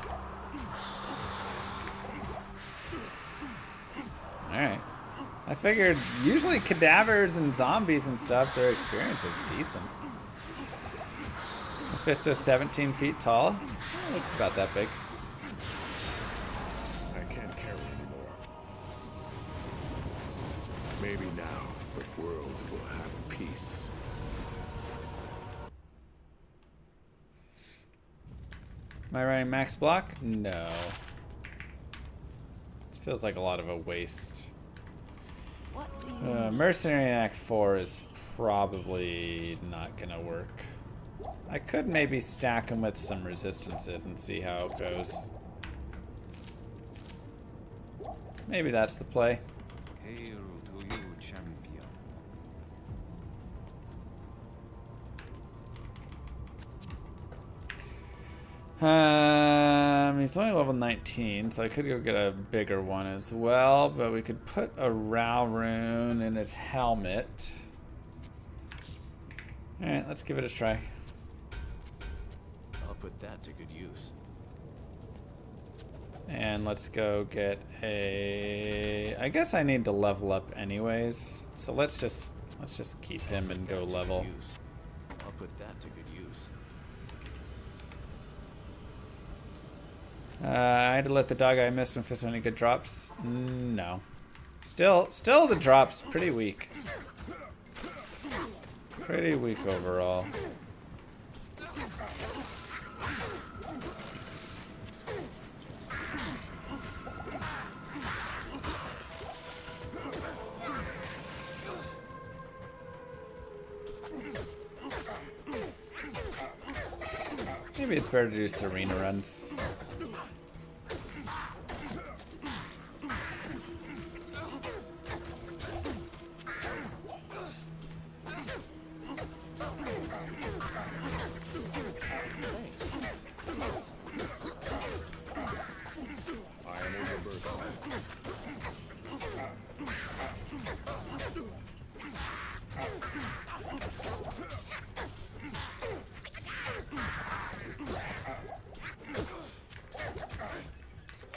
Alright. I figured usually cadavers and zombies and stuff, their experience is decent. Mephisto's 17 feet tall. Oh, looks about that big. I can't carry anymore. Maybe now the world will have peace. Am I running max block? No. Feels like a lot of a waste. Mercenary in Act 4 is probably not gonna work. I could maybe stack them with some resistances and see how it goes. Maybe that's the play. Hail to you, champion. He's only level 19, so I could go get a bigger one as well, but we could put a Rao rune in his helmet. Alright, let's give it a try. I'll put that to good use. And let's go get a... I guess I need to level up anyways, so let's just keep him and go level. I'll put that to good use. I had to let the dog I missed when Mephisto any good drops. No. Still the drops pretty weak. Pretty weak overall. Maybe it's better to do Serena runs.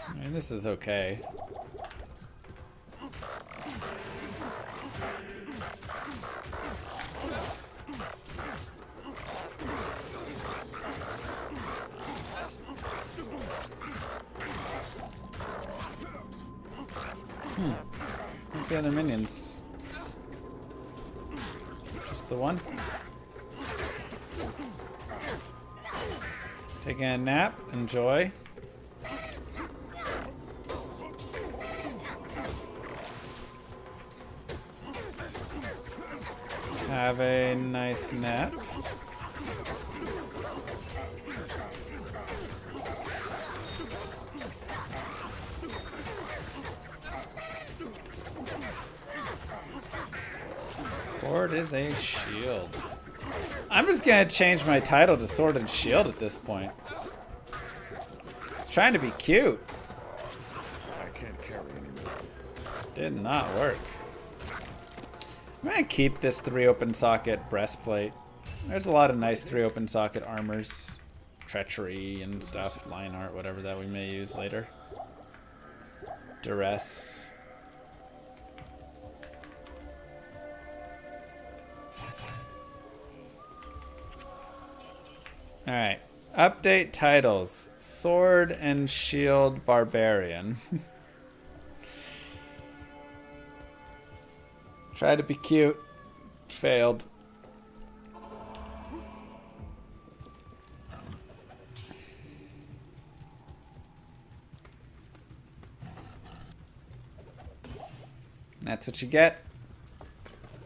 I mean, this is okay. What's the other minions? Just the one? Taking a nap. Enjoy. Have a nice nap. Sword is a shield. I'm just gonna change my title to Sword and Shield at this point. It's trying to be cute. I can't carry anymore. Did not work. I'm gonna keep this 3 open socket breastplate. There's a lot of nice 3 open socket armors. Treachery and stuff. Lionheart, whatever that we may use later. Duress. Alright. Update titles. Sword and Shield Barbarian. Tried to be cute. Failed. That's what you get.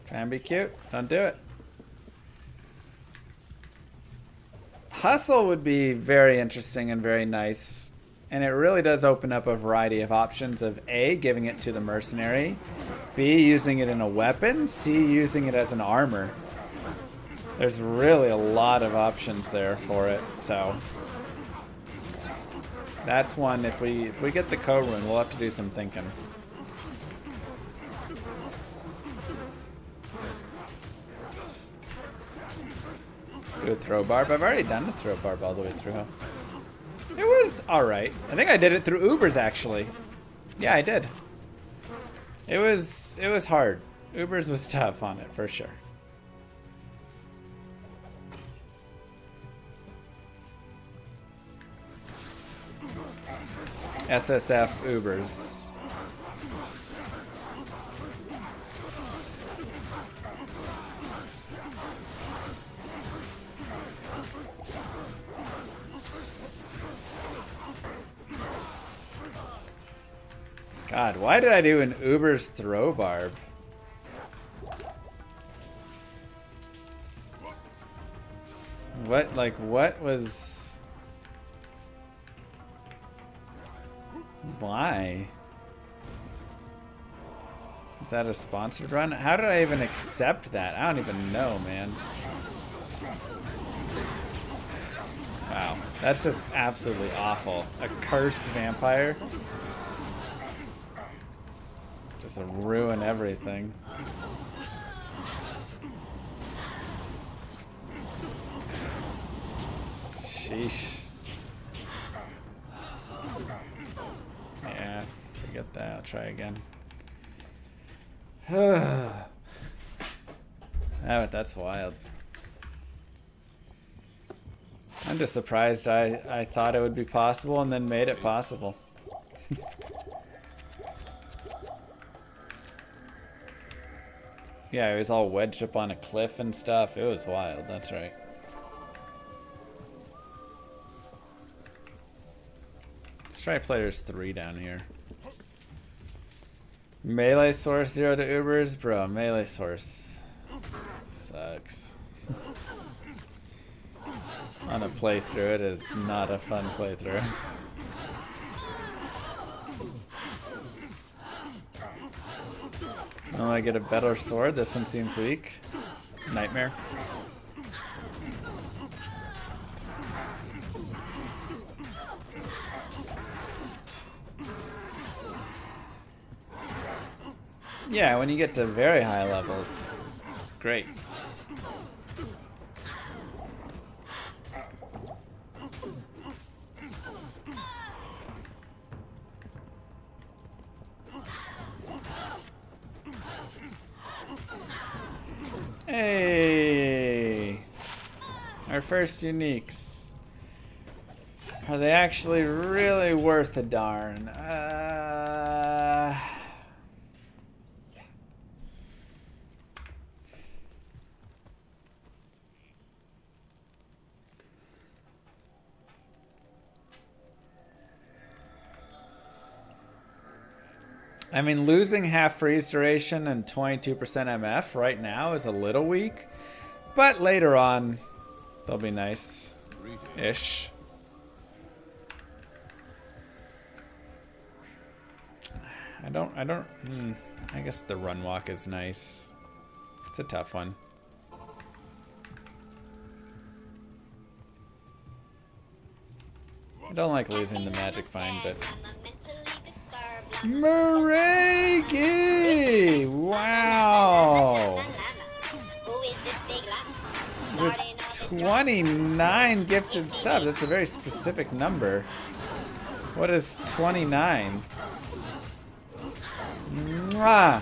Try and be cute. Don't do it. Hustle would be very interesting and very nice. And it really does open up a variety of options of A, giving it to the mercenary, B, using it in a weapon, C, using it as an armor. There's really a lot of options there for it, so that's one. If we get the code rune, we'll have to do some thinking. Do a throw barb. I've already done the throw barb all the way through. It was alright. I think I did it through Ubers actually. Yeah, I did. It was hard. Ubers was tough on it for sure. SSF Ubers. God, why did I do an Uber's throw barb? What was... Why? Is that a sponsored run? How did I even accept that? I don't even know, man. Wow, that's just absolutely awful. A cursed vampire? Just to ruin everything. Sheesh. Yeah, forget that. I'll try again. Oh, that's wild. I'm just surprised I thought it would be possible and then made it possible. Yeah, it was all wedged up on a cliff and stuff. It was wild, that's right. Let's try players 3 down here. Melee source 0 to Ubers? Bro, melee source sucks. On a playthrough, it is not a fun playthrough. Oh, I get a better sword. This one seems weak. Nightmare. Yeah, when you get to very high levels, great. Hey! Our first uniques. Are they actually really worth a darn? I mean, losing half freeze duration and 22% MF right now is a little weak, but later on, they'll be nice-ish. I guess the run walk is nice. It's a tough one. I don't like losing the magic find, but... Maregi! Wow! With 29 gifted subs, that's a very specific number. What is 29? Mwah.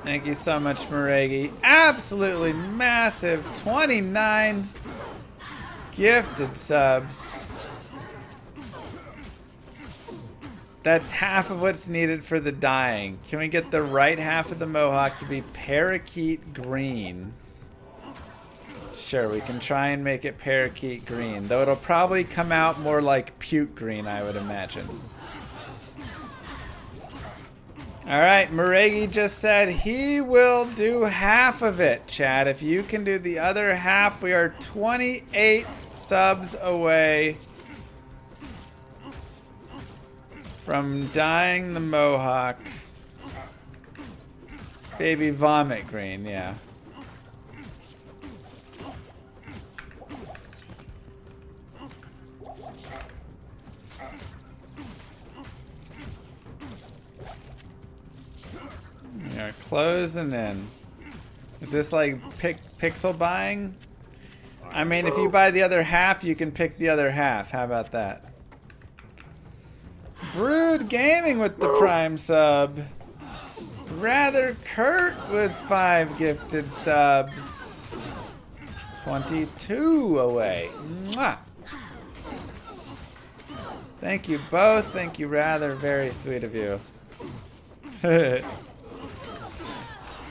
Thank you so much, Maregi. Absolutely massive 29 gifted subs. That's half of what's needed for the dyeing. Can we get the right half of the mohawk to be parakeet green? Sure, we can try and make it parakeet green, though it'll probably come out more like puke green, I would imagine. Alright, Maregi just said he will do half of it, Chad. If you can do the other half, we are 28 subs away from dyeing the mohawk. Baby vomit green, yeah. We are closing in. Is this like pixel buying? I mean, if you buy the other half, you can pick the other half. How about that? Brood Gaming with the Prime sub. Rather Kurt with 5 gifted subs. 22 away. Mwah. Thank you both. Thank you, Rather. Very sweet of you.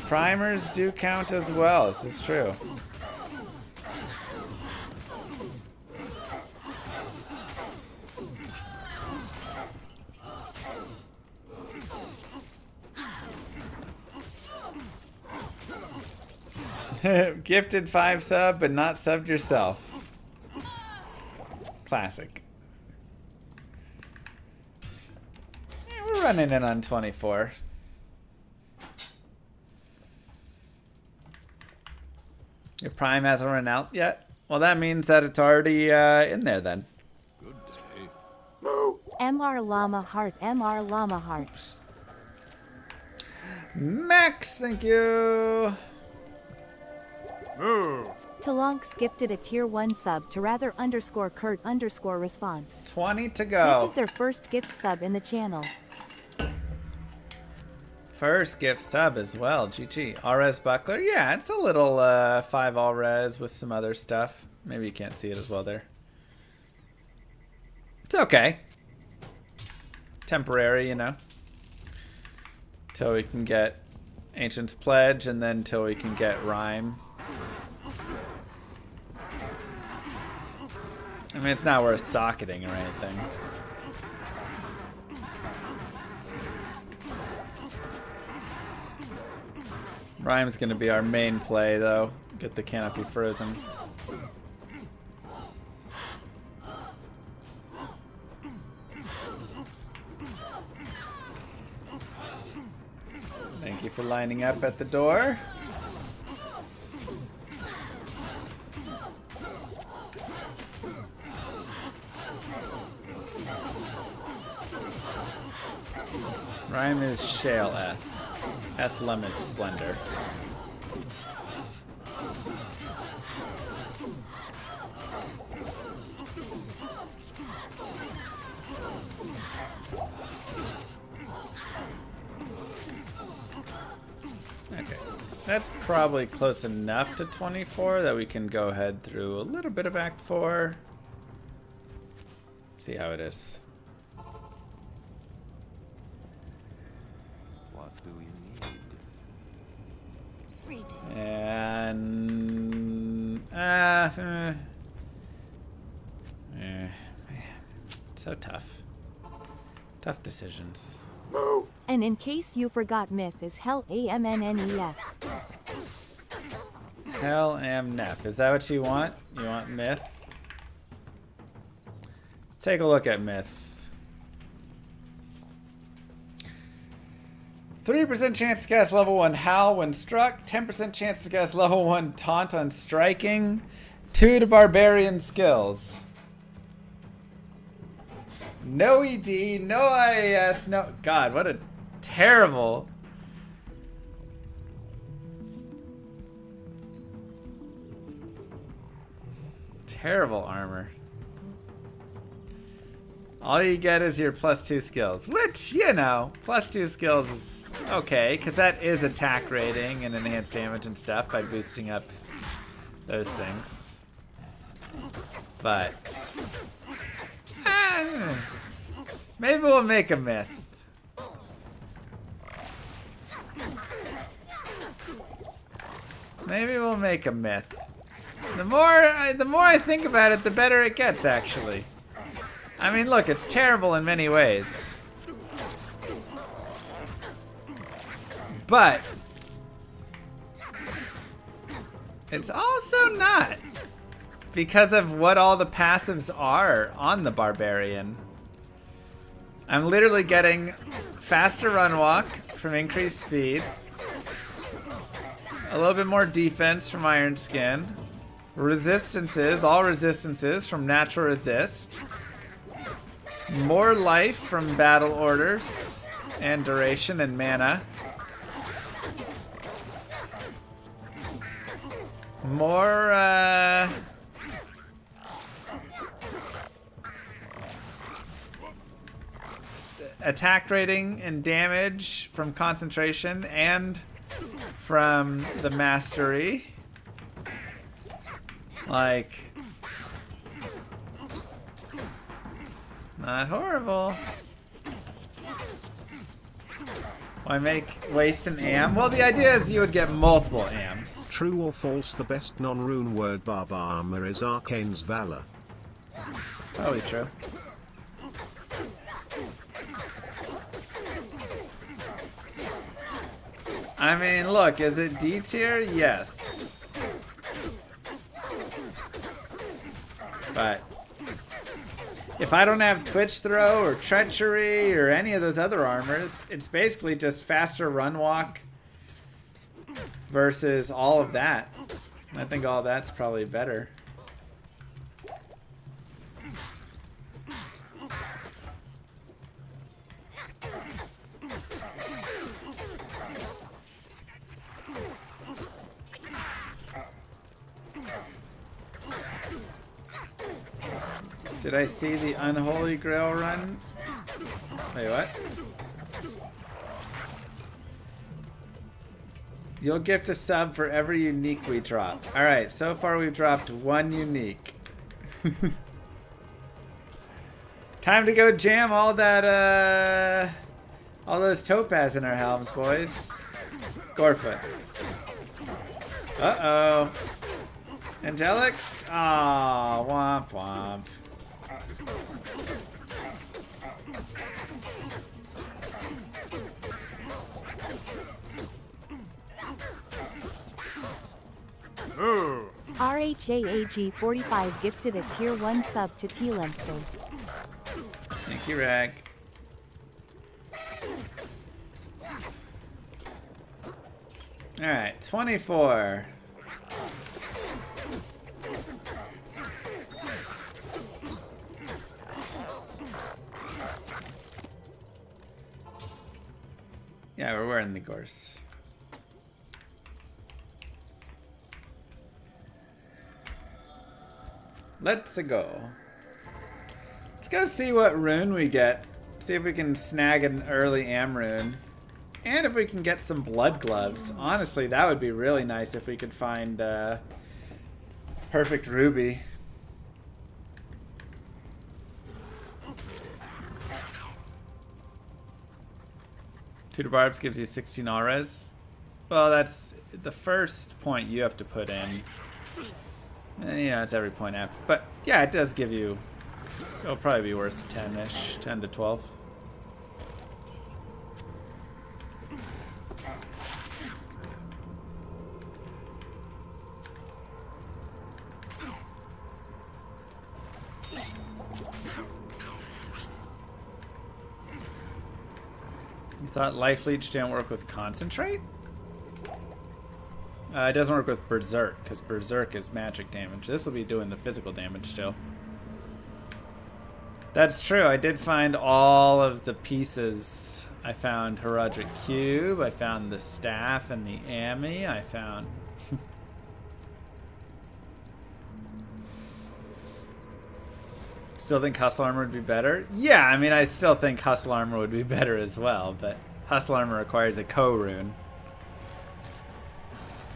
Primers do count as well. This is true. Gifted 5 sub, but not subbed yourself. Classic. Yeah, we're running in on 24. Your Prime hasn't run out yet? Well, that means that it's already in there then. Good day. MR Llama Heart, MR Llama Heart. Max, thank you. Talonks gifted a tier 1 sub to rather underscore Kurt underscore response. 20 to go. This is their first gift sub in the channel. First gift sub as well. GG. Alres Buckler. Yeah, it's a little 5 Alres with some other stuff. Maybe you can't see it as well there. It's okay. Temporary, you know. Till we can get Ancient's Pledge and then till we can get Rhyme. I mean, it's not worth socketing or anything. Rhyme's gonna be our main play, though. Get the canopy frozen. Thank you for lining up at the door. Rhyme is Shale Eth. Ethlem is Splendor. Okay, that's probably close enough to 24 that we can go ahead through a little bit of Act 4. See how it is. And so tough. Tough decisions. And in case you forgot, Myth is Hell AMNNEF. Hell am Nef. Is that what you want? You want Myth? Let's take a look at Myth. 3% chance to cast level 1 Howl when struck. 10% chance to cast level 1 Taunt on striking. 2 to Barbarian skills. No ED, no IAS, no... God, what a terrible... Terrible armor. All you get is your +2 skills, which, you know, +2 skills is okay, because that is attack rating and enhanced damage and stuff by boosting up those things. But maybe we'll make a myth. Maybe we'll make a myth. The more I think about it, the better it gets, actually. I mean, look, it's terrible in many ways. But it's also not, because of what all the passives are on the Barbarian. I'm literally getting faster run walk from increased speed, a little bit more defense from Iron Skin, resistances, all resistances from natural resist, more life from battle orders and duration and mana, more attack rating and damage from concentration and from the mastery. Like, not horrible. Why waste an am? Well, the idea is you would get multiple ams. True or false, the best non-rune word barbar armor is Arcane's Valor? Probably true. I mean, look, is it D tier? Yes. But if I don't have Twitch Throw or Treachery or any of those other armors, it's basically just faster run walk versus all of that. I think all that's probably better. Did I see the Unholy Grail run? Wait, what? You'll gift a sub for every unique we drop. Alright, so far we've dropped one unique. Time to go jam all that, all those topaz in our helms, boys. Gorefoots. Uh-oh. Angelics? Aw, womp womp. RHAAG45 gifted a tier 1 sub to T. Lemster. Thank you, Rag. Alright, 24. Yeah, we're wearing the gorse. Let's go. Let's go see what rune we get. See if we can snag an early am rune. And if we can get some blood gloves. Honestly, that would be really nice if we could find perfect ruby. Tutor Barbs gives you 16 auras. Well, that's the first point you have to put in. And, you know, it's every point after. But, yeah, it does give you... It'll probably be worth 10-ish. 10 to 12. You thought Life Leech didn't work with Concentrate? It doesn't work with Berserk, because Berserk is magic damage. This will be doing the physical damage still. That's true, I did find all of the pieces. I found Heraldric Cube, I found the staff and the Ami, I found... Still think Hustle Armor would be better? Yeah, I mean, I still think Hustle Armor would be better as well, but Hustle Armor requires a co-rune.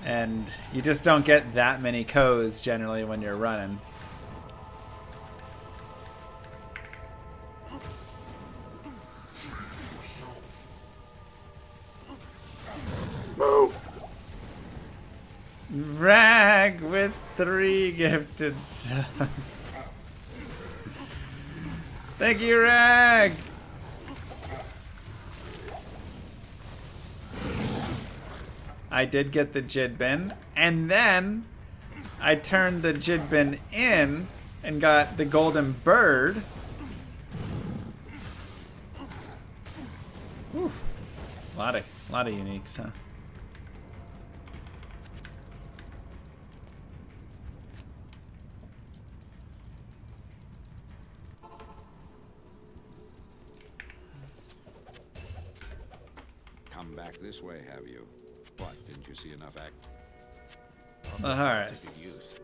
And you just don't get that many co's generally when you're running. Rag with 3 gifted subs. Thank you, Rag! I did get the Jidbin, and then I turned the Jidbin in and got the golden bird. Oof. A lot of uniques, huh? Come back this way, have you? What, didn't you see enough act? Laharis.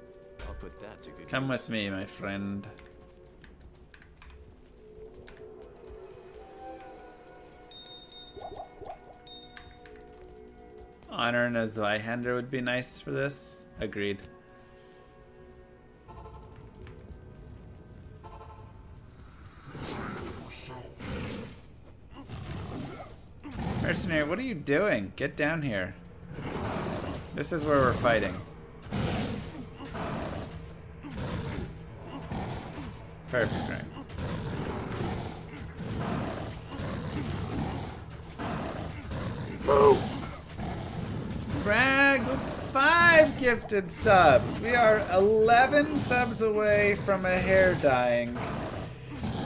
I'll put that to good Come use. with me, my friend. Honor and a Zweihander would be nice for this. Agreed. Mercenary, what are you doing? Get down here. This is where we're fighting. Perfect, right? Brag with 5 gifted subs. We are 11 subs away from a hair dyeing.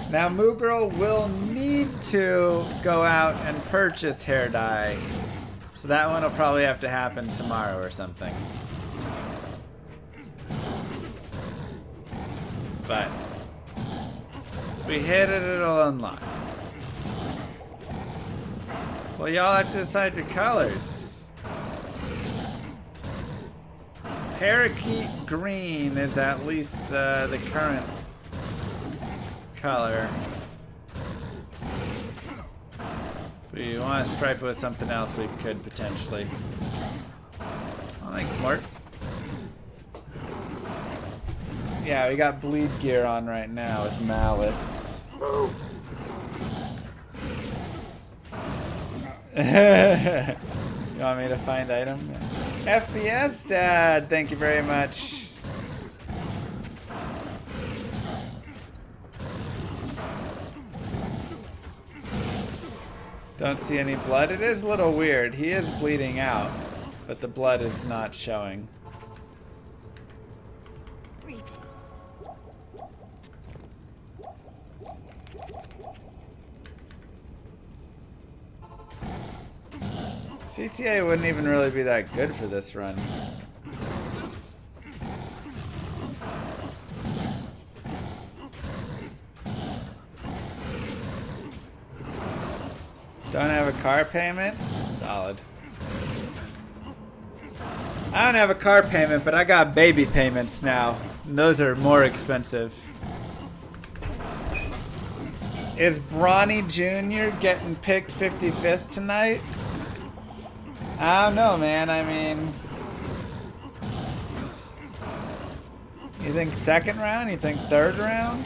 Now Moogirl will need to go out and purchase hair dye. So that one will probably have to happen tomorrow or something. But if we hit it, it'll unlock. Well, y'all have to decide your colors. Parakeet green is at least the current color. If we want to stripe it with something else, we could potentially. Oh, thanks, Mort. Yeah, we got bleed gear on right now with Malice. You want me to find item? FPS Dad, thank you very much. Don't see any blood. It is a little weird. He is bleeding out, but the blood is not showing. CTA wouldn't even really be that good for this run. Don't have a car payment? Solid. I don't have a car payment, but I got baby payments now. And those are more expensive. Is Bronny Jr. getting picked 55th tonight? I don't know, man. I mean, you think second round? You think third round?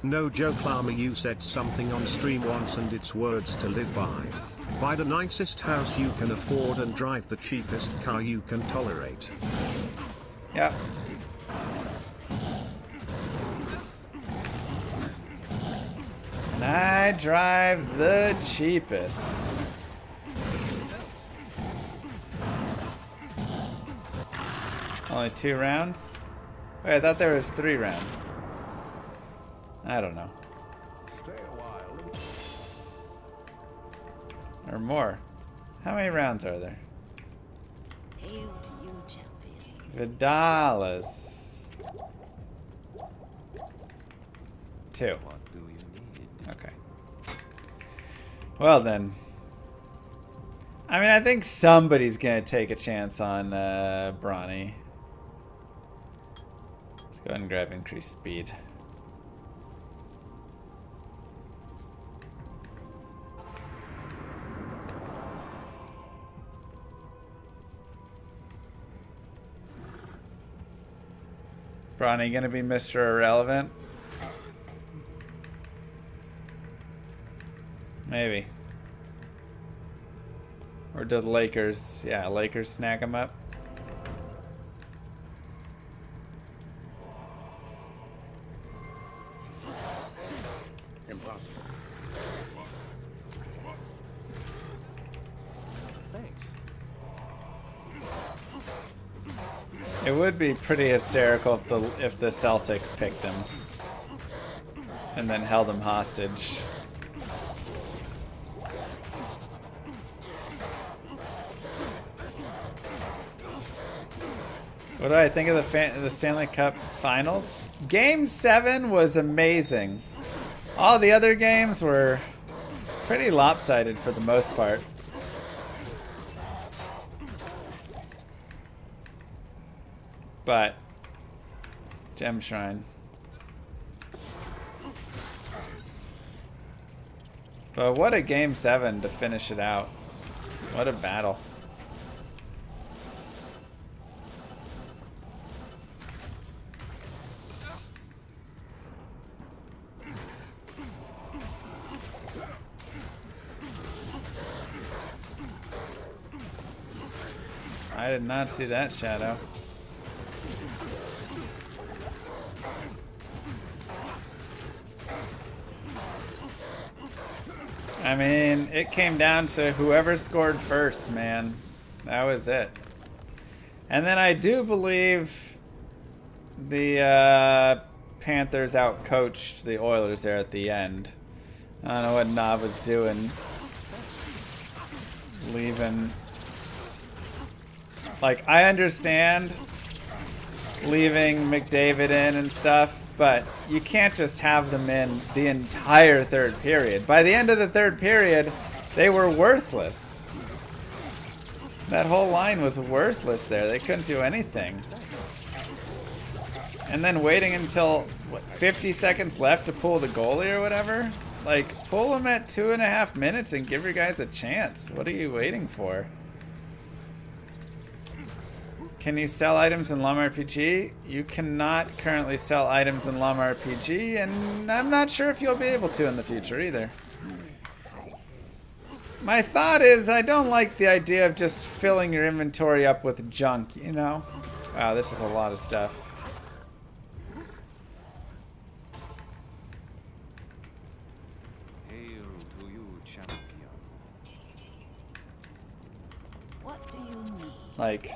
No joke, Llama, you said something on stream once and it's words to live by. Buy the nicest house you can afford and drive the cheapest car you can tolerate. Yep. And I drive the cheapest. Only 2 rounds? Wait, I thought there was 3 rounds. I don't know. Stay a while. Or more. How many rounds are there? Hail to you, champion. Vidalis. 2. What do you need? Okay. Well then, I mean, I think somebody's gonna take a chance on Brawny. Let's go ahead and grab increased speed. Brawny gonna be Mr. Irrelevant? Maybe. Or did the Lakers? Yeah, Lakers snag him up. Impossible. Thanks. It would be pretty hysterical if the Celtics picked him and then held him hostage. What do I think of the Stanley Cup Finals? Game 7 was amazing. All the other games were pretty lopsided for the most part. But Gem Shrine. But what a Game 7 to finish it out. What a battle. I did not see that shadow. I mean, it came down to whoever scored first, man. That was it. And then I do believe the Panthers outcoached the Oilers there at the end. I don't know what Nav was doing. Leaving. Like, I understand leaving McDavid in and stuff, but you can't just have them in the entire third period. By the end of the third period, they were worthless. That whole line was worthless there. They couldn't do anything. And then waiting until, what, 50 seconds left to pull the goalie or whatever? Like, pull them at 2.5 minutes and give your guys a chance. What are you waiting for? Can you sell items in Llama RPG? You cannot currently sell items in Llama RPG, and I'm not sure if you'll be able to in the future either. My thought is, I don't like the idea of just filling your inventory up with junk, you know? Wow, this is a lot of stuff. Hail to you, champion. What do you need? Like...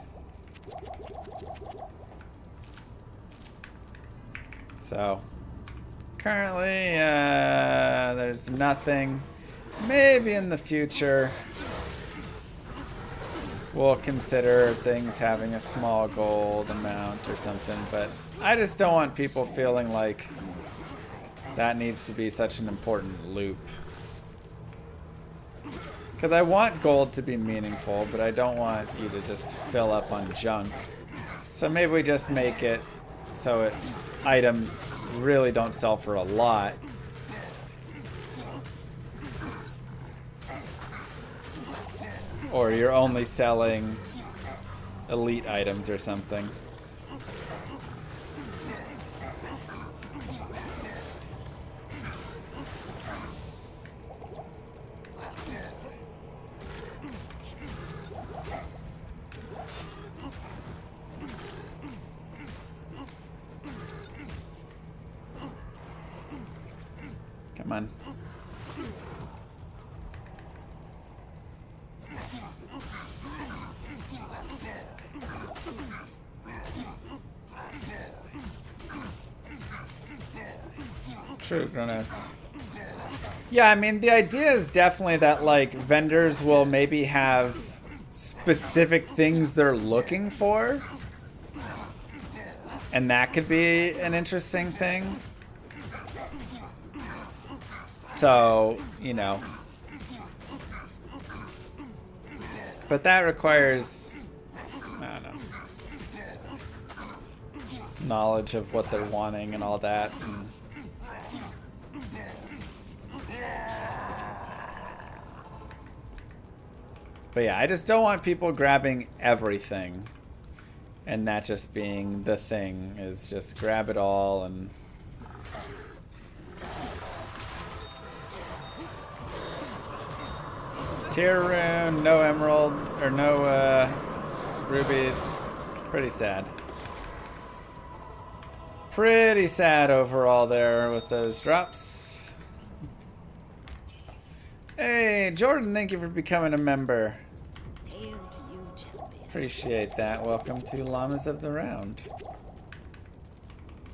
So, currently, there's nothing. Maybe in the future, we'll consider things having a small gold amount or something, but I just don't want people feeling like that needs to be such an important loop. Because I want gold to be meaningful, but I don't want you to just fill up on junk. So maybe we just make it so items really don't sell for a lot. Or you're only selling elite items or something. Come on. True, Gronos. Yeah, I mean, the idea is definitely that, like, vendors will maybe have specific things they're looking for. And that could be an interesting thing. So, you know. But that requires, I don't know, knowledge of what they're wanting and all that. And but yeah, I just don't want people grabbing everything. And that just being the thing, is just grab it all and... Tier rune, no emerald, or no rubies. Pretty sad. Pretty sad overall there with those drops. Hey, Jordan, thank you for becoming a member. Hail to you, champion. Appreciate that. Welcome to Llamas of the Round.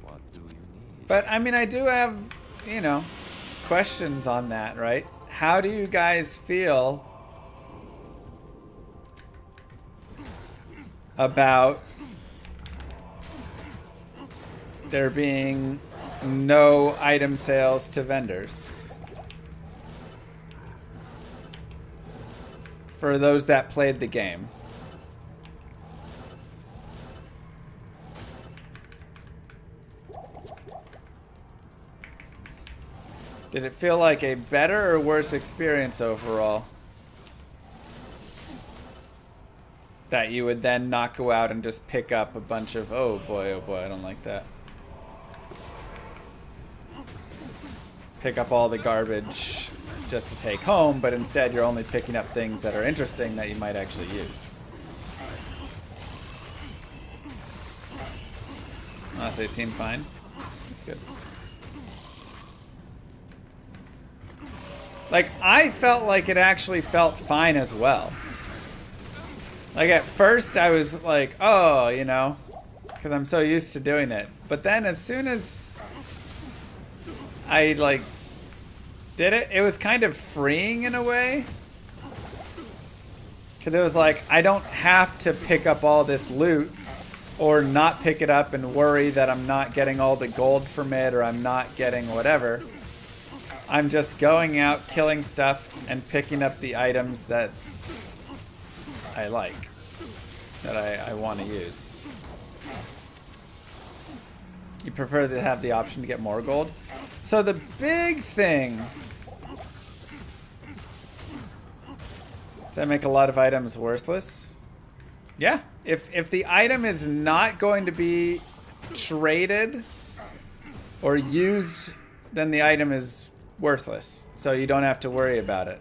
What do you need? But, I mean, I do have, you know, questions on that, right? How do you guys feel about there being no item sales to vendors? For those that played the game. Did it feel like a better or worse experience overall? That you would then not go out and just pick up a bunch of, oh boy, I don't like that. Pick up all the garbage just to take home, but instead you're only picking up things that are interesting that you might actually use. Honestly, it seemed fine. It's good. Like, I felt like it actually felt fine as well. Like, at first I was like, oh, you know, because I'm so used to doing it. But then as soon as I, like, did it, it was kind of freeing in a way. Because it was like, I don't have to pick up all this loot or not pick it up and worry that I'm not getting all the gold from it or I'm not getting whatever. I'm just going out, killing stuff, and picking up the items that I like, that I want to use. You prefer to have the option to get more gold? So the big thing... Does that make a lot of items worthless? Yeah. If the item is not going to be traded or used, then the item is worthless. So you don't have to worry about it.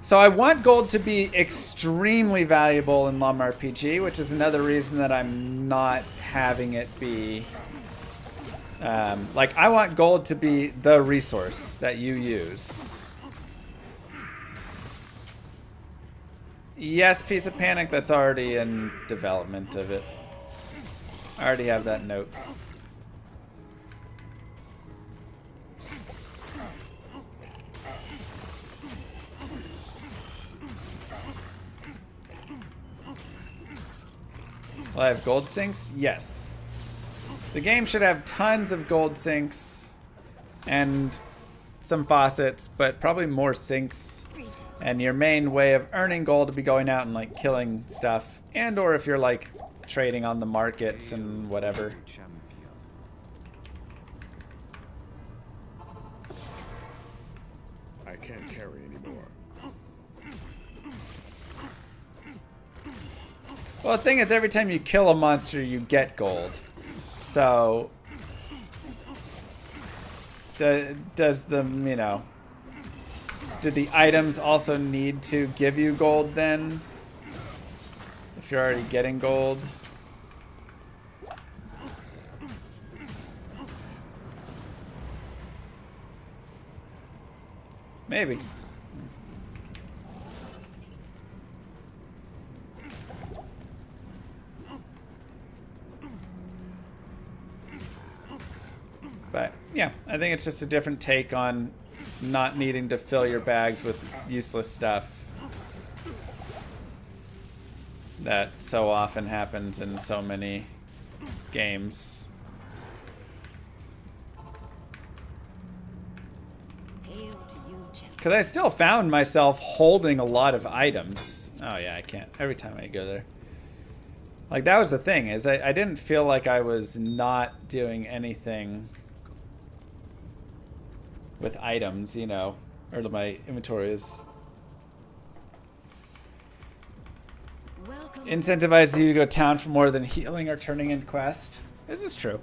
So I want gold to be extremely valuable in Llama RPG, which is another reason that I'm not having it be... like, I want gold to be the resource that you use. Yes, Piece of Panic, that's already in development of it. I already have that note. Will I have gold sinks? Yes. The game should have tons of gold sinks and some faucets, but probably more sinks. And your main way of earning gold to be going out and like killing stuff, and or if you're like trading on the markets and whatever. I can't carry anymore. Well, the thing is, every time you kill a monster, you get gold. So, does the, you know, do the items also need to give you gold then? If you're already getting gold? Maybe. But yeah, I think it's just a different take on not needing to fill your bags with useless stuff that so often happens in so many games. Because I still found myself holding a lot of items. Oh yeah, I can't. Every time I go there. Like, that was the thing, is I didn't feel like I was not doing anything with items, you know. Or my inventory is... incentivizes you to go town for more than healing or turning in quest. This is true.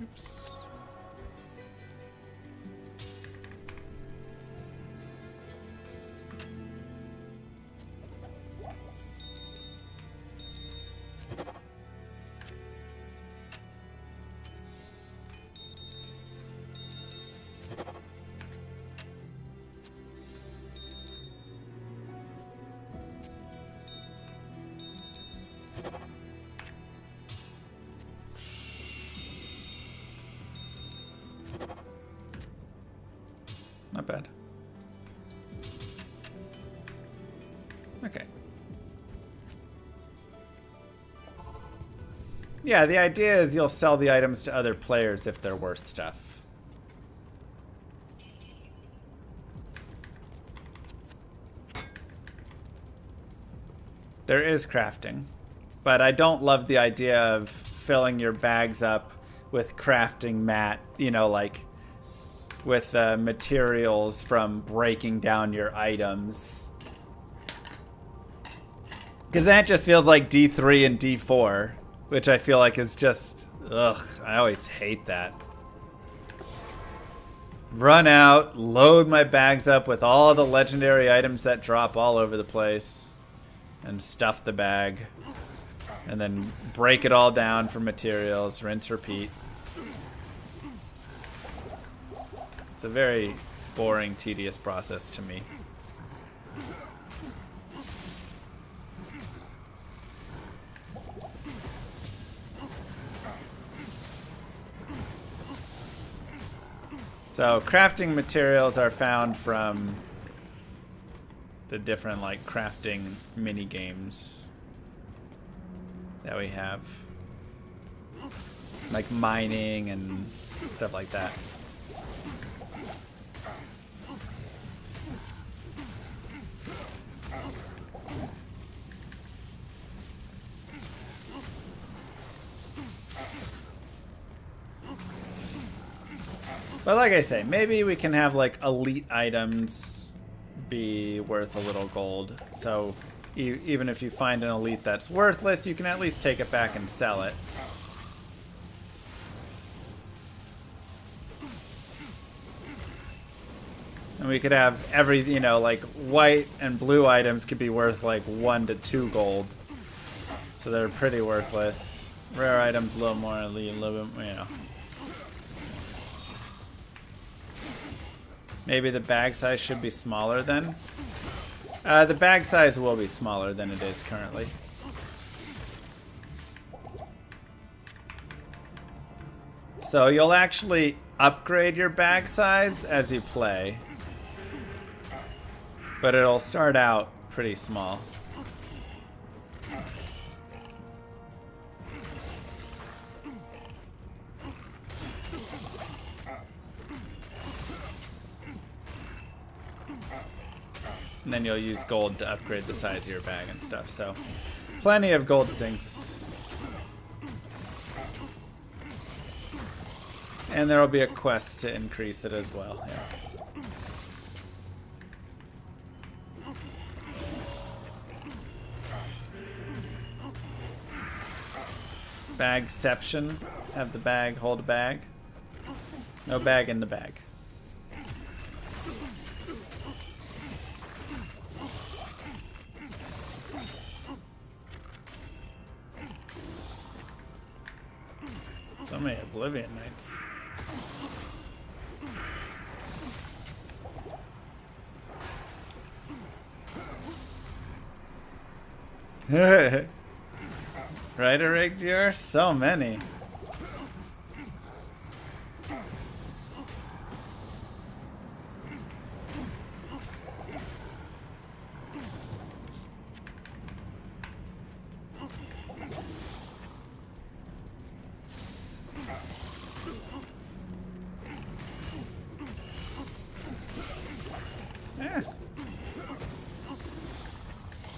Oops. Not bad. Okay. Yeah, the idea is you'll sell the items to other players if they're worth stuff. There is crafting, but I don't love the idea of filling your bags up with crafting mat, you know, like with materials from breaking down your items. Because that just feels like D3 and D4, which I feel like is just, ugh, I always hate that. Run out, load my bags up with all the legendary items that drop all over the place, and stuff the bag. And then break it all down for materials, rinse, repeat. It's a very boring, tedious process to me. So crafting materials are found from the different like crafting mini games that we have, like mining and stuff like that. But like I say, maybe we can have like elite items be worth a little gold. So even if you find an elite that's worthless, you can at least take it back and sell it. And we could have every, you know, like white and blue items could be worth like 1 to 2 gold. So they're pretty worthless. Rare items a little more, a little bit, you know. Maybe the bag size should be smaller then. The bag size will be smaller than it is currently. So you'll actually upgrade your bag size as you play. But it'll start out pretty small. And then you'll use gold to upgrade the size of your bag and stuff. So plenty of gold sinks. And there will be a quest to increase it as well. Yeah. Bagception. Have the bag, hold a bag. No bag in the bag. So many Oblivion Knights. Right, Erigdior? So many.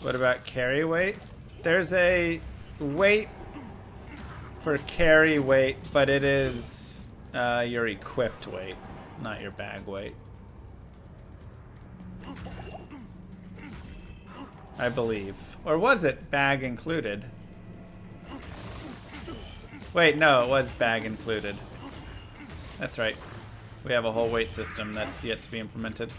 What about carry weight? There's a weight for carry weight, but it is your equipped weight, not your bag weight. I believe. Or was it bag included? Wait, no, it was bag included. That's right. We have a whole weight system that's yet to be implemented.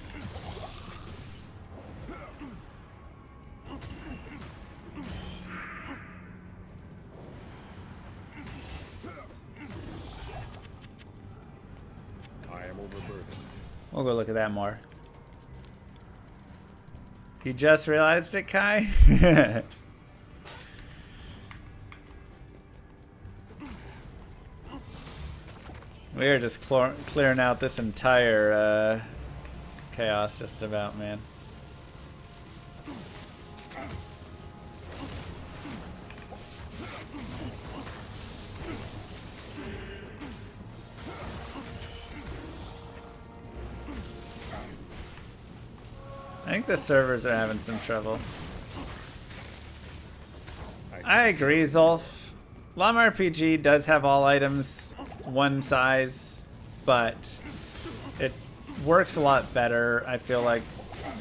I am overburdened. We'll go look at that more. You just realized it, Kai? We are just clearing out this entire chaos just about, man. I think the servers are having some trouble. I agree, Zolf. Llama RPG does have all items one size, but it works a lot better, I feel like,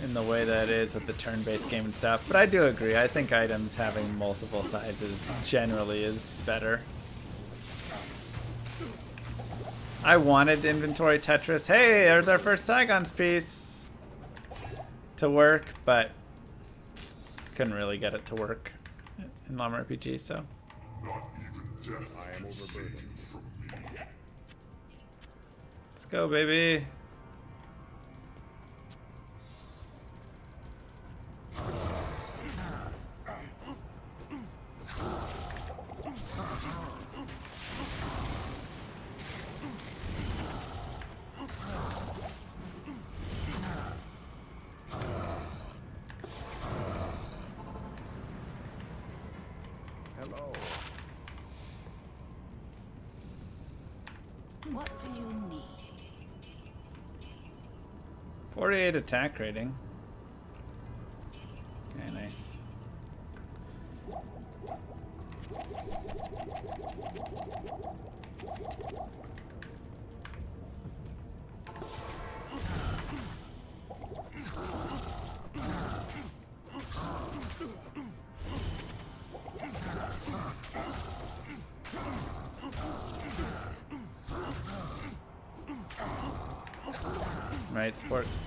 in the way that it is with the turn-based game and stuff. But I do agree. I think items having multiple sizes generally is better. I wanted inventory Tetris. Hey, there's our first Saigon's piece to work, but couldn't really get it to work in Llama RPG, so. I am overburdened. Let's go, baby. Hello. What do you need? 48 attack rating. Okay, nice. Right, sports.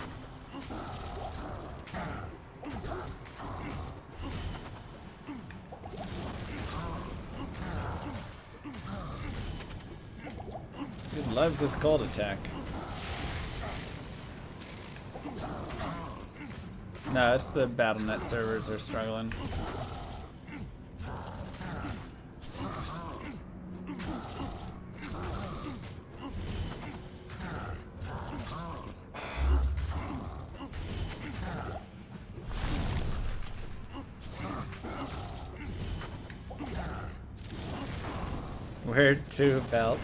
Dude loves this cold attack. No, it's the BattleNet servers are struggling. Wear 2 belts.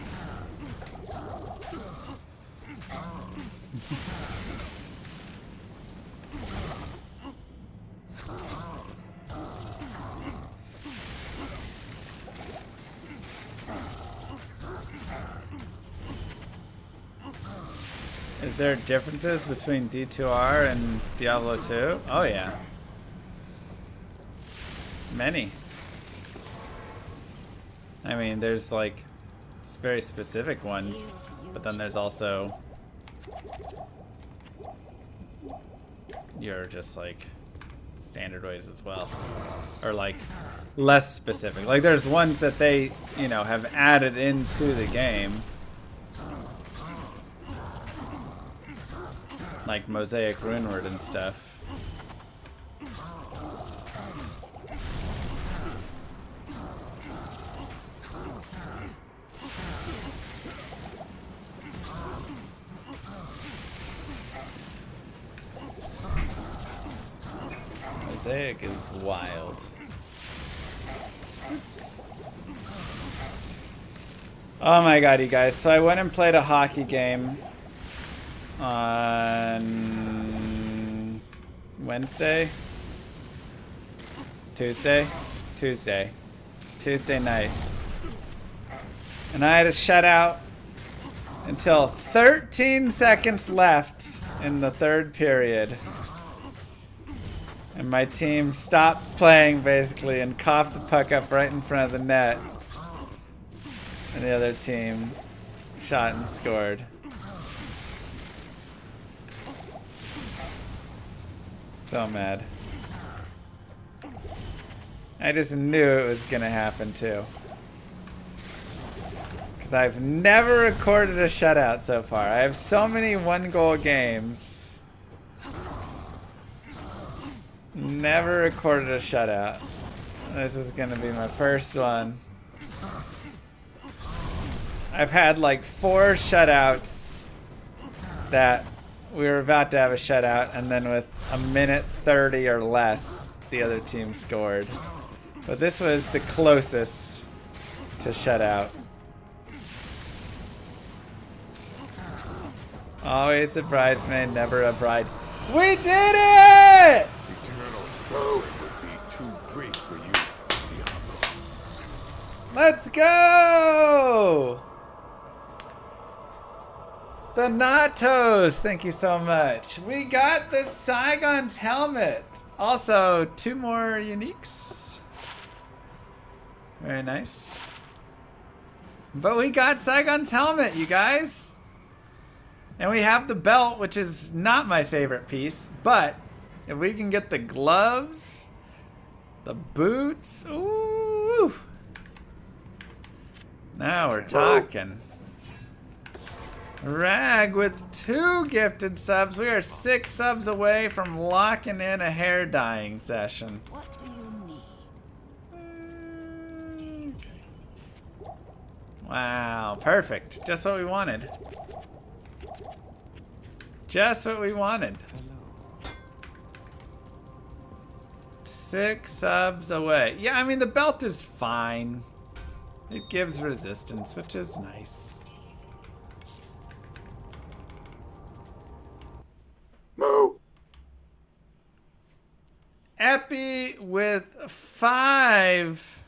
Is there differences between D2R and Diablo 2? Oh yeah. Many. I mean, there's like very specific ones, but then there's also your just like standard ways as well, or like less specific. Like there's ones that they, you know, have added into the game, like Mosaic Rune Ward and stuff. Mosaic is wild. Oops. Oh my god, you guys. So I went and played a hockey game on Wednesday. Tuesday? Tuesday. Tuesday night. And I had a shutout until 13 seconds left in the third period. And my team stopped playing basically and coughed the puck up right in front of the net. And the other team shot and scored. So mad. I just knew it was gonna happen too. Because I've never recorded a shutout so far. I have so many 1-goal games. Never recorded a shutout. This is gonna be my first one. I've had like 4 shutouts that we were about to have a shutout, and then with a minute 30 or less, the other team scored. But this was the closest to shutout. Always a bridesmaid, never a bride. We did it! Eternal suffering would be too great for you, Diablo. Let's go! The Natos, thank you so much. We got the Saigon's helmet. Also, 2 more uniques. Very nice. But we got Saigon's helmet, you guys. And we have the belt, which is not my favorite piece. But if we can get the gloves, the boots, ooh. Now we're talking. Rag with 2 gifted subs. We are 6 subs away from locking in a hair dyeing session. What do you need? Wow, perfect. Just what we wanted. Just what we wanted. 6 subs away. Yeah, I mean, the belt is fine. It gives resistance, which is nice. Epi with 5.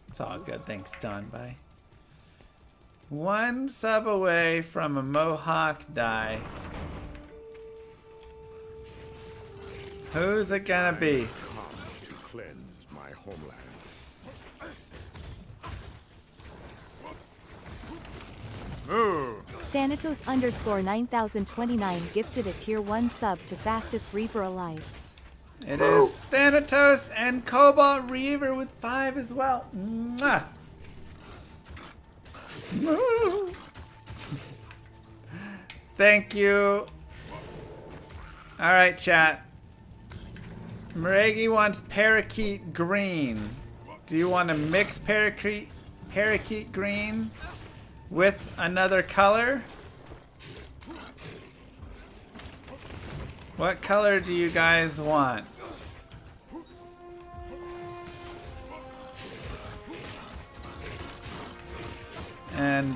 It's all good. Thanks, Don. Bye. 1 sub away from a Mohawk dye. Who's it gonna be? To cleanse my homeland. Thanatos _ 9029 gifted a tier 1 sub to fastest Reaper alive. It is Thanatos and Cobalt Reaver with 5 as well. Mwah. Thank you. Alright, chat. Maregi wants parakeet green. Do you want to mix parakeet green with another color? What color do you guys want? And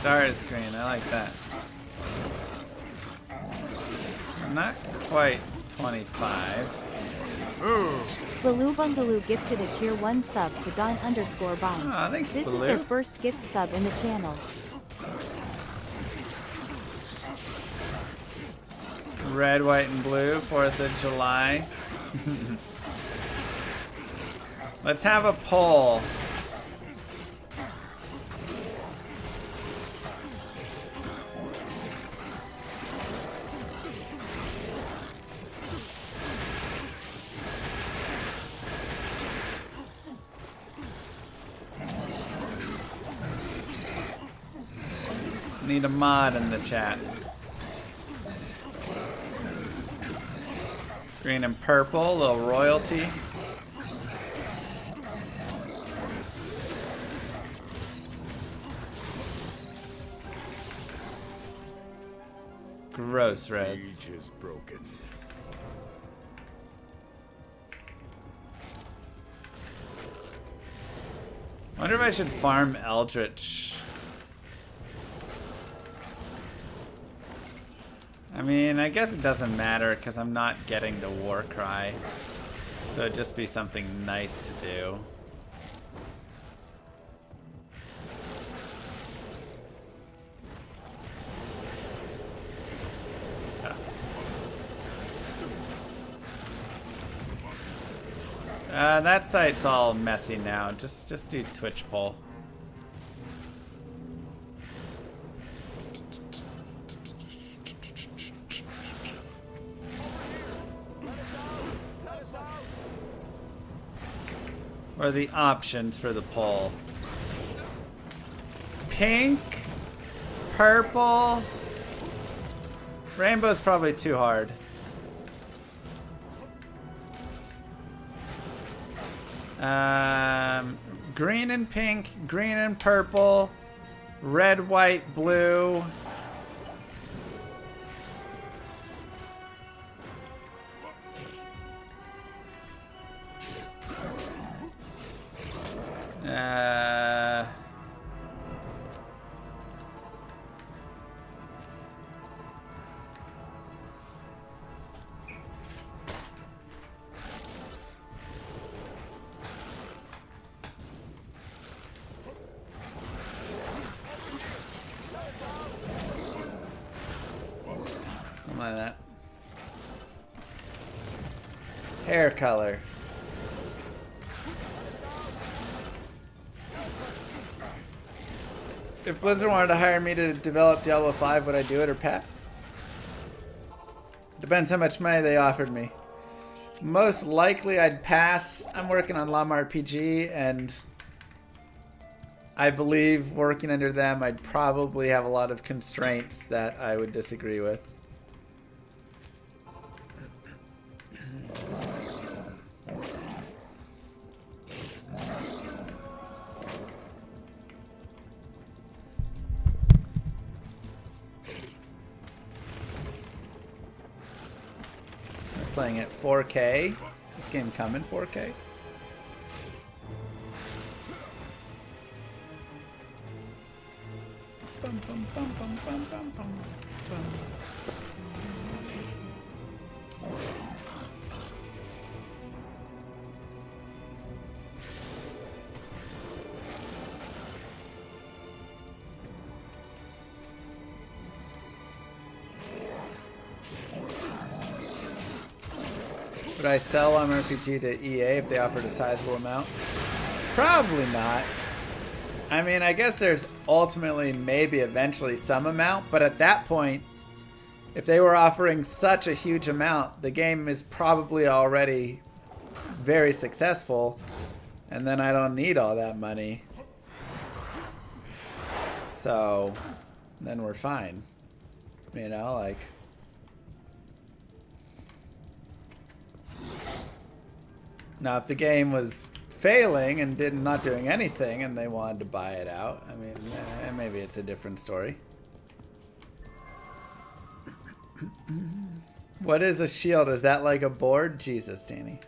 Stars green, I like that. Not quite 25. Baloo Bungaloo gifted a tier 1 sub to Don _ Bond. Oh, thanks, This Baloo. is their first gift sub in the channel. Red, white, and blue, 4th of July. Let's have a poll. Need a mod in the chat. Green and purple, little royalty. Gross, Reds. Siege is broken. Wonder if I should farm Eldritch. I mean, I guess it doesn't matter because I'm not getting the war cry. So it'd just be something nice to do. That site's all messy now. Just do Twitch poll. What are the options for the poll? Pink, purple, rainbow's probably too hard. Green and pink, green and purple, red, white, blue. Like that. Hair color. If Blizzard wanted to hire me to develop Diablo 5, would I do it or pass? Depends how much money they offered me. Most likely I'd pass. I'm working on Llama RPG, and I believe working under them I'd probably have a lot of constraints that I would disagree with. Playing at 4K. Is this game coming 4K? Bum, bum, bum, bum, bum, bum, bum, bum. Would I sell Llama RPG to EA if they offered a sizable amount? Probably not. I mean, I guess there's ultimately maybe eventually some amount, but at that point, if they were offering such a huge amount, the game is probably already very successful, and then I don't need all that money. So, then we're fine. You know, like... Now, if the game was failing and not doing anything and they wanted to buy it out, I mean, maybe it's a different story. What is a shield? Is that like a board? Jesus, Danny.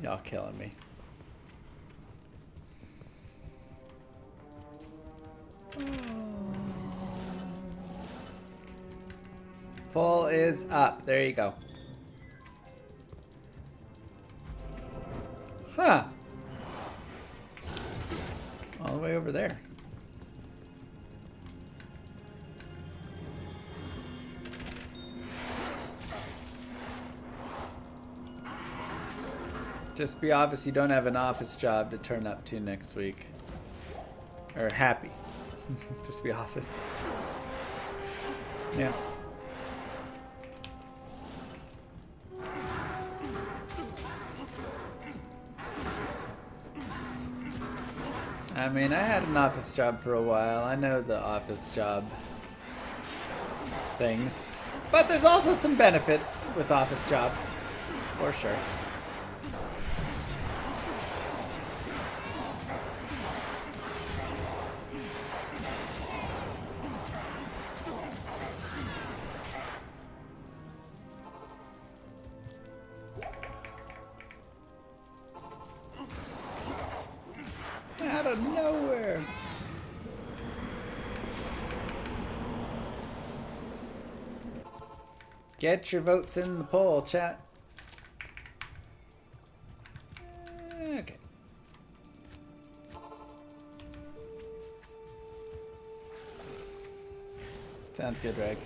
Y'all killing me. Poll is up. There you go. Huh. All the way over there. Just be obvious you don't have an office job to turn up to next week. Or happy. Just be office. Yeah. I mean, I had an office job for a while. I know the office job things. But there's also some benefits with office jobs, for sure. Get your votes in the poll, chat. Okay. Sounds good, Reg.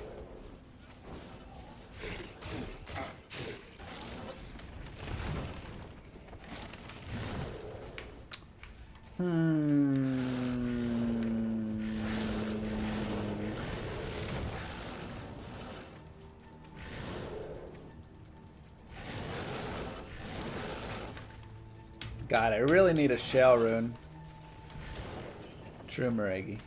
God, I really need a shell rune. True Maregi.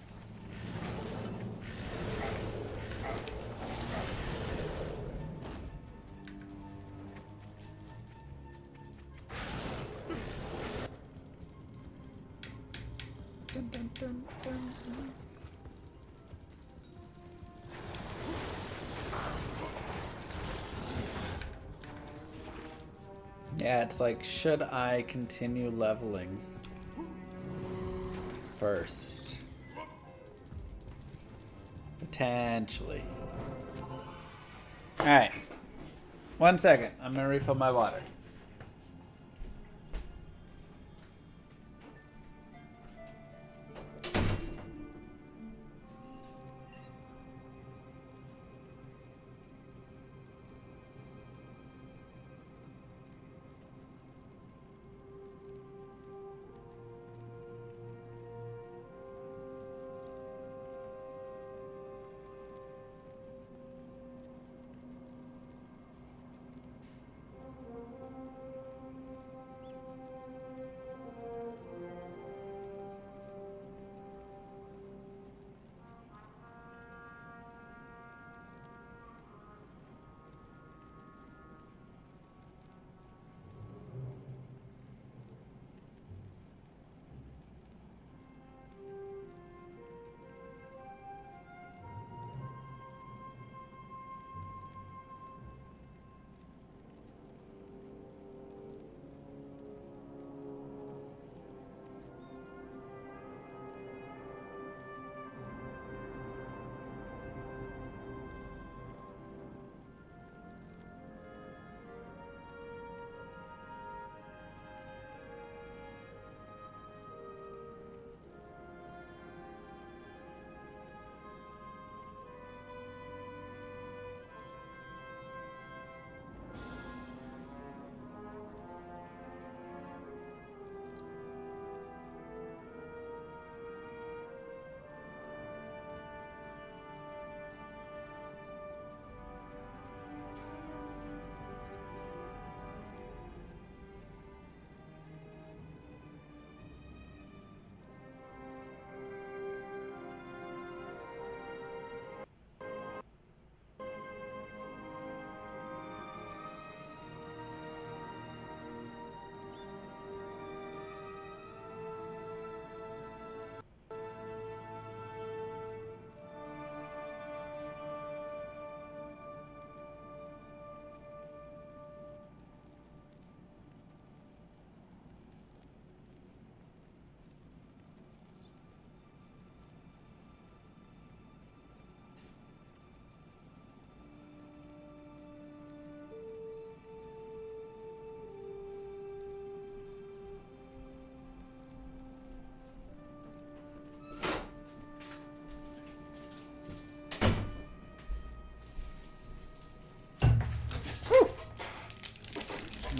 Dun, dun, dun, dun, dun. Yeah, it's like, should I continue leveling first? Potentially. Alright. 1 second. I'm gonna refill my water.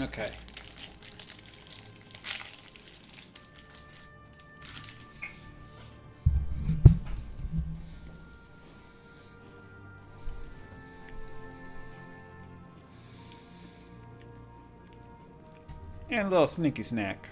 Okay. And a little sneaky snack.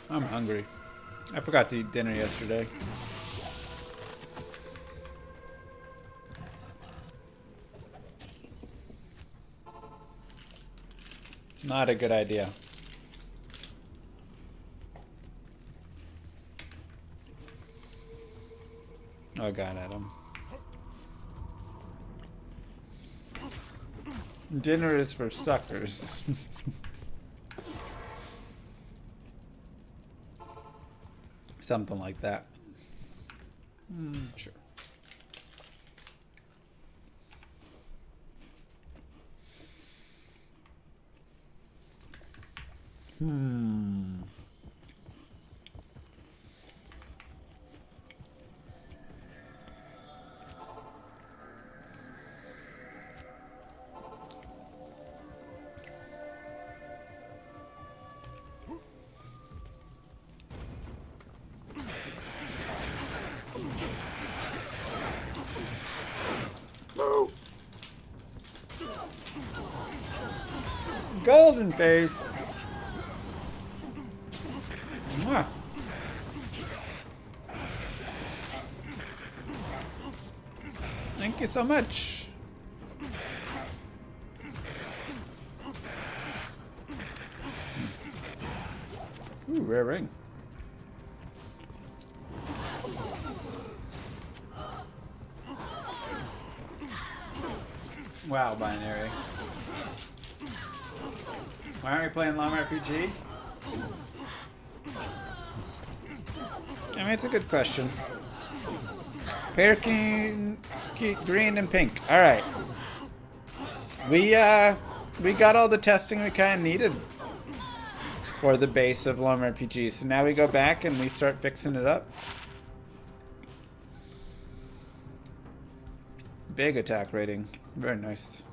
I'm hungry. I forgot to eat dinner yesterday. Not a good idea. Oh god, Adam. Dinner is for suckers. Something like that. Sure. Golden face. Mwah. Thank you so much. Ooh, rare ring. Wow, binary. Why aren't we playing Llama RPG? I mean, it's a good question. Pear-green and pink. All right. We got all the testing we kind of needed for the base of Llama RPG. So now we go back and we start fixing it up. Big attack rating. Very nice.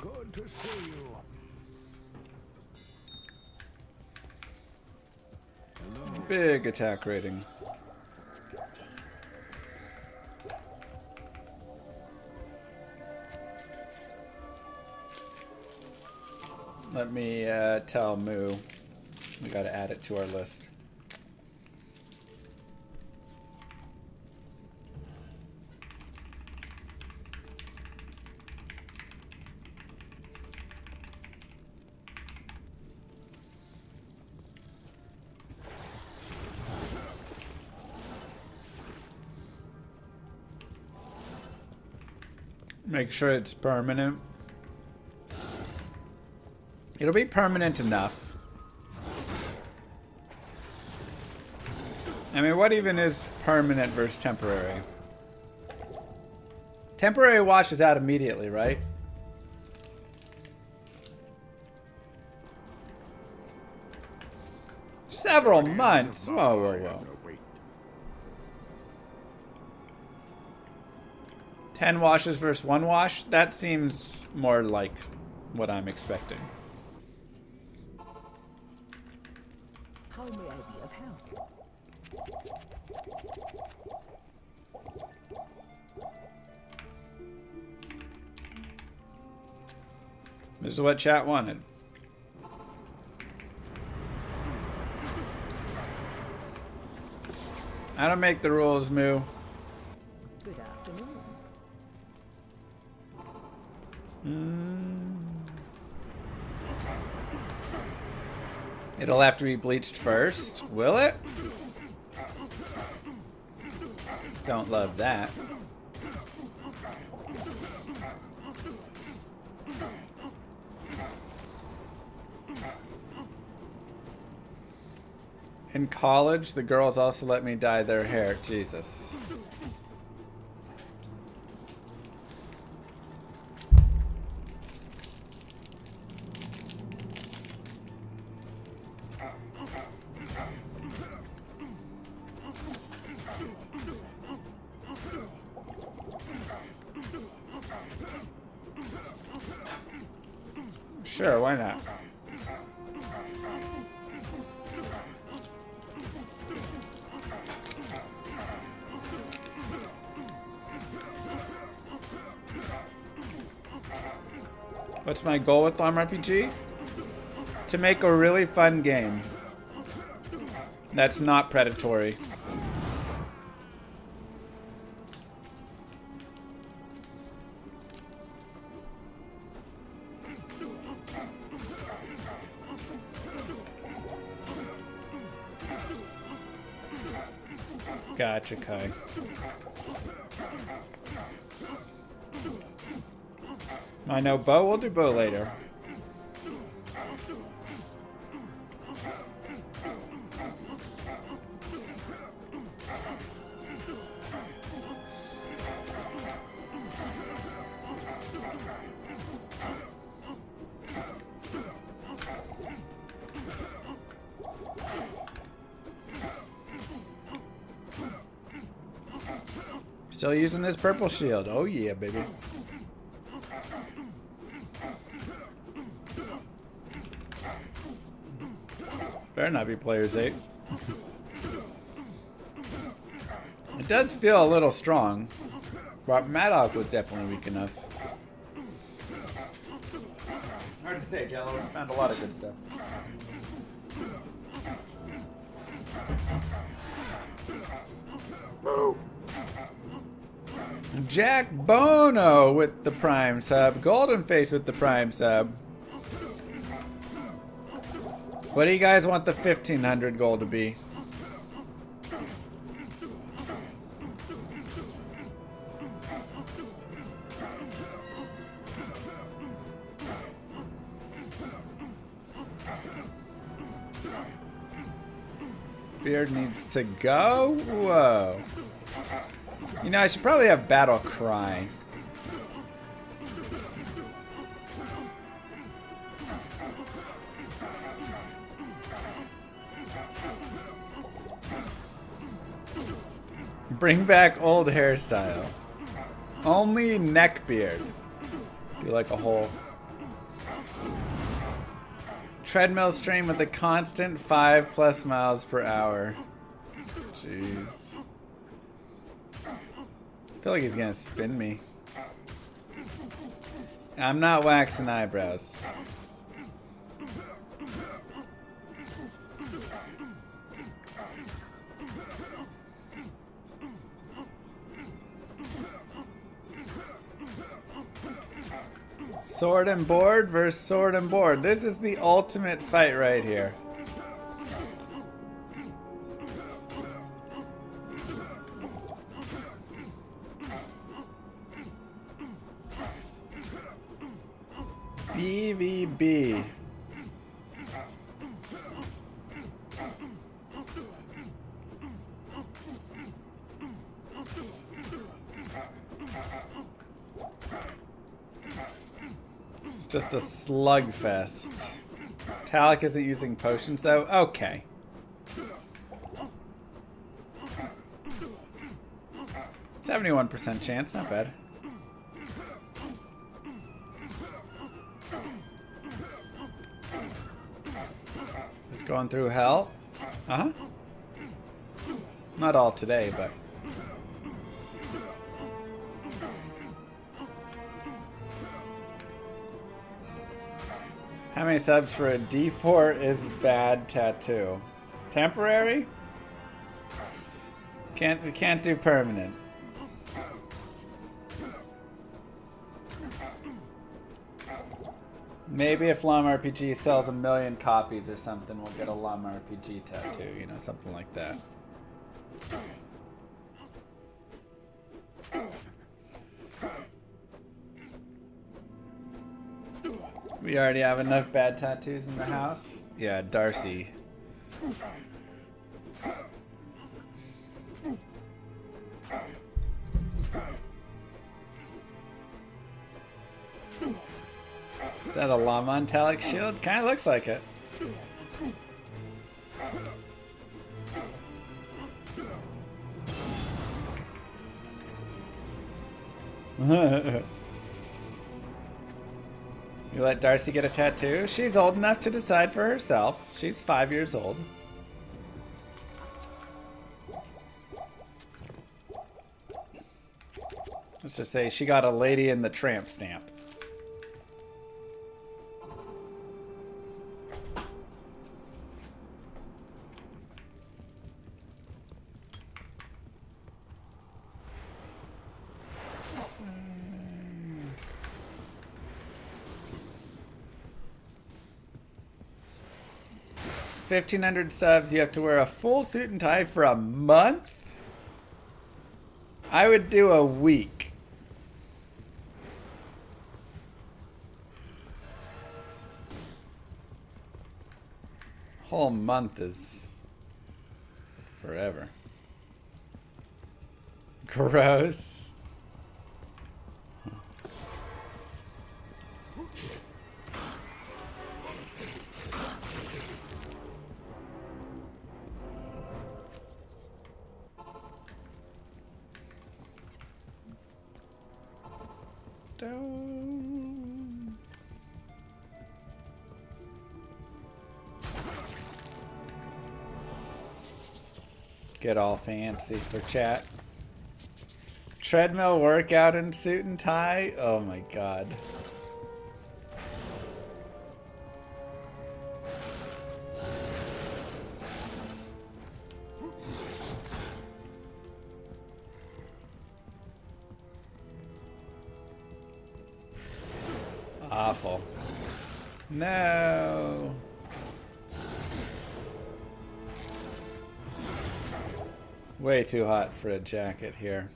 Good to see you. Hello. Big attack rating. Let me tell Moo. We gotta add it to our list. Make sure it's permanent. It'll be permanent enough. I mean, what even is permanent versus temporary? Temporary washes out immediately, right? Several months. Whoa, whoa, whoa. 10 washes versus 1 wash? That seems more like what I'm expecting. How may I be of help? This is what chat wanted. I don't make the rules, Moo. Good afternoon. It'll have to be bleached first, will it? Don't love that. In college, the girls also let me dye their hair. Jesus. Sure, why not? What's my goal with Llama RPG? To make a really fun game that's not predatory. Gotcha, Kai. I know bow. We'll do bow later. Still using this purple shield. Oh yeah, baby. Better not be players 8. It does feel a little strong. But Maddock was definitely weak enough. Hard to say, Jello. We found a lot of good stuff. Jack Bono with the Prime sub. Golden Face with the Prime sub. What do you guys want the 1500 gold to be? Beard needs to go? Whoa. You know, I should probably have Battle Cry. Bring back old hairstyle. Only neck beard. Do like a whole treadmill stream with a constant 5+ miles per hour. Jeez. I feel like he's gonna spin me. I'm not waxing eyebrows. Sword and board versus sword and board. This is the ultimate fight right here. BVB. It's just a slugfest. Talik isn't using potions though? Okay. %71 chance, not bad. Just going through hell. Uh-huh. Not all today, but... How many subs for a D4 is bad tattoo? Temporary? We can't do permanent. Maybe if Llama RPG sells 1 million copies or something, we'll get a Llama RPG tattoo, you know, something like that. We already have enough bad tattoos in the house. Yeah, Darcy. Is that a llama on Talik shield? Kinda looks like it. You let Darcy get a tattoo? She's old enough to decide for herself. She's 5 years old. Let's just say she got a Lady in the Tramp stamp. $1,500 subs, you have to wear a full suit and tie for a month? I would do a week. Whole month is forever. Gross. Get all fancy for chat. Treadmill workout in suit and tie? Oh my god. Awful. No. Way too hot for a jacket here.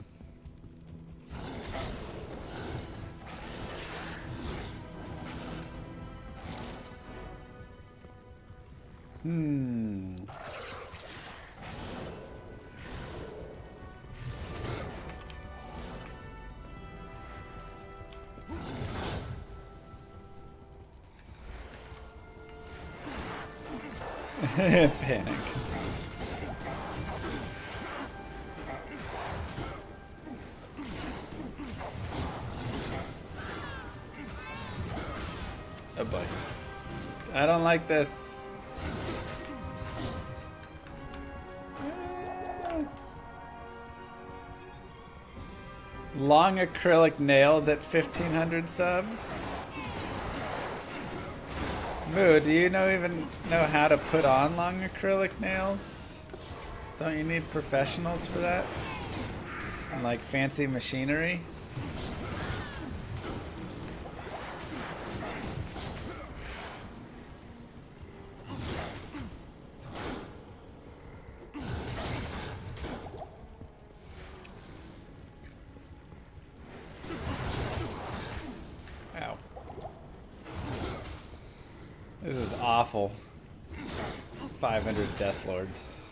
Panic. Oh boy. I don't like this. Long acrylic nails at 1,500 subs? Moo, do you even know how to put on long acrylic nails? Don't you need professionals for that? And like fancy machinery? Ow. This is awful. 500 Deathlords.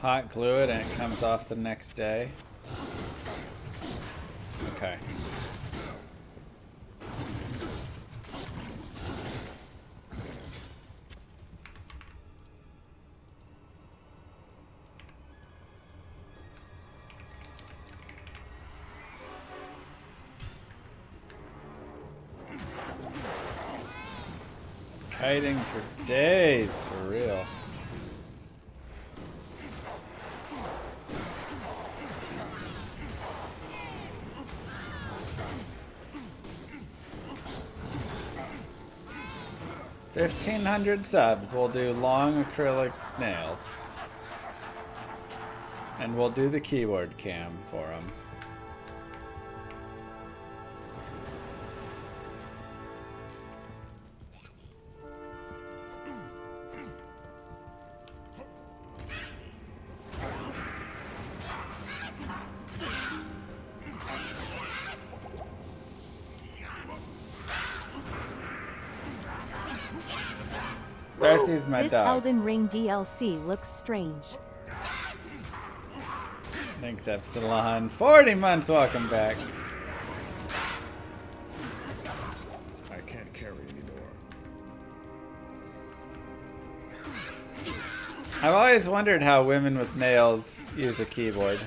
Hot glue it and it comes off the next day. Okay. Kiting for days, for real. $1,500 subs. We'll do long acrylic nails. And we'll do the keyboard cam for them. Darcy's my this dog. Elden Ring DLC looks strange. Thanks, Epsilon. 40 months, welcome back. I can't carry anymore. I've always wondered how women with nails use a keyboard.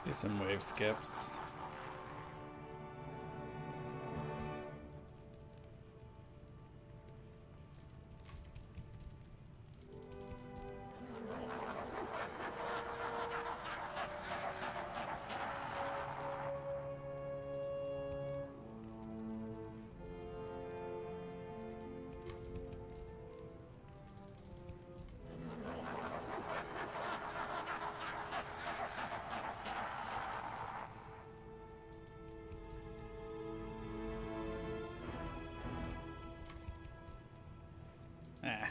Do some wave skips. Ah.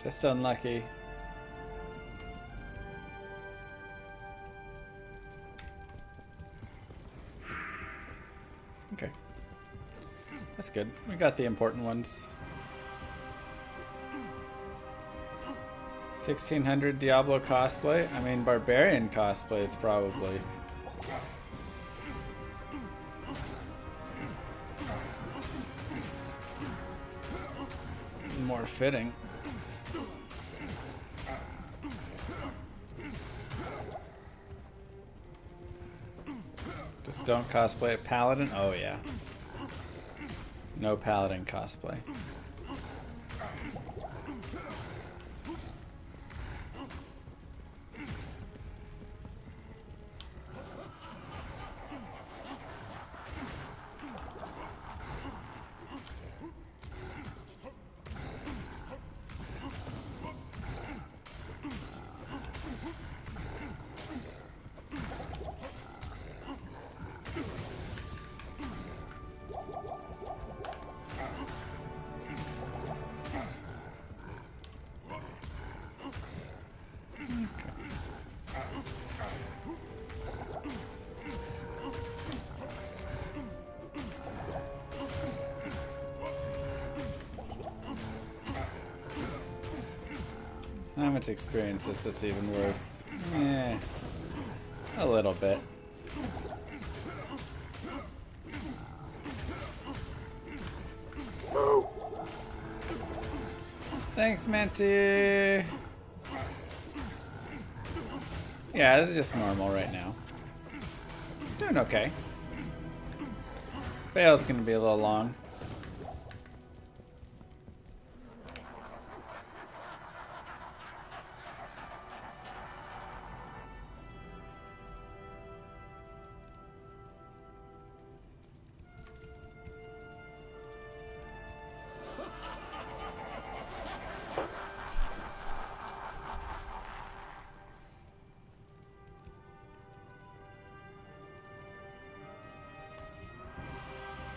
Just unlucky. Okay. That's good. We got the important ones. 1600 Diablo cosplay? I mean, Barbarian cosplay is probably more fitting. Just don't cosplay a paladin? Oh yeah. No paladin cosplay. How much experience is this even worth? Eh, a little bit. Thanks, Manti. Yeah, this is just normal right now. Doing okay. Bale's gonna be a little long.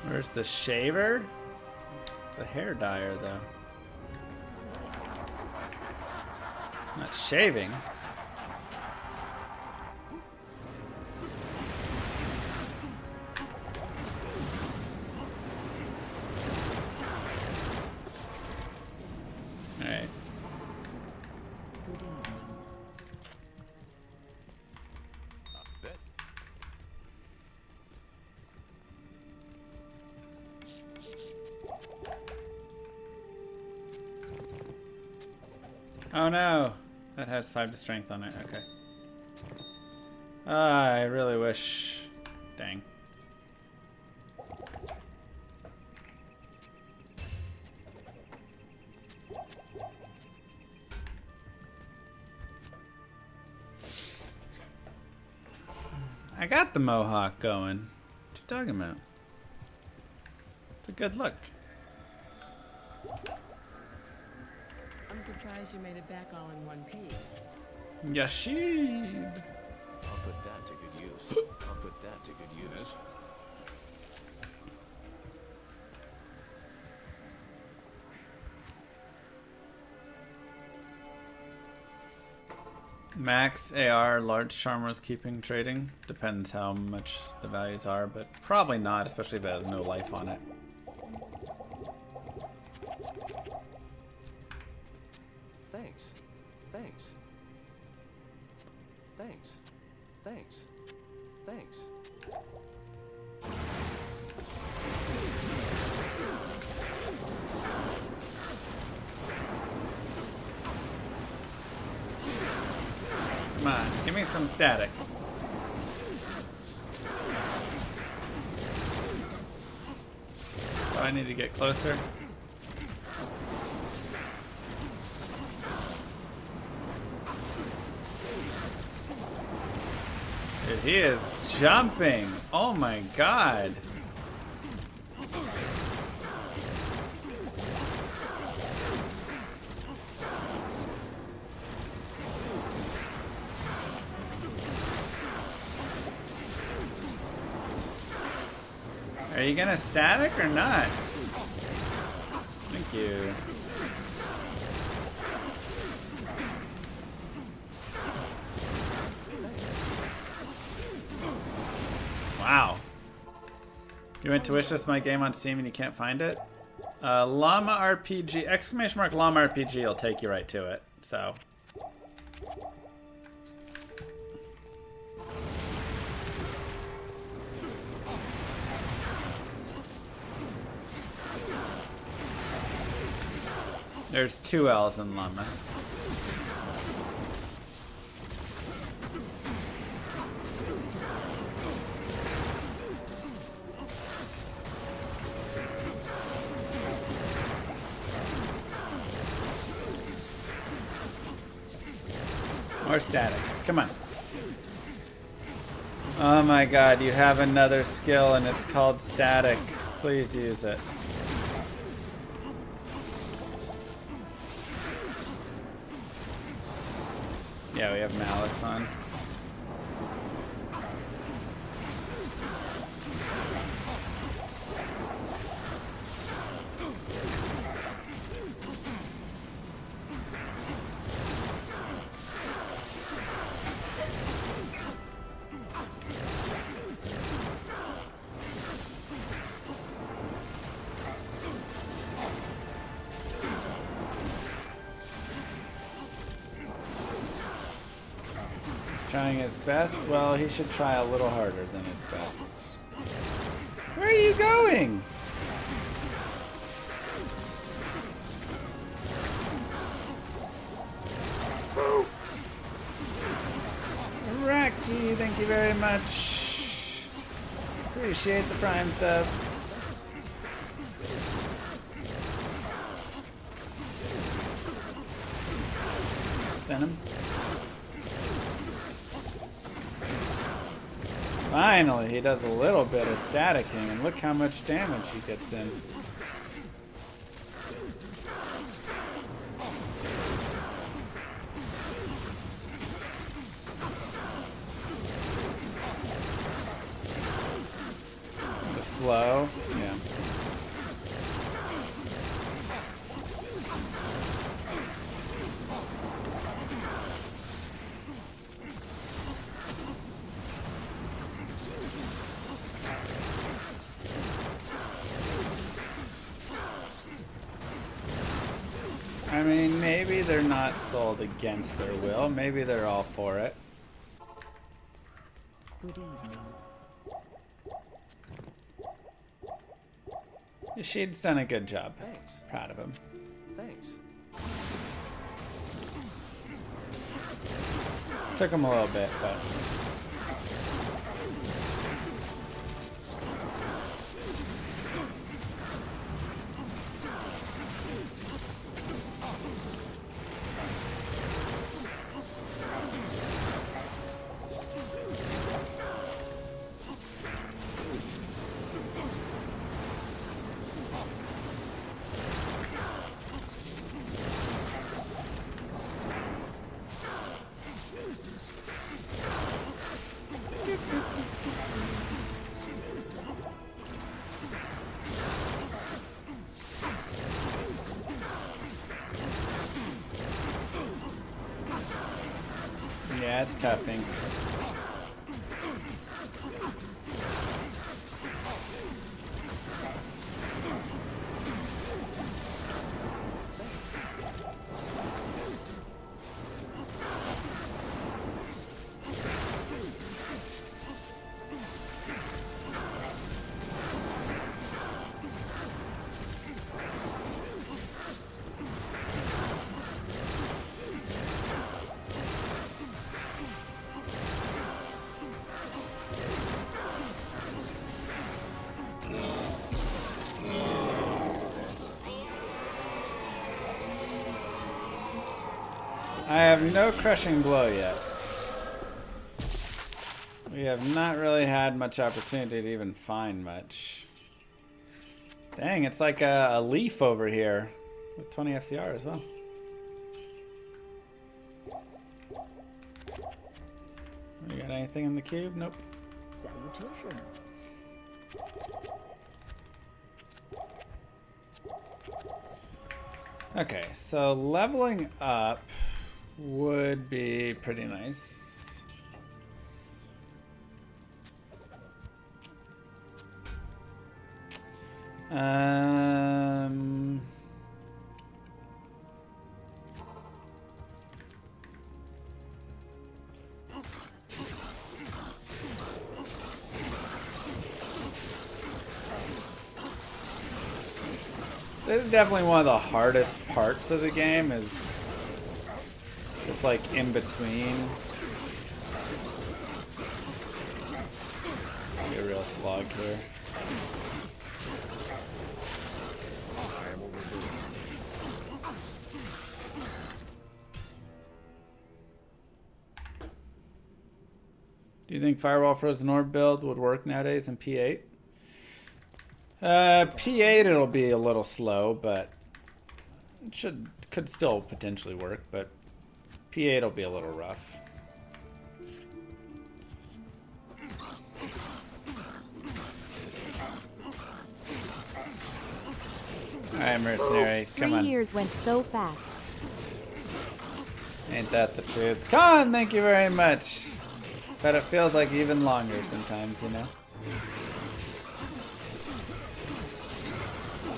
Where's the shaver? It's a hair dyer, though. Not shaving. All right. Oh no! That has 5 to strength on it, okay. I really wish... Dang. I got the mohawk going. What you talking about? It's a good look. I'm surprised you made it back all in one piece. Yashid. I'll put that to good use. I'll put that to good use. Max AR, large charm worth keeping, trading. Depends how much the values are, but probably not, especially if it has no life on it. Thanks. Thanks. Thanks. Come on, give me some statics. Do I need to get closer? Dude, he is jumping. Oh my god. Are you gonna static or not? Thank you. Wow. You went to wish list my game on Steam and you can't find it? Llama RPG, exclamation mark Llama RPG will take you right to it, so. There's 2 L's in Llama. More statics. Come on. Oh my god, you have another skill and it's called static. Please use it. Yeah, we have Malice on. Trying his best? Well, he should try a little harder than his best. Where are you going? Rocky, thank you very much. Appreciate the Prime sub. Spin him. Finally, he does a little bit of staticking, and look how much damage he gets in. The slow, yeah. I mean, maybe they're not sold against their will. Maybe they're all for it. Good evening. Yashid's done a good job. Thanks. Proud of him. Thanks. Took him a little bit, but... Yeah, it's toughing. I have no crushing blow yet. We have not really had much opportunity to even find much. Dang, it's like a leaf over here with 20 FCR as well. You got anything in the cube? Nope. Salutations. Okay, so leveling up would be pretty nice. This is definitely one of the hardest parts of the game, is this like in between. Be a real slog here. Do you think Firewall Frozen Orb build would work nowadays in P8? P8 it'll be a little slow, but it could still potentially work, but P8 will be a little rough. Alright, Mercenary, come on. 3 years went so fast. Ain't that the truth? Con, thank you very much. But it feels like even longer sometimes, you know?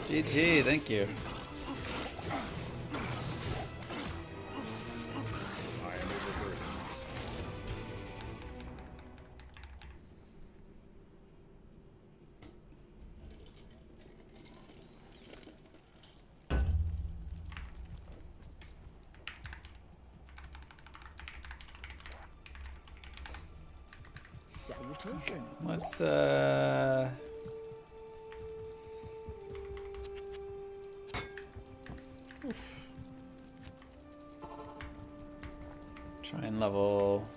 GG, thank you. Salutations. Let's try and level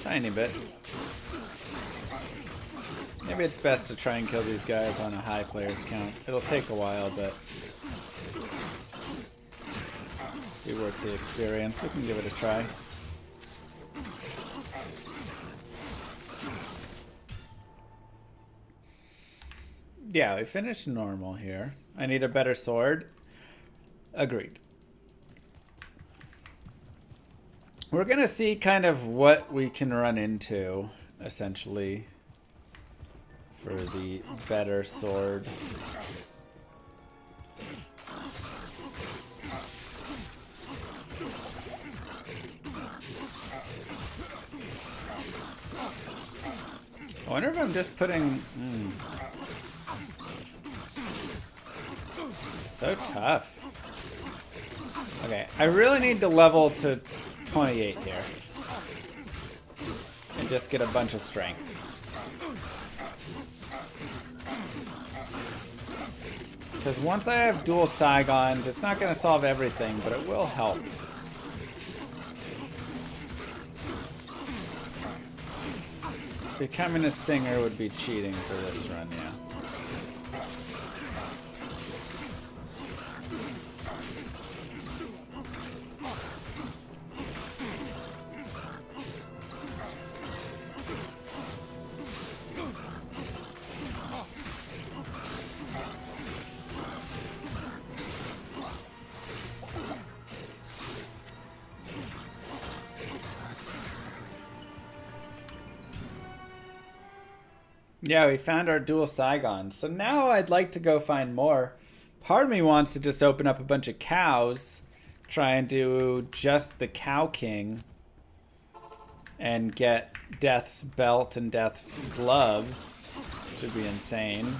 tiny bit. Maybe it's best to try and kill these guys on a high players count. It'll take a while, but be worth the experience. We can give it a try. Yeah, we finished normal here. I need a better sword. Agreed. We're gonna see kind of what we can run into, essentially, for the better sword. I wonder if I'm just putting... So tough. Okay, I really need to level to 28 here. And just get a bunch of strength. Because once I have dual Saigons, it's not going to solve everything, but it will help. Becoming a singer would be cheating for this run, yeah. Yeah, we found our dual Saigons. So now I'd like to go find more. Part of me wants to just open up a bunch of cows, try and do just the Cow King, and get Death's belt and Death's gloves, which would be insane.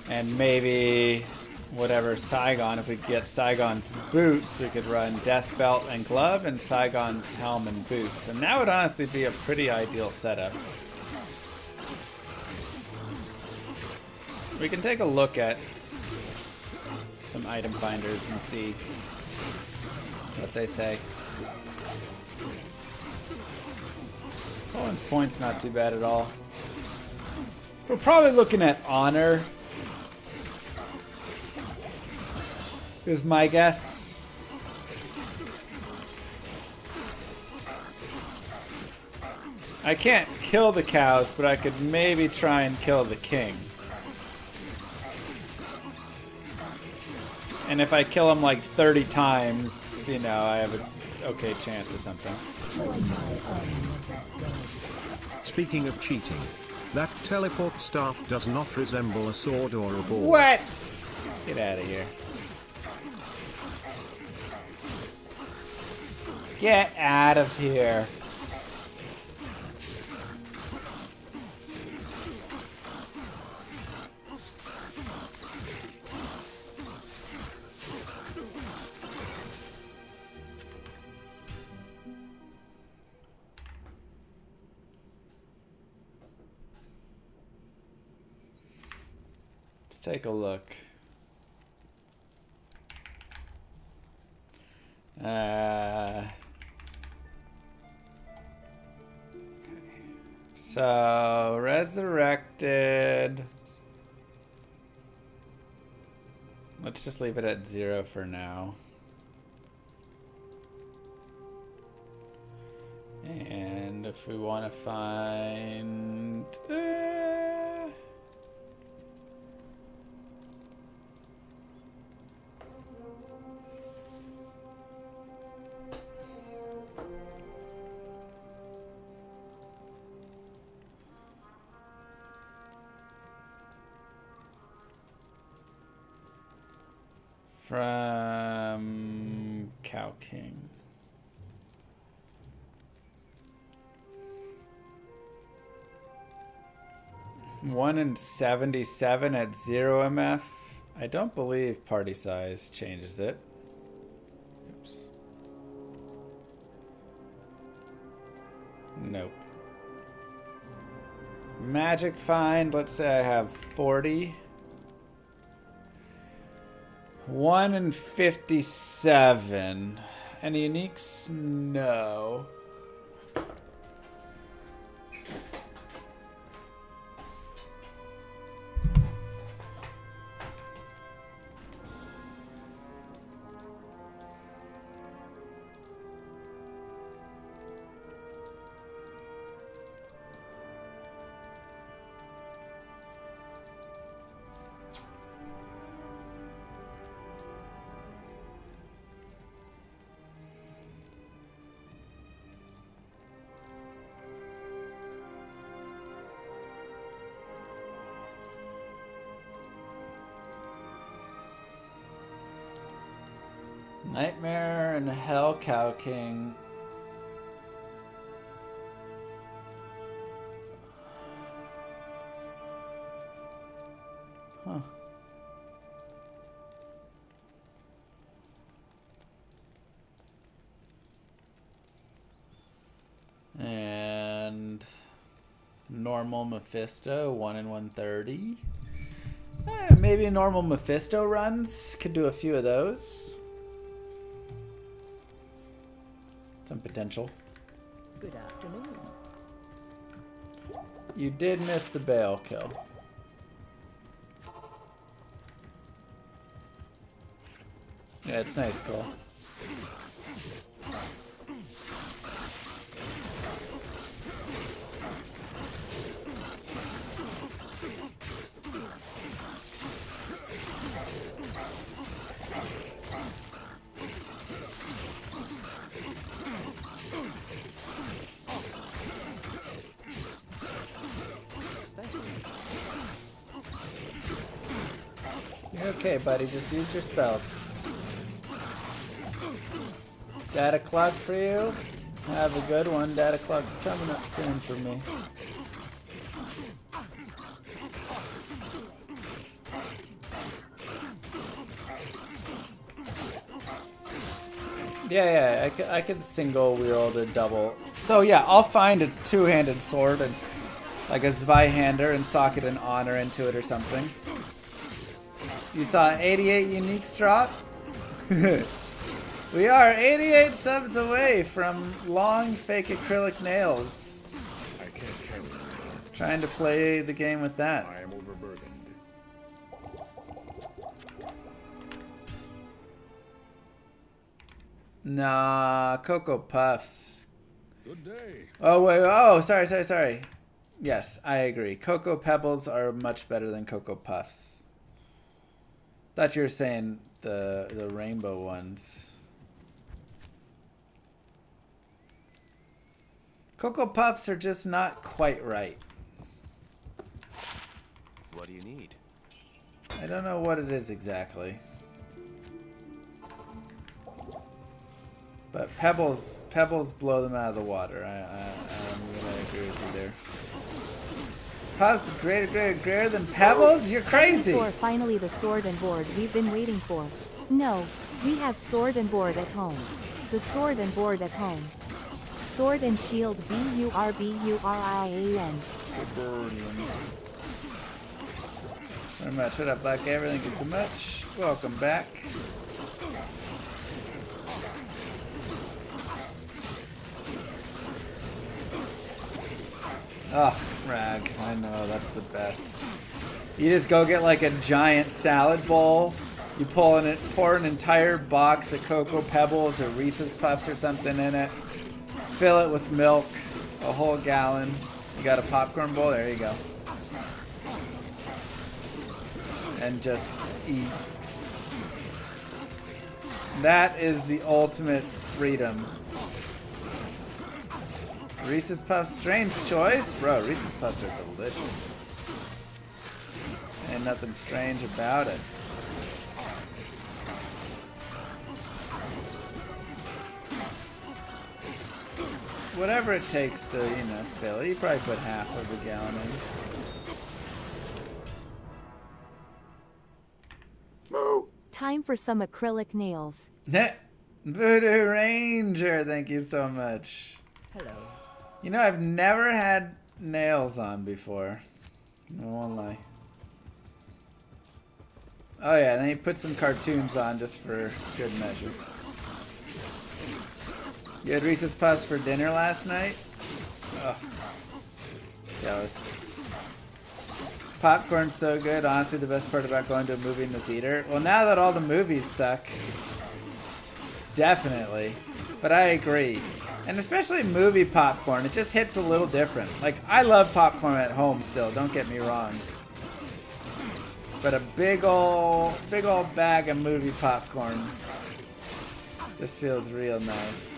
And maybe whatever Saigon, if we could get Saigon's boots, we could run Death belt and glove and Saigon's helm and boots. And that would honestly be a pretty ideal setup. We can take a look at some item finders and see what they say. Colin's point's not too bad at all. We're probably looking at honor. Is my guess. I can't kill the cows, but I could maybe try and kill the king. And if I kill him like 30 times, you know, I have an okay chance or something. Speaking of cheating, that teleport staff does not resemble a sword or a board. What? Get out of here. Get out of here. Let's take a look. So, resurrected. Let's just leave it at 0 for now. And if we want to find... from Cow King. One in 77 at 0 MF. I don't believe party size changes it. Oops. Nope. Magic find. Let's say I have 40. 1 in 57. Any uniques? No. Nightmare and Hell Cow King. Huh. And normal Mephisto, 1 in 130. Maybe normal Mephisto runs. Could do a few of those. Some potential. Good afternoon. You did miss the Bale kill. Yeah, it's nice, Cole. Okay, buddy, just use your spells. Data clock for you? Have a good one. Data clock's coming up soon for me. Yeah, I could single wield a double. So yeah, I'll find a two-handed sword and like a Zweihander and socket an honor into it or something. You saw 88 uniques drop? We are 88 subs away from long fake acrylic nails. I can't carry it. Trying to play the game with that. I am overburdened. Nah, Cocoa Puffs. Good day. Oh, wait. Oh, sorry. Yes, I agree. Cocoa Pebbles are much better than Cocoa Puffs. Thought you were saying the rainbow ones. Cocoa Puffs are just not quite right. What do you need? I don't know what it is exactly. But Pebbles blow them out of the water. I'm gonna agree with you there. Puffs greater than Pebbles? You're crazy! For finally the sword and board we've been waiting for. No, we have sword and board at home. The sword and board at home. Sword and shield BURBURIAN. Very much. What up, Black Gaver? Thank you so much. Welcome back. Oh, rag. I know, that's the best. You just go get like a giant salad bowl. You pour an entire box of Cocoa Pebbles or Reese's Puffs or something in it. Fill it with milk, a whole gallon. You got a popcorn bowl? There you go. And just eat. That is the ultimate freedom. Reese's Puffs, strange choice. Bro, Reese's Puffs are delicious. Ain't nothing strange about it. Whatever it takes to, you know, fill it. You probably put half of a gallon in. Time for some acrylic nails. Voodoo Ranger, thank you so much. Hello. You know, I've never had nails on before. I won't lie. Oh yeah, and then you put some cartoons on just for good measure. You had Reese's Puffs for dinner last night? Oh, jealous. Popcorn's so good. Honestly, the best part about going to a movie in the theater. Well, now that all the movies suck, definitely. But I agree. And especially movie popcorn, it just hits a little different. Like, I love popcorn at home still, don't get me wrong. But a big old bag of movie popcorn just feels real nice.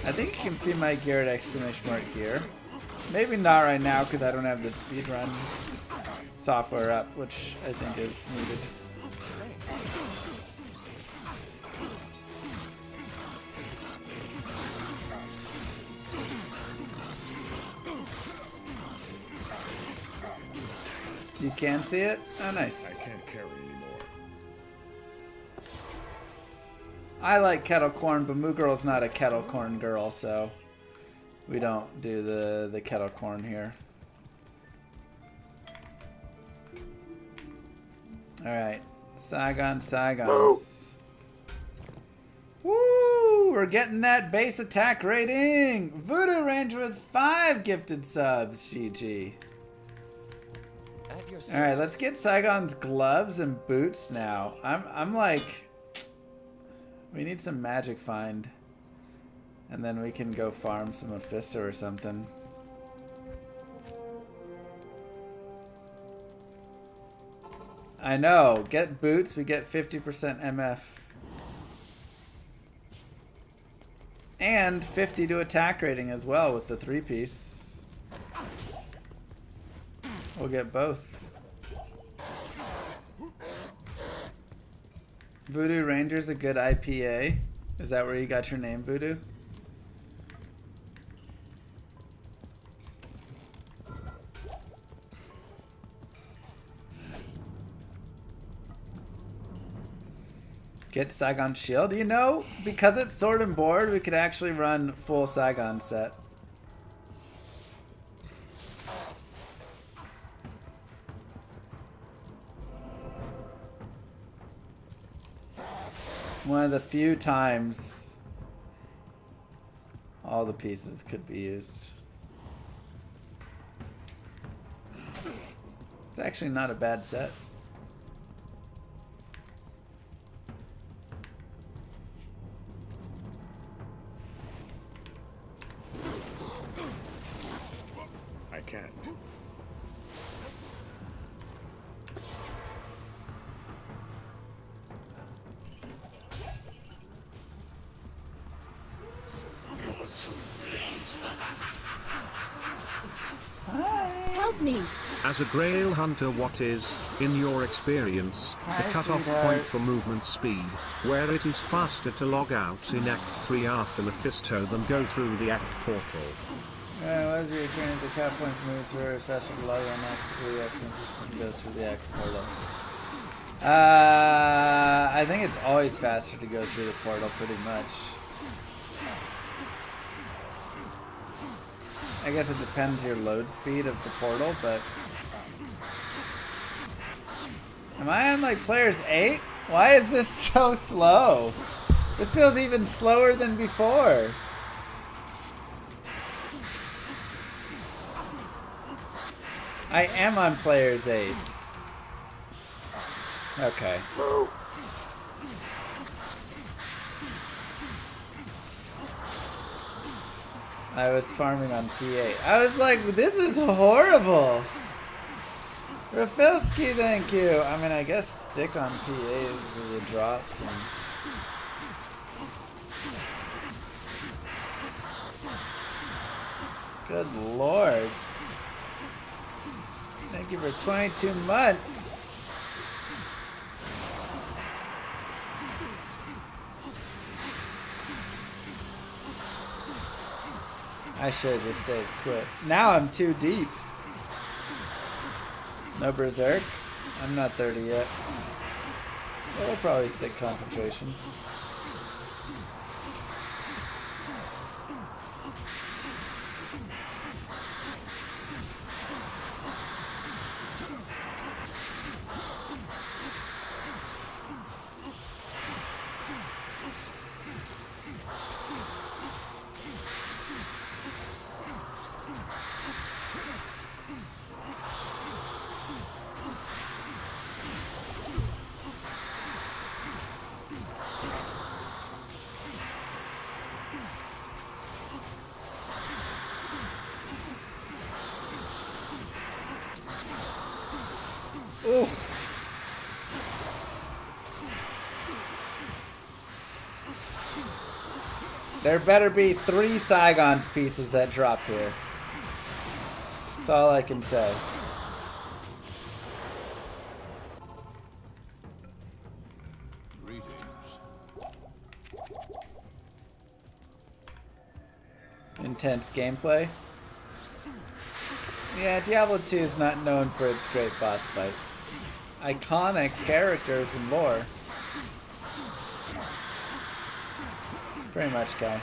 I think you can see my gear at exclamation mark gear. Maybe not right now because I don't have the speedrun software up, which I think is needed. You can see it? Oh, nice. I can't carry anymore. I like kettle corn, but Moo Girl's not a kettle corn girl, so we don't do the kettle corn here. Alright. Saigons. Woo! We're getting that base attack rating! Voodoo Ranger with 5 gifted subs, GG. Alright, let's get Saigon's gloves and boots now. I'm like, we need some magic find. And then we can go farm some Mephisto or something. I know, get boots, we get 50% MF. And 50 to attack rating as well with the 3-piece. We'll get both. Voodoo Ranger's a good IPA. Is that where you got your name, Voodoo? Get Saigon Shield. You know, because it's sword and board, we could actually run full Saigon set. One of the few times all the pieces could be used. It's actually not a bad set. I can't. Help me! As a Grail hunter, what is, in your experience, the cutoff point for movement speed, where it is faster to log out in Act 3 after Mephisto than go through the Act portal? What is your experience? The cut point for moves where it's faster to log on Act 3 after Mephisto goes through the Act portal? I think it's always faster to go through the portal, pretty much. I guess it depends your load speed of the portal, but... Am I on like players 8? Why is this so slow? This feels even slower than before. I am on players 8. Okay. I was farming on P8. I was like, this is horrible. Rafilski, thank you. I mean, I guess stick on P8 for the drops. And... Good lord. Thank you for 22 months. I should have just saved quit. Now I'm too deep. No berserk. I'm not 30 yet. I'll probably stick concentration. Ooh. There better be 3 Saigon's pieces that drop here. That's all I can say. Greetings. Intense gameplay. Yeah, Diablo 2 is not known for its great boss fights. Iconic characters and lore. Pretty much, guy.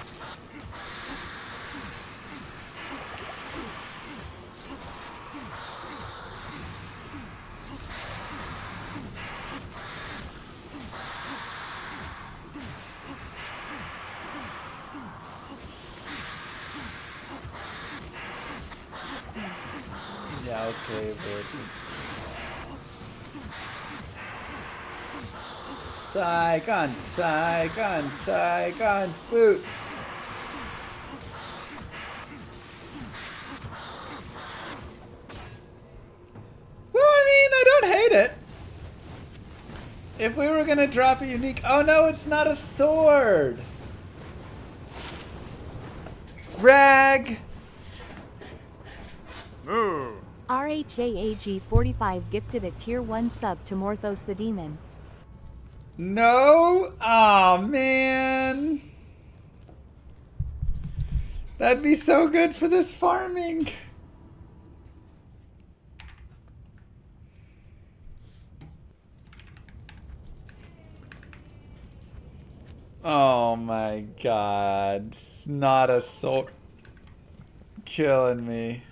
Yeah, okay, but... Saigon, Saigon, Saigon's boots. Well, I mean, I don't hate it. If we were gonna drop a unique... Oh no, it's not a sword. Rag. Moo. RHAAG45 gifted a tier 1 sub to Morthos the Demon. No? Aw, man. That'd be so good for this farming. Oh my god. It's not a sword. Killing me.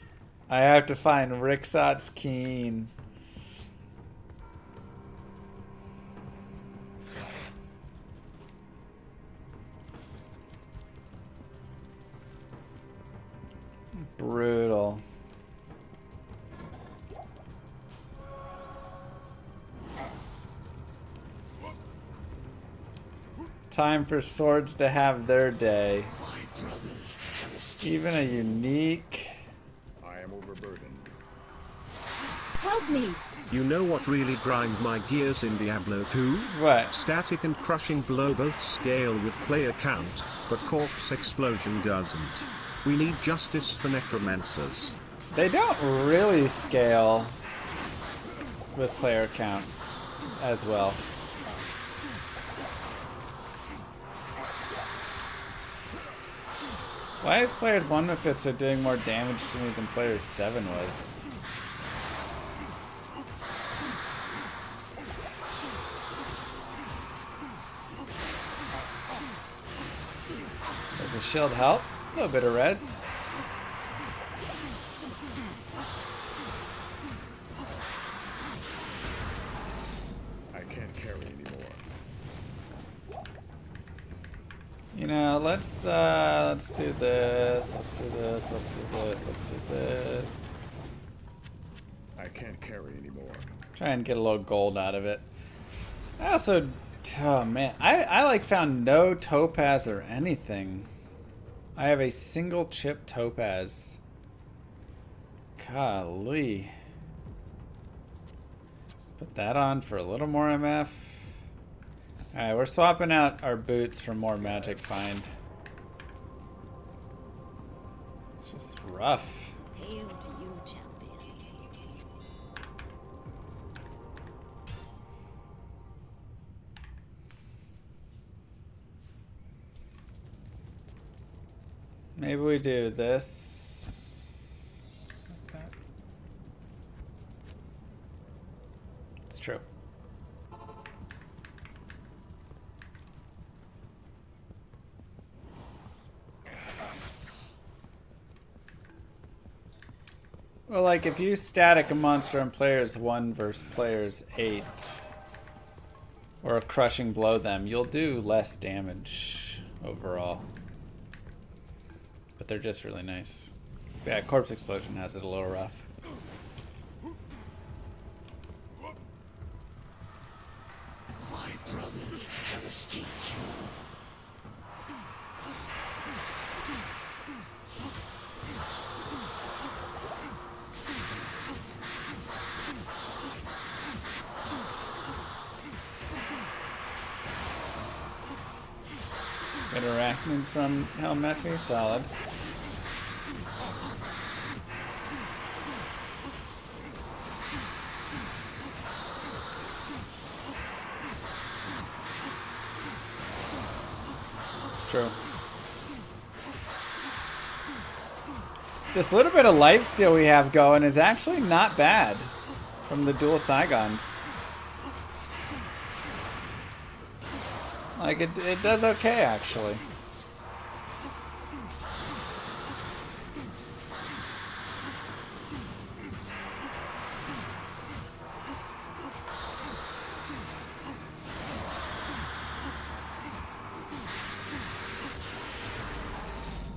I have to find Rixot's Keen. Time for swords to have their day. Even a unique... I am overburdened. Help me! You know what really grind my gears in Diablo 2? What? Static and crushing blow both scale with player count, but corpse explosion doesn't. We need justice for necromancers. They don't really scale with player count as well. Why is players 1 Mephisto doing more damage to me than player 7 was? Does the shield help? A little bit of res. I can't carry anymore. You know, let's do this. Let's do this. Let's do this. Let's do this. I can't carry anymore. Try and get a little gold out of it. I also, oh man, I like found no topaz or anything. I have a single chip topaz. Golly. Put that on for a little more MF. Alright, we're swapping out our boots for more magic find. It's just rough. Hail to you, champion. Maybe we do this. Like that. It's true. Well, like if you static a monster on players 1 versus players 8, or a crushing blow them, you'll do less damage overall. But they're just really nice. Yeah, Corpse Explosion has it a little rough. My brothers have escaped you. Get Arachnid from Helmephi, solid. True. This little bit of lifesteal we have going is actually not bad from the dual Saigons. Like, it does okay, actually.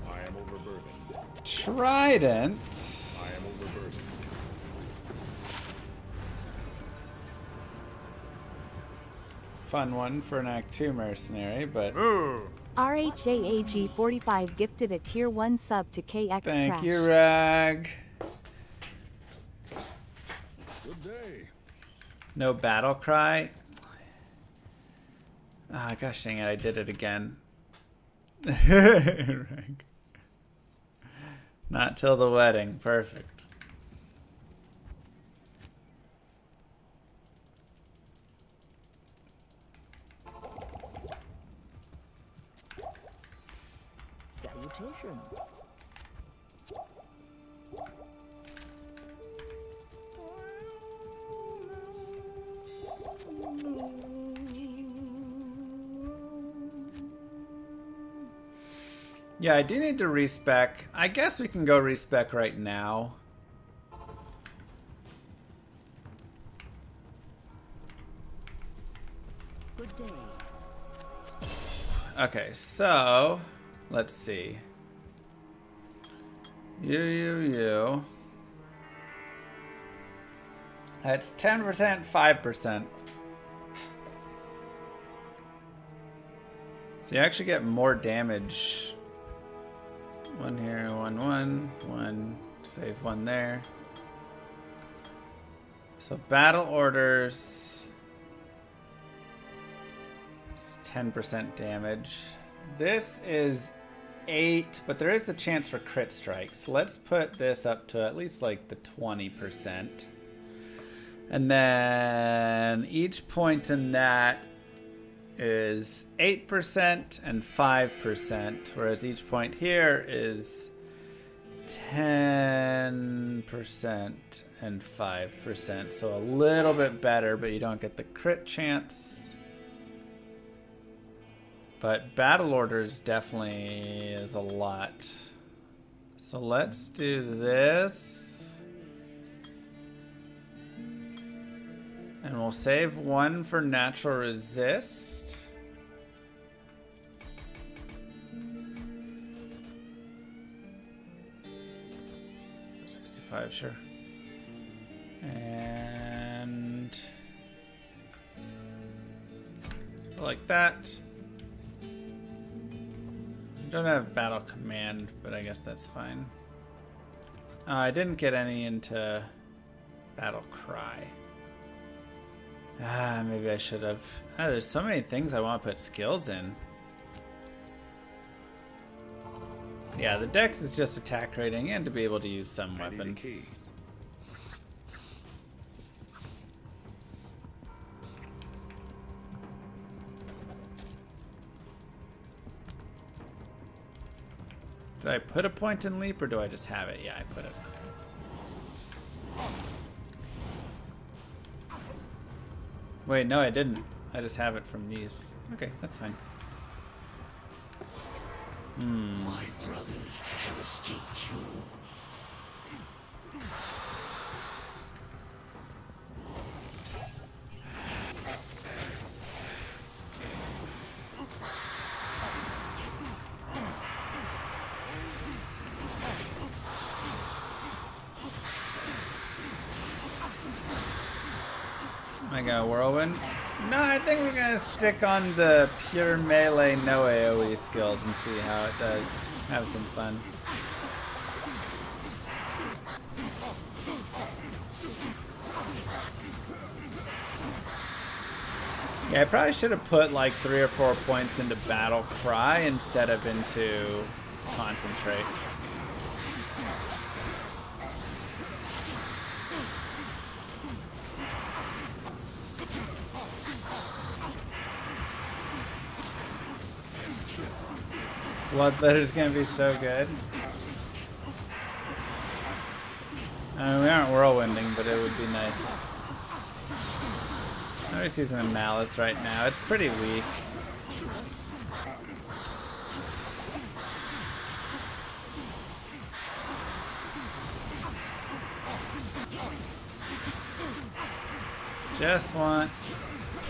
I am overburdened. Trident. I am overburdened. Fun one for an Act 2 mercenary, but... RHAAG45 gifted a tier 1 sub to KX Thank Trash. you, Rag. Good day. No battle cry. Ah, gosh dang it, I did it again. Rag. Not till the wedding. Perfect. Salutations. Yeah, I do need to respec. I guess we can go respec right now. Good day. Okay, so let's see. You. That's 10%, 5%. So you actually get more damage. One here, one. Save one there. So battle orders. It's 10% damage. This is 8, but there is the chance for crit strikes. Let's put this up to at least like the 20%. And then each point in that is 8% and 5%, whereas each point here is 10% and 5%. So a little bit better, but you don't get the crit chance. But battle orders definitely is a lot. So let's do this. And we'll save one for natural resist. $65, sure. And like that. I don't have battle command, but I guess that's fine. I didn't get any into battle cry. Maybe I should have. There's so many things I want to put skills in. Yeah, the dex is just attack rating and to be able to use some weapons. Did I put a point in leap or do I just have it? Yeah, I put it. Okay. Wait, no, I didn't. I just have it from these. Okay, that's fine. My brothers have escaped you. I got a whirlwind. No, I think we're gonna stick on the pure melee no AoE skills and see how it does. Have some fun. Yeah, I probably should have put like 3 or 4 points into battle cry instead of into concentrate. Bloodletter's gonna be so good. I mean, we aren't whirlwinding, but it would be nice. I'm just using a malice right now. It's pretty weak. Just want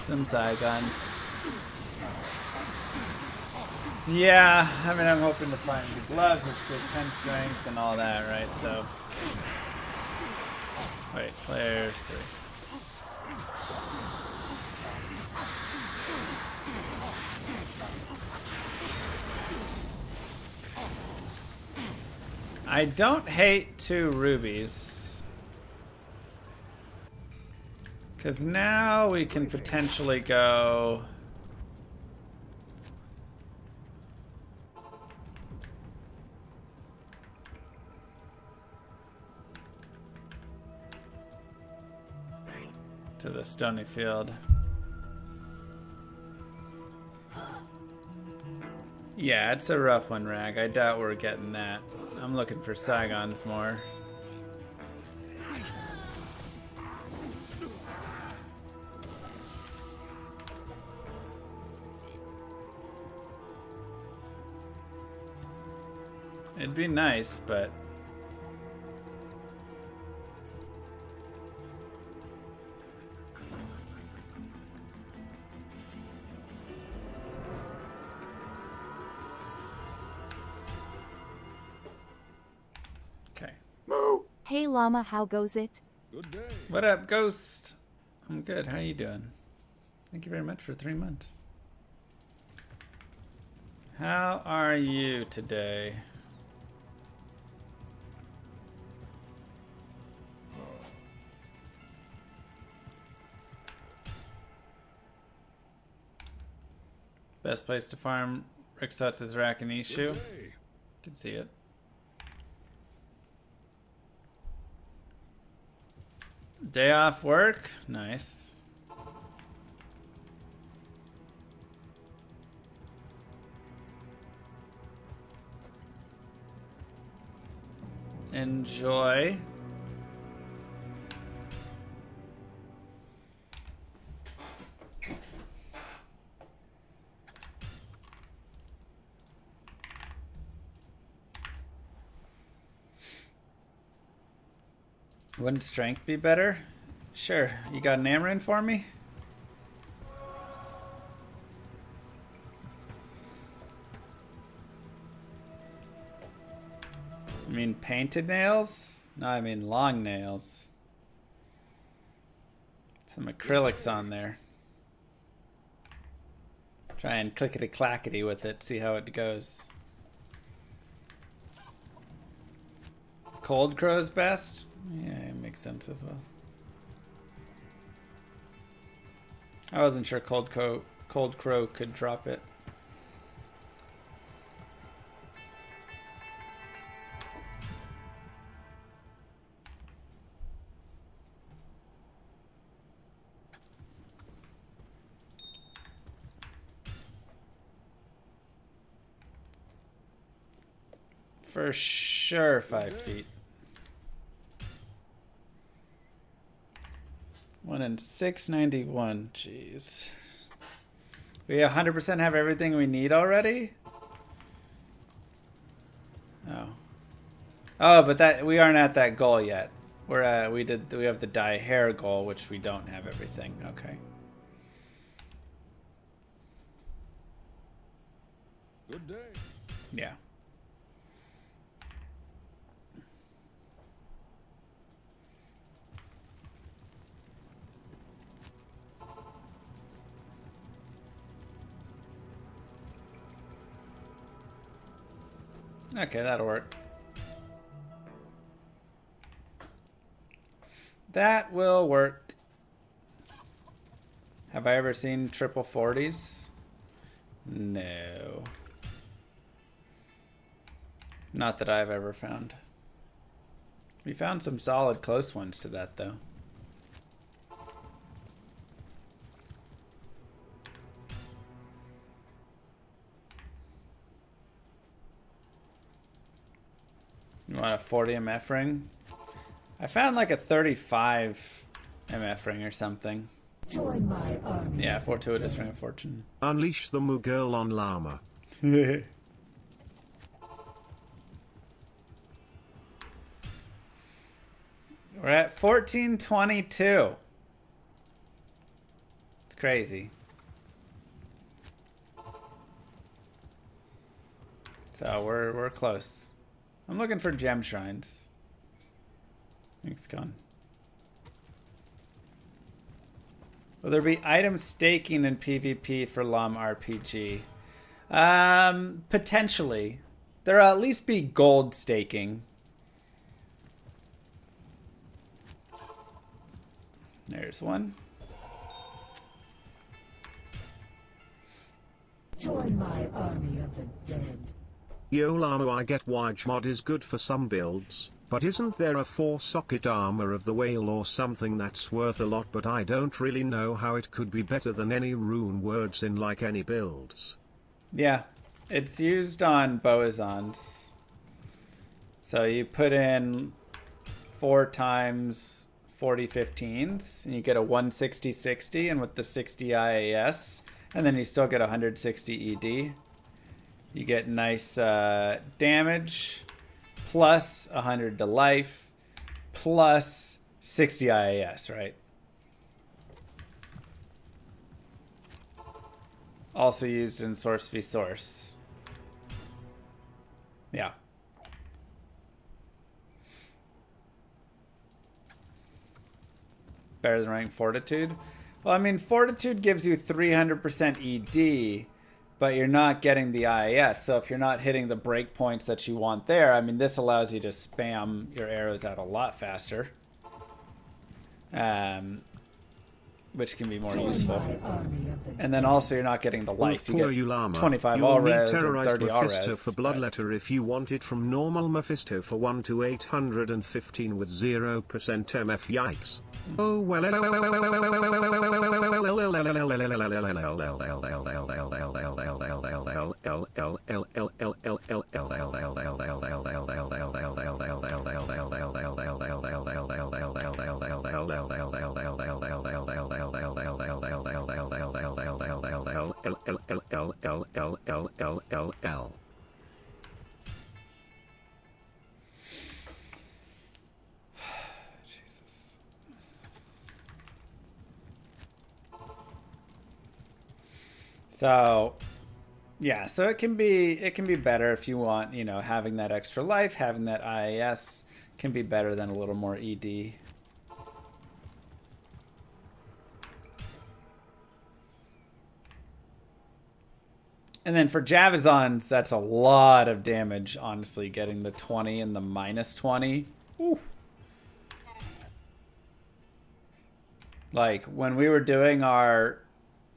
some Zygons. Yeah, I mean, I'm hoping to find the gloves, which give 10 strength and all that, right? So, wait, players 3. I don't hate 2 rubies. Because now we can potentially go... to the stony field. Yeah, it's a rough one, Rag. I doubt we're getting that. I'm looking for Saigons more. It'd be nice, but... Hey Llama, how goes it? Good day. What up, Ghost? I'm good. How you doing? Thank you very much for 3 months. How are you today? Best place to farm Rixuts is Rakinishu. Can see it. Day off work? Nice. Enjoy. Wouldn't strength be better? Sure. You got an Amarin for me? I mean painted nails? No, I mean long nails. Some acrylics on there. Try and clickety-clackety with it, see how it goes. Cold Crow's best? Yeah, it makes sense as well. I wasn't sure Cold Crow could drop it. For sure 5 feet. 1 in 691. Jeez. We 100% have everything we need already? Oh. Oh, but that we aren't at that goal yet. We're at we have the dye hair goal, which we don't have everything. Okay. Good day. Yeah. Okay, that'll work. That will work. Have I ever seen triple 40s? No. Not that I've ever found. We found some solid close ones to that, though. You want a 40 MF ring? I found like a 35 MF ring or something. Join my army. Yeah, fortuitous ring of fortune. Unleash the Mughal on Llama. We're at 1422. It's crazy. So we're close. I'm looking for gem shrines. I think it's gone. Will there be item staking in PvP for Llama RPG? Potentially. There'll at least be gold staking. There's one. Join my army of the dead. Yo Llama, I get Wage mod is good for some builds, but isn't there a 4-socket armor of the whale or something that's worth a lot, but I don't really know how it could be better than any rune words in like any builds. Yeah, it's used on boazons. So you put in 4 times 40 15s and you get a 160-60 and with the 60 IAS, and then you still get 160 ED. You get nice damage, plus 100 to life, plus 60 IAS, right? Also used in Source v Source. Yeah. Better than rank Fortitude? Well, I mean, Fortitude gives you 300% ED, but you're not getting the IAS. So if you're not hitting the breakpoints that you want there, I mean, this allows you to spam your arrows out a lot faster, which can be more useful. And then also you're not getting the life. You get 25 all res or 30 all Mephisto res. for Bloodletter if you want it from normal Mephisto for 1 to 815 with 0% MF. Yikes. Oh well. So, yeah, so it can be better if you want, you know, having that extra life, having that IAS can be better than a little more ED. And then for Javazons, that's a lot of damage, honestly, getting the 20 and the minus 20. Ooh. Like, when we were doing our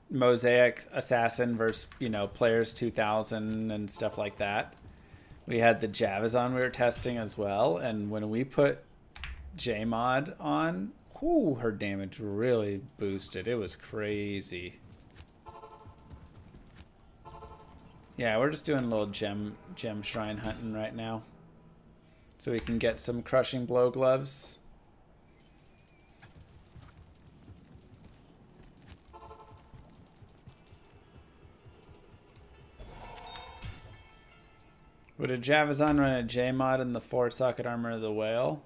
Mosaic Assassin versus, you know, Players 2000 and stuff like that, we had the Javazon we were testing as well. And when we put Jmod on, whoo, her damage really boosted. It was crazy. Yeah, we're just doing a little gem shrine hunting right now, so we can get some crushing blow gloves. Would a Javazon run a Jmod in the 4-socket armor of the whale?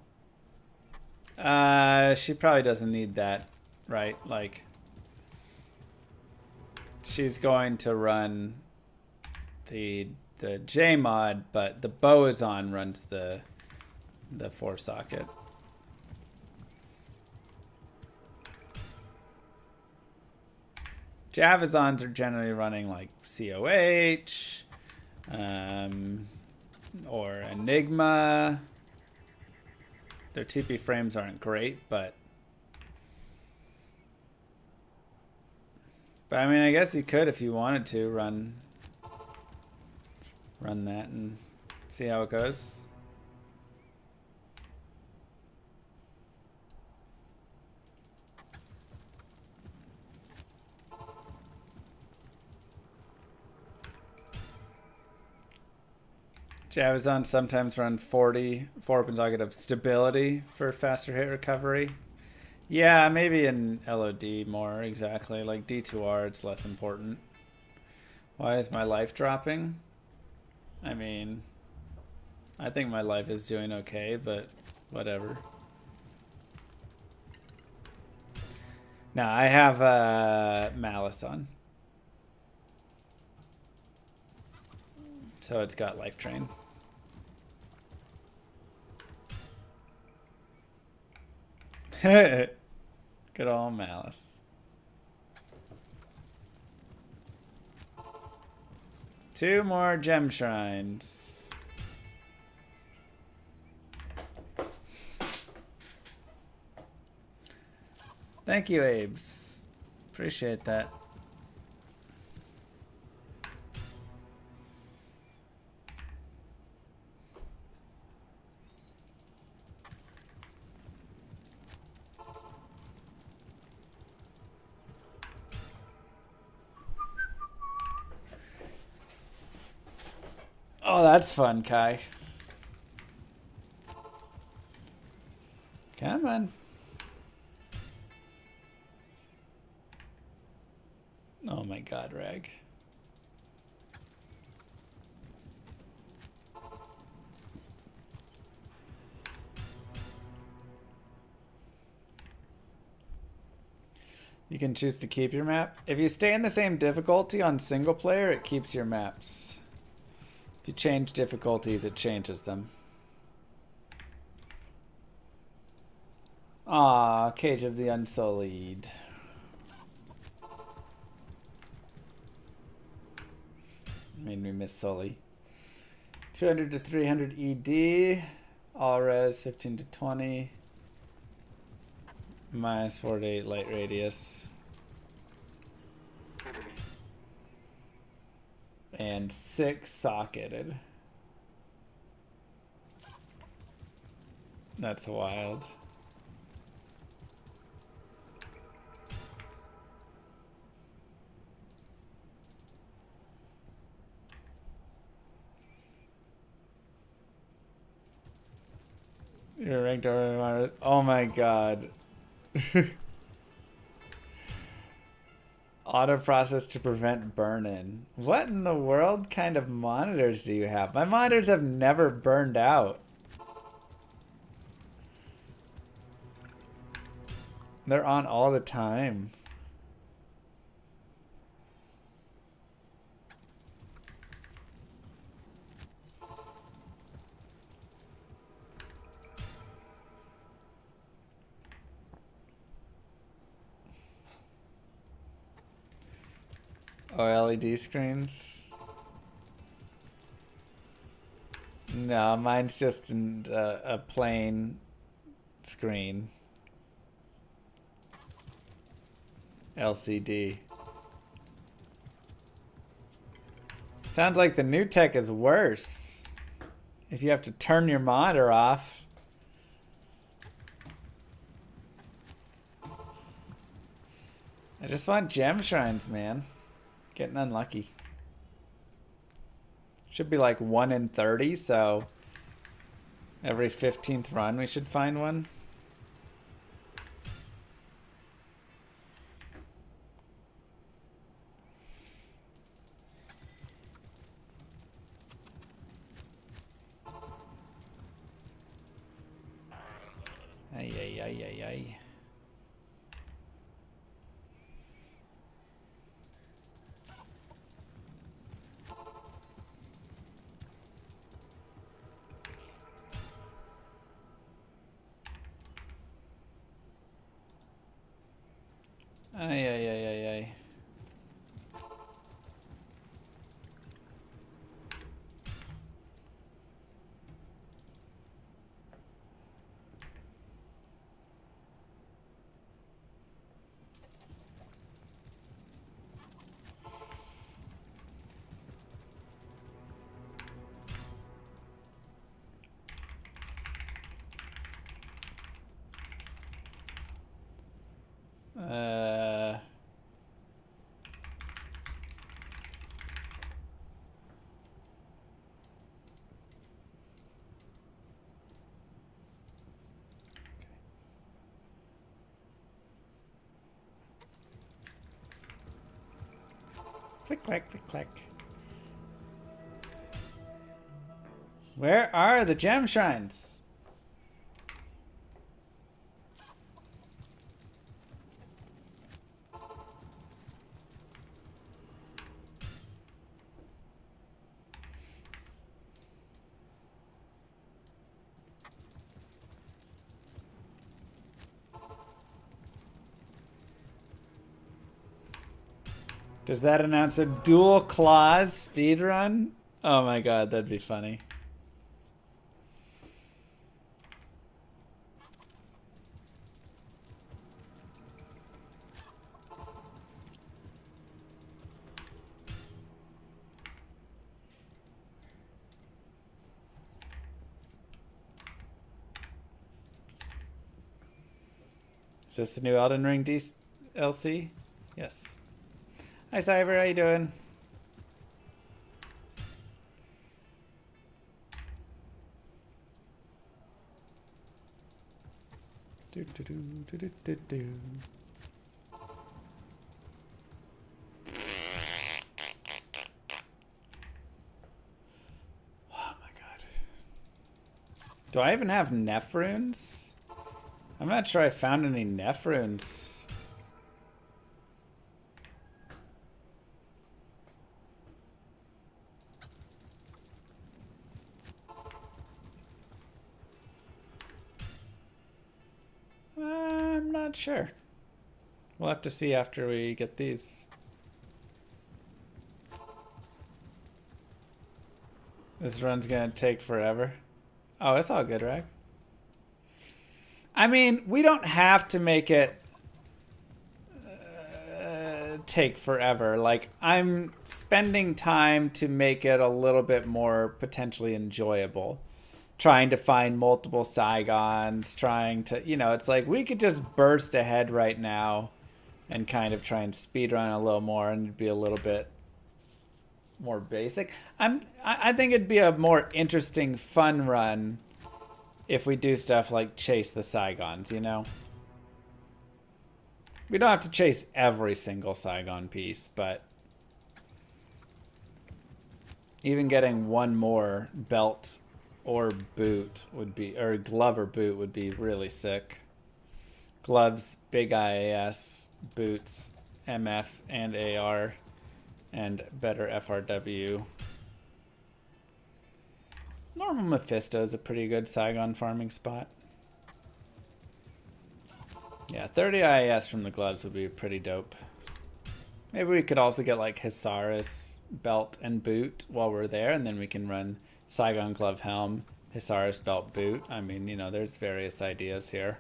She probably doesn't need that, right? Like, she's going to run the Jmod, but the Boazon runs the 4-socket. Javazons are generally running like COH, or Enigma. Their TP frames aren't great, but I mean, I guess you could, if you wanted to, run that and see how it goes. Javazon sometimes run 40 weapons target of stability for faster hit recovery. Yeah, maybe in LOD more, exactly. Like D2R, it's less important. Why is my life dropping? I mean, I think my life is doing okay, but whatever. Now, I have Malice on. So it's got life drain. Good old Malice. 2 more gem shrines. Thank you, Abes. Appreciate that. Oh, that's fun, Kai. Come on. Oh my god, Rag. You can choose to keep your map. If you stay in the same difficulty on single player, it keeps your maps. If you change difficulties, it changes them. Ah, Cage of the Unsullied. Made me miss Sully. 200 to 300 ED. All res 15 to 20. Minus 4 to 8 light radius. And 6 socketed. That's wild. You're ranked over. Oh my god. Auto process to prevent burn-in. What in the world kind of monitors do you have? My monitors have never burned out. They're on all the time. Oh, LED screens? No, mine's just a plain screen. LCD. Sounds like the new tech is worse. If you have to turn your monitor off. I just want gem shrines, man. Getting unlucky. Should be like 1 in 30, so every 15th run we should find one. Ay, ay, ay, ay, ay. Ay, ay, ay, ay, ay. Click, clack, click, clack. Where are the gem shrines? Does that announce a dual claws speedrun? Oh my god, that'd be funny. Is this the new Elden Ring DLC? Yes. Hi Cyber, how you doing? Do, do, do, do, do, do, do. Oh my god. Do I even have Neph runes? I'm not sure I found any Neph runes. I'm not sure. We'll have to see after we get these. This run's gonna take forever. Oh, it's all good, right? I mean, we don't have to make it take forever. Like, I'm spending time to make it a little bit more potentially enjoyable. Trying to find multiple Saigons, trying to, you know, it's like we could just burst ahead right now and kind of try and speedrun a little more and it'd be a little bit more basic. I think it'd be a more interesting, fun run if we do stuff like chase the Saigons, you know? We don't have to chase every single Saigon piece, but even getting one more belt or boot would be, or glove or boot would be really sick. Gloves, big IAS, boots, MF and AR, and better FRW. Normal Mephisto is a pretty good Saigon farming spot. Yeah, 30 IAS from the gloves would be pretty dope. Maybe we could also get like Hisaris belt and boot while we're there, and then we can run Saigon glove helm, Hisaris belt boot. I mean, you know, there's various ideas here.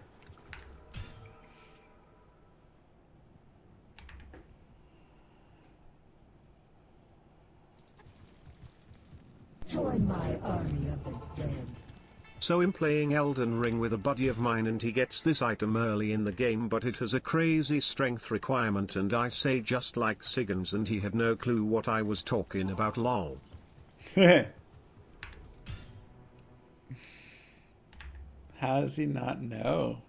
Join my army of the dead. So I'm playing Elden Ring with a buddy of mine and he gets this item early in the game, but it has a crazy strength requirement, and I say just like Siggins, and he had no clue what I was talking about, lol. How does he not know?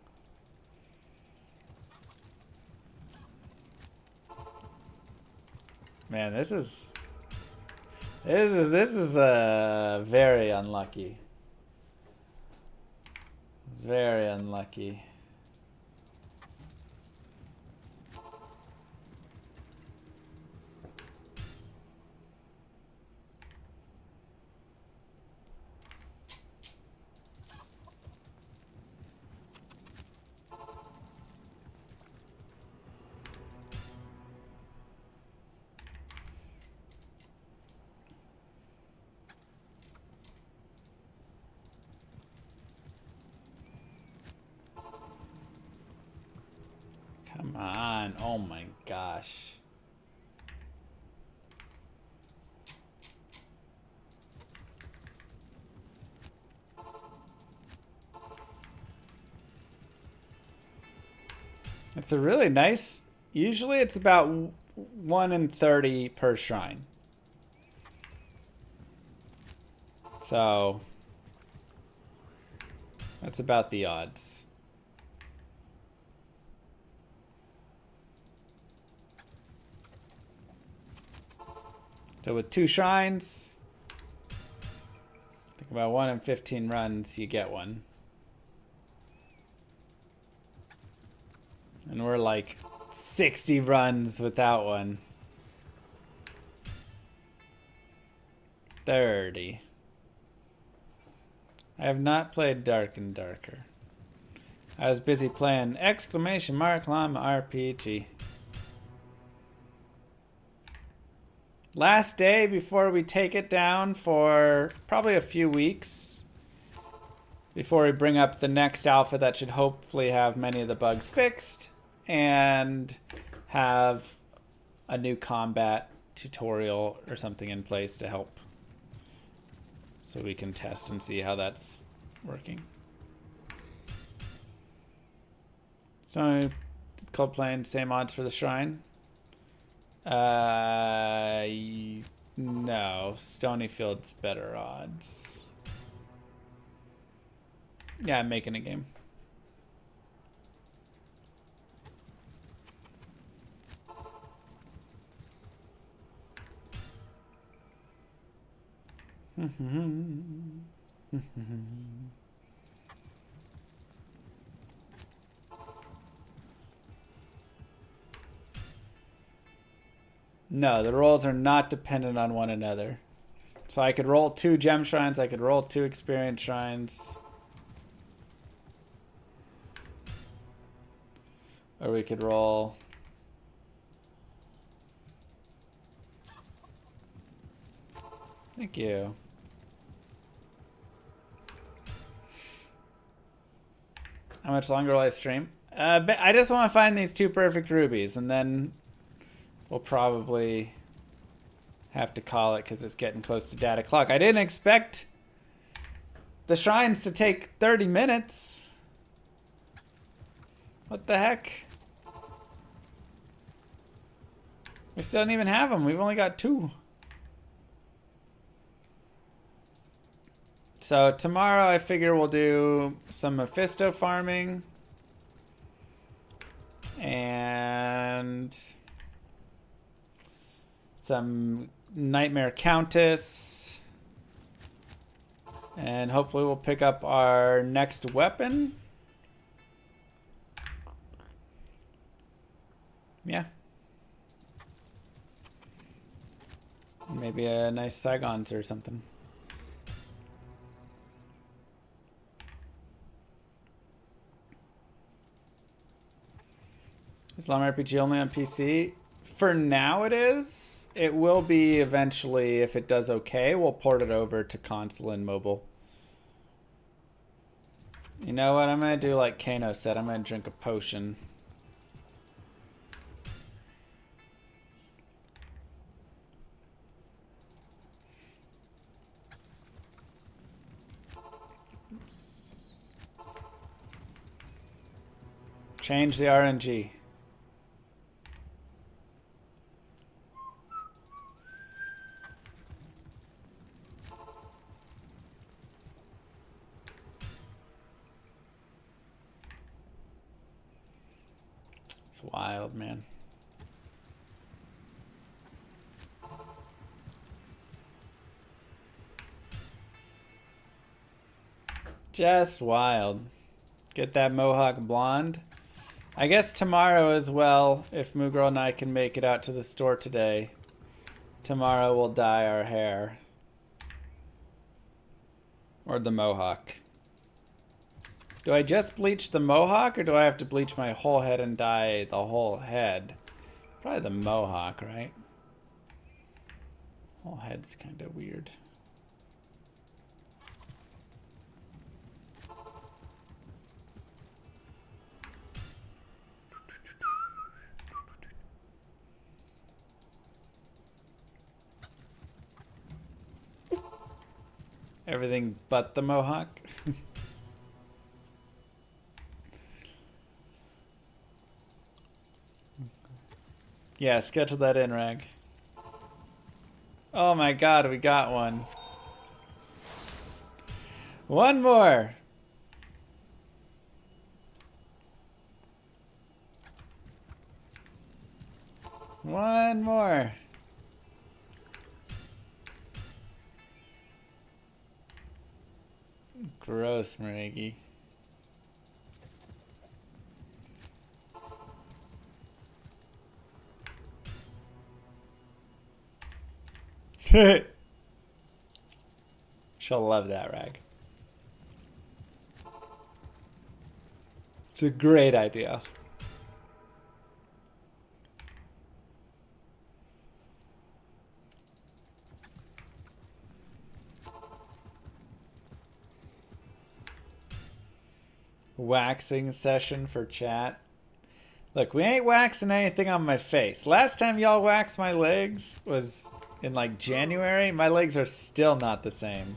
Man, this is very unlucky. Very unlucky. Come on. Oh my gosh. It's a really nice, usually it's about 1 in 30 per shrine. So that's about the odds. So with 2 shrines, think about 1 in 15 runs, you get one. And we're like 60 runs without one. 30. I have not played Dark and Darker. I was busy playing ! Llama RPG. Last day before we take it down for probably a few weeks. Before we bring up the next alpha that should hopefully have many of the bugs fixed. And have a new combat tutorial or something in place to help. So we can test and see how that's working. So, called playing same odds for the shrine. No, Stonyfield's better odds. Yeah, I'm making a game. No, the rolls are not dependent on one another. So I could roll 2 gem shrines, I could roll 2 experience shrines. Or we could roll... Thank you. How much longer will I stream? But I just want to find these 2 perfect rubies, and then we'll probably have to call it because it's getting close to data clock. I didn't expect the shrines to take 30 minutes. What the heck? We still don't even have them. We've only got 2. So tomorrow I figure we'll do some Mephisto farming. And some Nightmare Countess. And hopefully we'll pick up our next weapon. Yeah. Maybe a nice Saigons or something. Is Llama RPG only on PC? For now it is. It will be eventually, if it does okay, we'll port it over to console and mobile. You know what? I'm going to do like Kano said. I'm going to drink a potion. Oops. Change the RNG. It's wild, man. Just wild. Get that mohawk blonde. I guess tomorrow as well, if Moogirl and I can make it out to the store today, tomorrow we'll dye our hair. Or the mohawk. Do I just bleach the mohawk, or do I have to bleach my whole head and dye the whole head? Probably the mohawk, right? Whole head's kind of weird. Everything but the mohawk? Yeah, schedule that in, Rag. Oh my god, we got one. One more! One more! Gross, Marigi. She'll love that, Rag. It's a great idea. Waxing session for chat. Look, we ain't waxing anything on my face. Last time y'all waxed my legs was in like January. My legs are still not the same.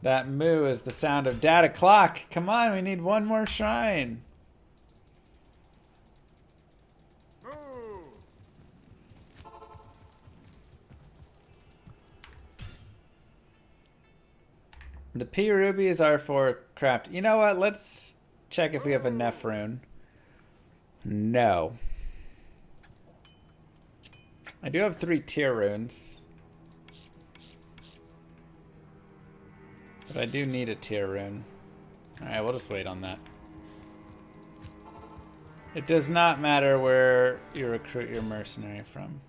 That moo is the sound of data clock. Come on, we need one more shrine. The P rubies are for craft. You know what? Let's check if we have a Neph rune. No. I do have 3 tier runes. But I do need a tier rune. Alright, we'll just wait on that. It does not matter where you recruit your mercenary from.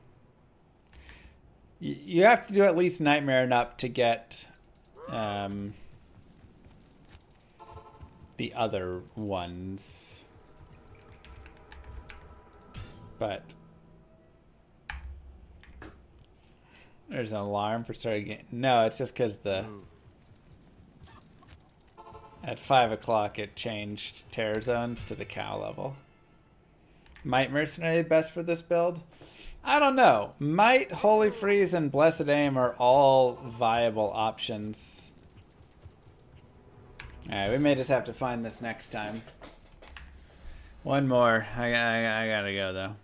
You have to do at least Nightmare and up to get the other ones. But There's an alarm for starting game. No, it's just because at 5 o'clock it changed terror zones to the cow level. Might Mercenary best for this build? I don't know. Might, Holy Freeze, and Blessed Aim are all viable options. Alright, we may just have to find this next time. One more. I gotta go though.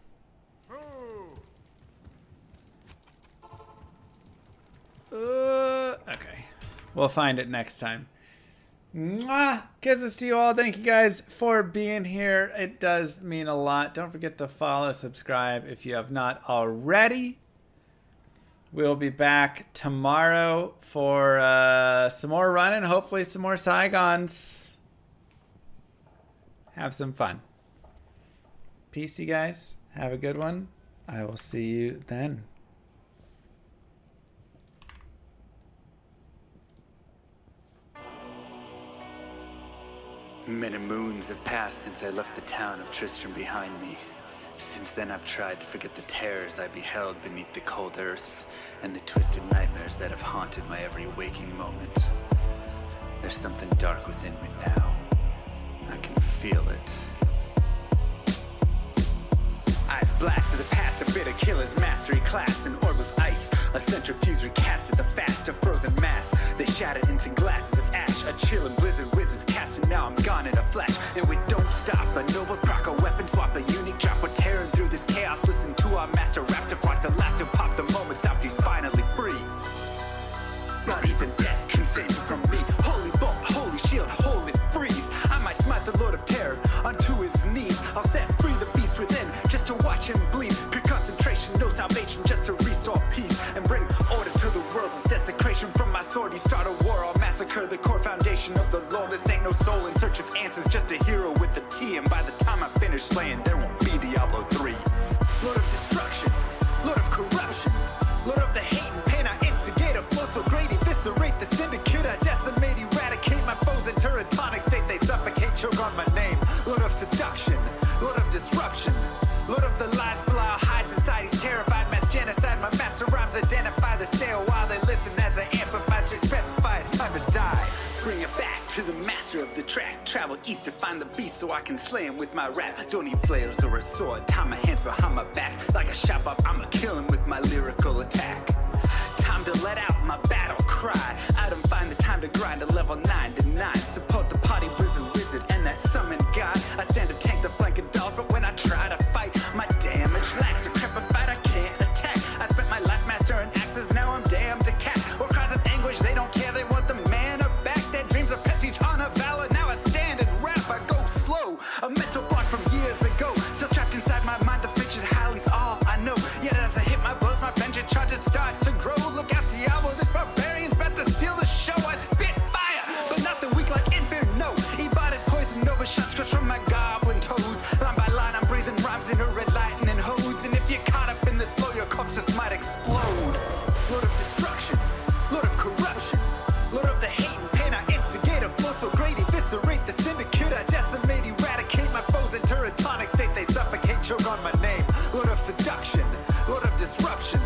Okay. We'll find it next time. Mwah! Kisses to you all. Thank you guys for being here. It does mean a lot. Don't forget to follow, subscribe if you have not already. We'll be back tomorrow for some more running. Hopefully some more Saigons. Have some fun. Peace, you guys. Have a good one. I will see you then. Many moons have passed since I left the town of Tristram behind me. Since then I've tried to forget the terrors I beheld beneath the cold earth and the twisted nightmares that have haunted my every waking moment. There's something dark within me now. I can feel it. Eyes blast to the past, a bitter killer's mastery class, an orb of ice, a centrifuge recasted the fast, a frozen mass. They shattered into glasses of ash, a chill and blizzard wizards cast, and now I'm gone in a flash. And we don't stop, a nova proc, a weapon swap, a unique drop. We're tearing through this chaos, listen to our master raptor flock. The last who popped the moment stopped, he's finally free. Not even death can save me from me. Holy bolt, holy shield, holy freeze. I might smite the Lord of Terror onto his knees. I'll set free the beast within just to watch him bleed. Pure concentration, no salvation, just to restore peace and bring order to the world. With desecration from my sword, he start a war. I'll massacre the core foundation of the law. This ain't no soul in search of answers, just a hero with a T. And by the time I finish slaying, there won't be Diablo 3. Lord of destruction, Lord of corruption, Lord of the hate and pain. I instigate a flow so great, eviscerate the syndicate. I decimate, eradicate my foes in turretonic state. They suffocate, choke on my name. Lord of seduction, Lord of disruption, Lord of the lies, Belial hides inside. He's terrified, mass genocide. My master rhymes identify the stale while they listen as I amplify, strict specify. It's time to die. Bring it back to the master of the track. Travel east to find the beast so I can slay him with my rap. Don't need flails or a sword. Tie my hand behind my back. Like a shop up, I'ma kill him with my lyrical attack. Time to let out my battle cry. I don't find the time to grind a level 9 to 9. Support the party blizzard wizard and that summon god. I stand to tank the flanking dolls, but when I try to fight, my damage lacks. A fight I can't attack. I spent my life mastering axes, now I'm damned to cat. Or cries of anguish, they don't care, they want the mana back. Dead dreams of prestige, honor, valor. Now I stand and rap, I go slow. A mental block from years ago, still trapped inside my mind. The fiction howling's all I know. Yet as I hit my blows, my vengeance charges start to grow. Look out, Diablo, this barbarian's about to steal the show. I spit fire, but not the weak like Inferno. Ebotted poison over shots crushed from my goblin toes. Line by line, I'm breathing rhymes in a red lightning hose. And if you're caught up in this flow, your corpse just might explode. Lord of destruction, Lord of corruption, Lord of the hate and pain. I instigate a flow so great, eviscerate the syndicate. I decimate, eradicate my foes in turretonic state. They suffocate, choke on my name. Lord of seduction, Lord of disruption,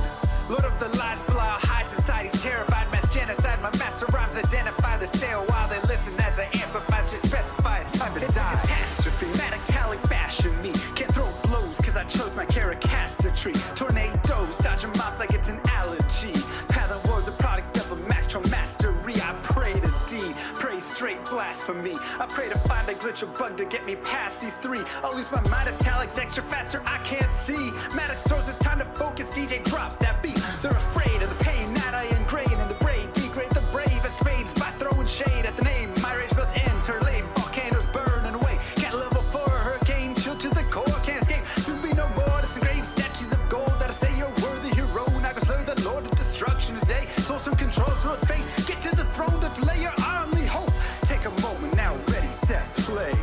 Lord of the lies, Belial hides inside. He's terrified, mass genocide. My master rhymes identify the stale while they listen as I amplify, strict specify. It's time to die. It's a catastrophe, metallic bashing me. Can't throw blows cause I chose my caricaster tree. Tornadoes, dodging mobs like it's an allergy. Path and woes, a product of a master mastery. I pray to D, pray straight blasphemy. I pray to find a glitch or bug to get me past these three. I'll lose my mind if Talik's extra faster, I can't see. Maddox throws, it's time to focus, DJ drop that beat. They're afraid of the pain that I ingrain in the brain. Degrade the brave escapades by throwing shade at the name. My rage builds enter lane, volcanoes burning away. Cat level 4, hurricane, chill to the core, can't escape. Soon be no more disengrave statues of gold that'll say you're worthy hero. Now go slay the Lord of destruction today. Source and controls road's fate. Get to the throne to delay your only hope. Take a moment now, ready, set, play.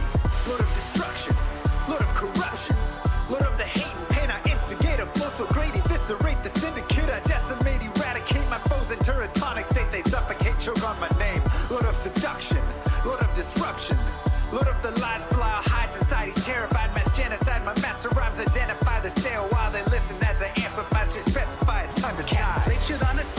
Lord of destruction, Lord of corruption, Lord of the hate and pain. I instigate a flow so great, eviscerate the syndicate. I decimate, eradicate my foes in turretonic state. They suffocate, choke on my name. Lord of seduction, Lord of disruption, Lord of the lies.